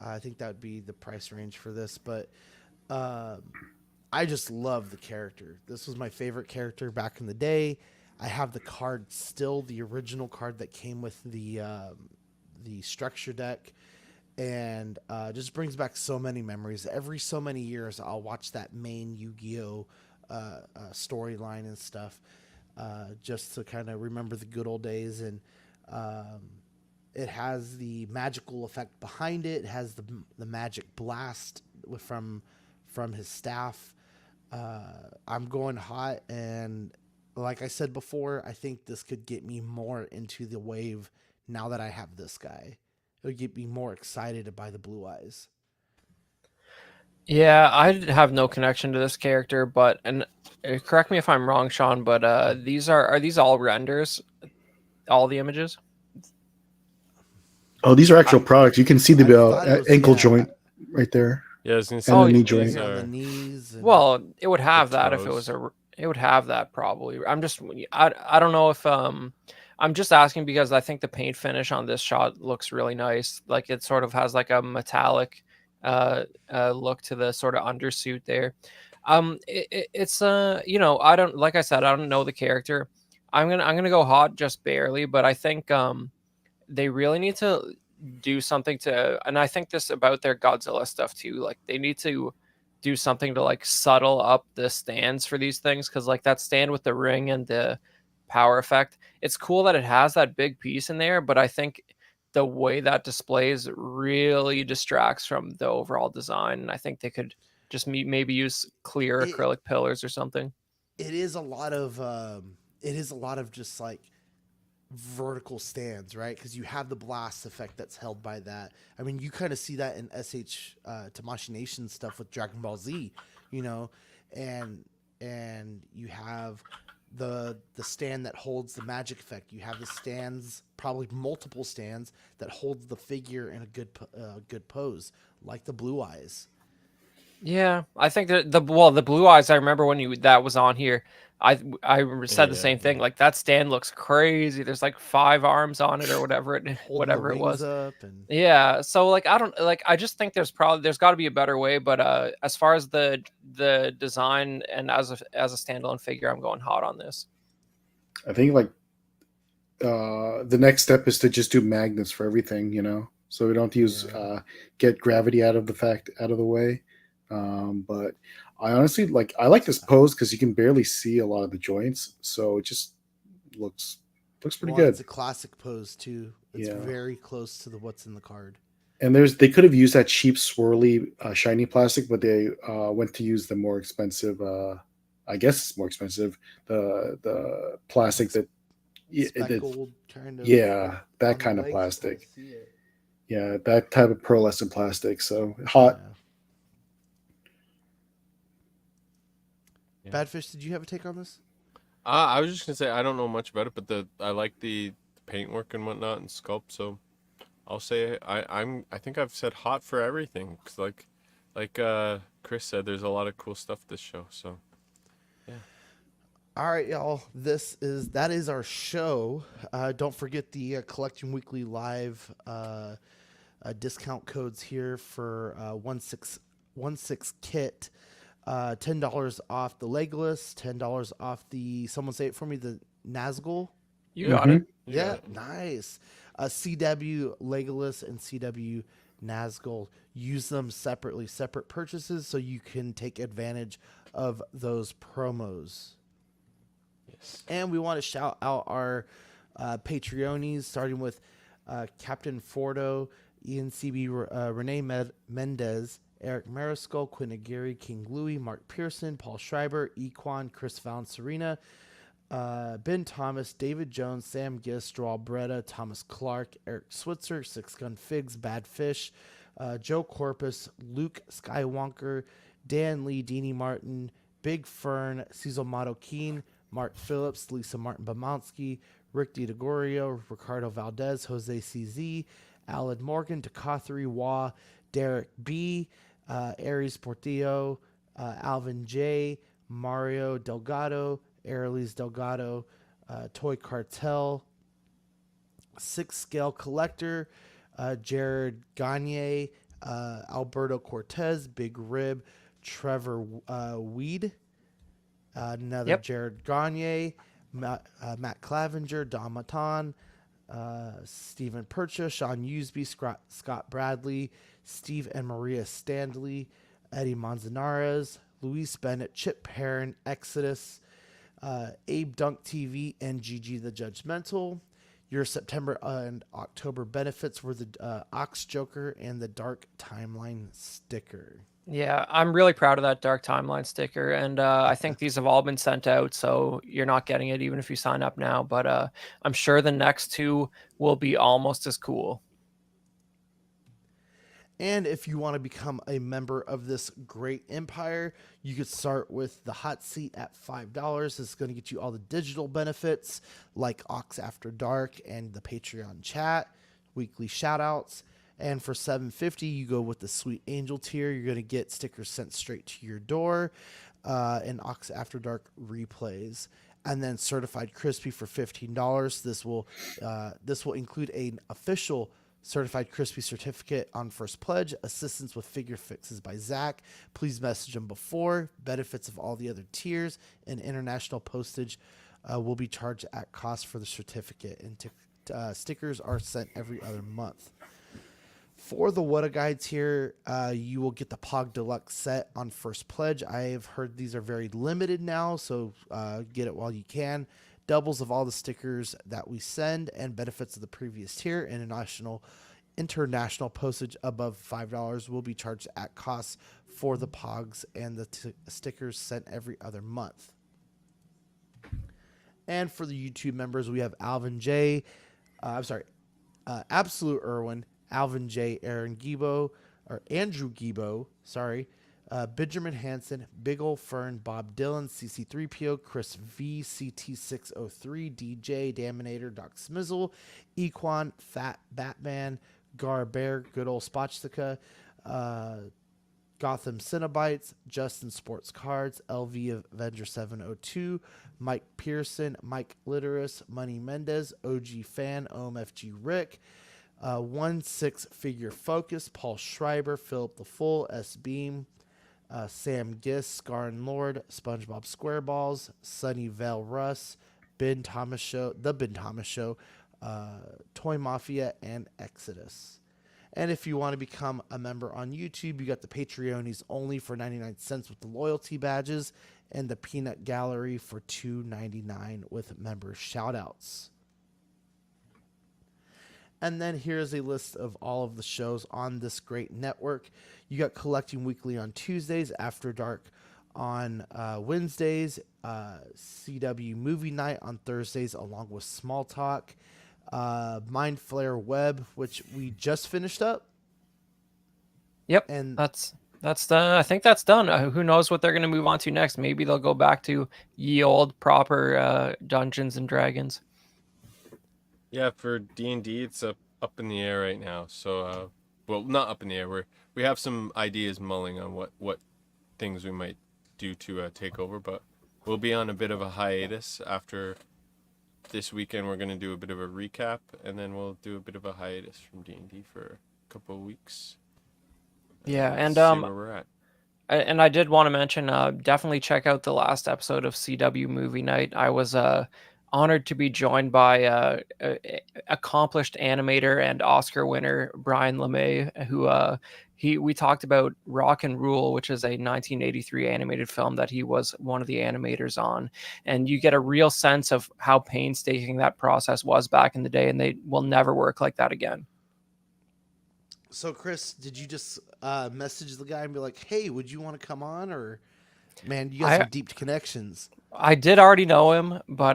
I think that would be the price range for this, but I just love the character. This was my favorite character back in the day. I have the card still, the original card that came with the structure deck, and just brings back so many memories. Every so many years, I'll watch that main Yu-Gi-Oh storyline and stuff, just to kind of remember the good old days. And it has the magical effect behind it. It has the magic blast from his staff. I'm going hot, and like I said before, I think this could get me more into the wave now that I have this guy. It'll get me more excited to buy the Blue Eyes. Yeah, I have no connection to this character, but correct me if I'm wrong, Sean, but these are these all renders, all the images? Oh, these are I, actual products. You can see I the thought it was, ankle yeah. joint right there, Yeah, I was gonna and say the knee these joint. On the are knees. And well, it would have that if it was toes. it would have that probably. I don't know if I'm just asking because I think the paint finish on this shot looks really nice. Like it sort of has like a metallic look to the sort of undersuit there. It's you know, I don't, like I said, I don't know the character. I'm gonna go hot just barely, but I think they really need to do something to, and I think this about their Godzilla stuff too. Like they need to do something to like subtle up the stands for these things, because like that stand with the ring and the power effect, it's cool that it has that big piece in there, but I think the way that displays really distracts from the overall design. And I think they could just maybe use clear it acrylic pillars or something. it is a lot of just like vertical stands, right? Because you have the blast effect that's held by that. I mean, you kind of see that in Tamashii Nation stuff with Dragon Ball Z, you know, and you have the stand that holds the magic effect. You have the stands, probably multiple stands that holds the figure in a good pose, like the Blue Eyes. Yeah, I think that the blue eyes. I remember when you that was on here. I said the Yeah, same thing. Like that stand looks crazy. There's like 5 arms on it or whatever Holding the whatever it wings was. up and Yeah. So like I don't like. I just think there's got to be a better way. But as far as the design and as a standalone figure, I'm going hot on this. I think like the next step is to just do magnets for everything, so we don't have to use yeah. get gravity out of the way. But I honestly I like this pose because you can barely see a lot of the joints, so it just looks pretty Well, it's good. a classic pose too. It's Yeah. very close to the what's in the card. And they could have used that cheap swirly shiny plastic, but they went to use the more expensive. I guess it's more expensive. The plastic Like that speckled kind of yeah, that on the kind of legs. You kind of plastic. see it. Yeah, that type of pearlescent plastic. So hot. Yeah. Yeah. Badfish, did you have a take on this? I was just gonna say I don't know much about it, but I like the paintwork and whatnot and sculpt. So I'll say I think I've said hot for everything. 'Cause like Chris said, there's a lot of cool stuff this show. So yeah. All right, y'all. That is our show. Don't forget the Collection Weekly Live discount codes here for 16 kit. $10 off the Legolas, $10 off the, someone say it for me, the Nazgul. You got it. Yeah, nice. CW Legolas and CW Nazgul. Use them separately, separate purchases, so you can take advantage of those promos. Yes. And we want to shout out our Patreonies, starting with Captain Fordo, Ian CB, Renee Mendez, Eric Mariscal, Quinn Aguirre, King Louie, Mark Pearson, Paul Schreiber, Equan, Chris Val Serena, Ben Thomas, David Jones, Sam Gist, Joel Bretta, Thomas Clark, Eric Switzer, Six Gun Figs, Bad Fish, Joe Corpus, Luke Skywalker, Dan Lee, Deanie Martin, Big Fern, Cecil Motto Keen, Mark Phillips, Lisa Martin Bomonsky, Rick DiGregorio, Ricardo Valdez, Jose CZ, Alan Morgan, Takathri Wah, Derek B., Aries Portillo, Alvin J., Mario Delgado, Airlys Delgado, Toy Cartel, Six Scale Collector, Jared Gagne, Alberto Cortez, Big Rib, Trevor Weed, another Yep. Jared Gagne, Matt Clavenger, Don Matan, Stephen Percha, Sean Usby, Scott Bradley, Steve and Maria Standley, Eddie Manzanares, Luis Bennett, Chip Perrin, Exodus, Abe Dunk TV, and GG the Judgmental. Your September and October benefits were the Ox Joker and the Dark Timeline sticker. Yeah, I'm really proud of that Dark Timeline sticker, and I think these have all been sent out, so you're not getting it even if you sign up now. But I'm sure the next two will be almost as cool. And if you want to become a member of this great empire, you could start with the hot seat at $5. It's going to get you all the digital benefits like Ox After Dark and the Patreon chat, weekly shout outs. And for $7.50, you go with the Sweet Angel tier. You're going to get stickers sent straight to your door, and Ox After Dark replays. And then Certified Crispy for $15. This will include an official Certified Crispy certificate on first pledge, assistance with figure fixes by Zach. Please message him before. Benefits of all the other tiers and international postage will be charged at cost for the certificate, and stickers are sent every other month. For the What a Guide tier, you will get the Pog Deluxe set on first pledge. I have heard these are very limited now, so get it while you can. Doubles of all the stickers that we send and benefits of the previous tier. International postage above $5 will be charged at cost for the Pogs and the stickers sent every other month. And for the YouTube members, we have Alvin J. Absolute Irwin, Alvin J. Aaron Gibo, or Andrew Gibo, Benjamin Hansen, Big Ol' Fern, Bob Dylan, CC3PO, Chris V, CT603, DJ, Daminator, Doc Smizzle, Equan, Fat Batman, Gar Bear, Good Ol' Spotchtica, Gotham Cinnabites, Justin Sports Cards, LV Avenger 702, Mike Pearson, Mike Litteris, Money Mendez, OG Fan, OMFG Rick, 1-6 Figure Focus, Paul Schreiber, Philip the Full, S Beam, Sam Giss, Scarn Lord, SpongeBob SquareBalls, Sunnyvale Russ, Ben Thomas Show, The Ben Thomas Show, Toy Mafia, and Exodus. And if you want to become a member on YouTube, you got the Patreonies only for 99 cents with the loyalty badges, and the Peanut Gallery for $2.99 with member shoutouts. And then here's a list of all of the shows on this great network. You got Collecting Weekly on Tuesdays, After Dark on Wednesdays, CW Movie Night on Thursdays, along with Small Talk, Mind Flare Web, which we just finished up. Yep, and that's done. I think that's done. Who knows what they're going to move on to next? Maybe they'll go back to ye old proper Dungeons and Dragons. Yeah, for D&D, it's up in the air right now. So, well, not up in the air. We have some ideas mulling on what things we might do to take over, but we'll be on a bit of a hiatus after this weekend. We're going to do a bit of a recap, and then we'll do a bit of a hiatus from D&D for a couple of weeks. Yeah, and see where we're at. And I did want to mention, definitely check out the last episode of CW Movie Night. I was honored to be joined by accomplished animator and Oscar winner Brian LeMay, who we talked about Rock and Rule, which is a 1983 animated film that he was one of the animators on, and you get a real sense of how painstaking that process was back in the day, and they will never work like that again. So, Chris, did you just message the guy and be like, "Hey, would you want to come on?" Or, man, you got some deep connections. I did already know him, but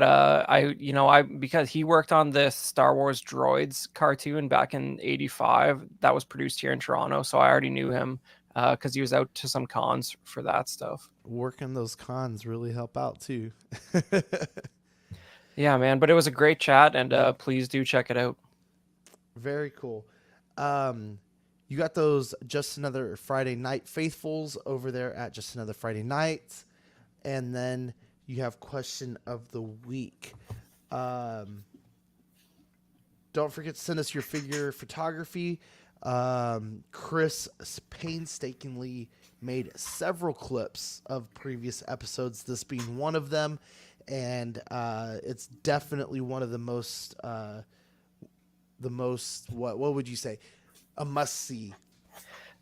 because he worked on this Star Wars Droids cartoon back in '85 that was produced here in Toronto, so I already knew him because he was out to some cons for that stuff. Working those cons really help out too. Yeah, man, but it was a great chat, and please do check it out. Very cool. You got those Just Another Friday Night faithfuls over there at Just Another Friday Night, and then you have Question of the Week. Don't forget to send us your figure photography. Chris painstakingly made several clips of previous episodes, this being one of them, and it's definitely one of the most what would you say, a must see.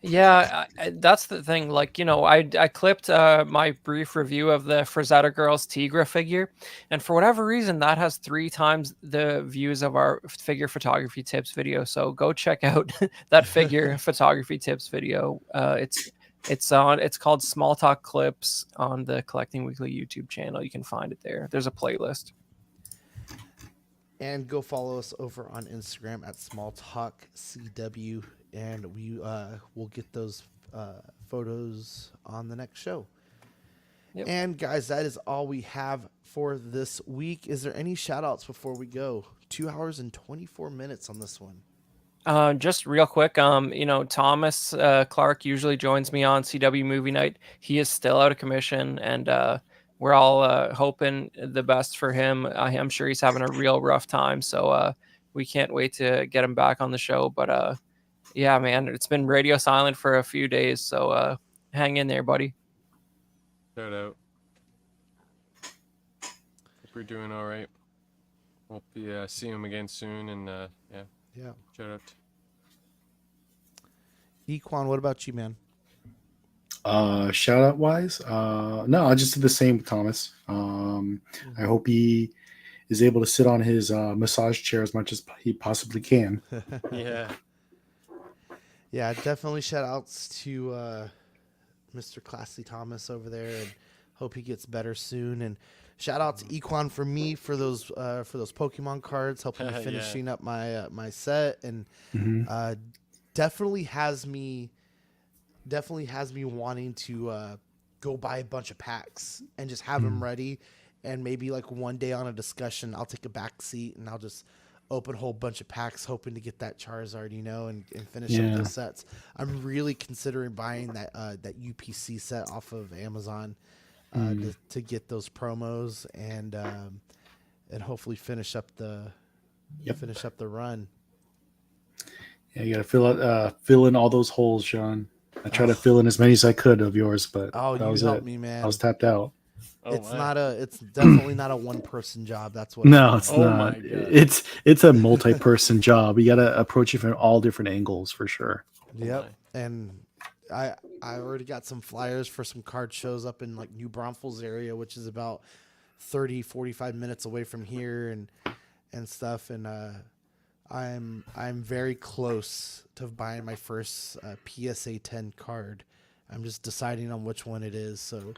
Yeah, that's the thing. Like, I clipped my brief review of the Frazetta Girls Tigra figure, and for whatever reason, that has 3 times the views of our figure photography tips video. So go check out that figure photography tips video. It's called Small Talk Clips on the Collecting Weekly YouTube channel. You can find it there. There's a playlist. And go follow us over on Instagram at SmallTalkCW and we will get those photos on the next show. Yep. And guys, that is all we have for this week. Is there any shout outs before we go? 2 hours and 24 minutes on this one. Just real quick, Thomas Clark usually joins me on CW Movie Night. He is still out of commission, and we're all hoping the best for him. I'm sure he's having a real rough time, so we can't wait to get him back on the show. But yeah, man, it's been radio silent for a few days, so hang in there, buddy. Shout out. Hope we're doing all right. Hope you see him again soon, and yeah. Shout out. Equan, what about you, man? Shout out wise, no, I just did the same with Thomas. I hope he is able to sit on his massage chair as much as he possibly can. Yeah, definitely shout outs to Mr. Classy Thomas over there, and hope he gets better soon. And shout out to Equan for me for those Pokemon cards, helping me finishing up my my set, and definitely has me wanting to go buy a bunch of packs and just have them ready, and maybe like one day on a discussion I'll take a back seat and I'll just open a whole bunch of packs hoping to get that Charizard, and finish up those sets. I'm really considering buying that UPC set off of Amazon to get those promos and hopefully finish up the run. Yeah, you gotta fill in all those holes, Sean. I tried to fill in as many as I could of yours, but you helped me, man. I was tapped out. It's definitely not a one-person job. That's what. No, it's not. My God. It's a multi-person job. You got to approach it from all different angles for sure. Yep, and I already got some flyers for some card shows up in like New Braunfels area, which is about 30-45 minutes away from here, and stuff. And I'm very close to buying my first PSA 10 card. I'm just deciding on which one it is. So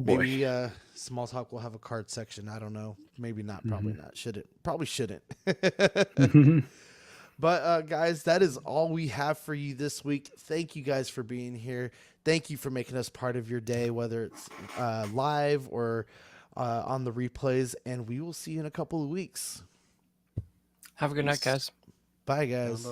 maybe Small Talk will have a card section. I don't know. Maybe not. Probably not. Probably shouldn't. But guys, that is all we have for you this week. Thank you guys for being here. Thank you for making us part of your day, whether it's live or on the replays. And we will see you in a couple of weeks. Have a good night, guys. Bye, guys.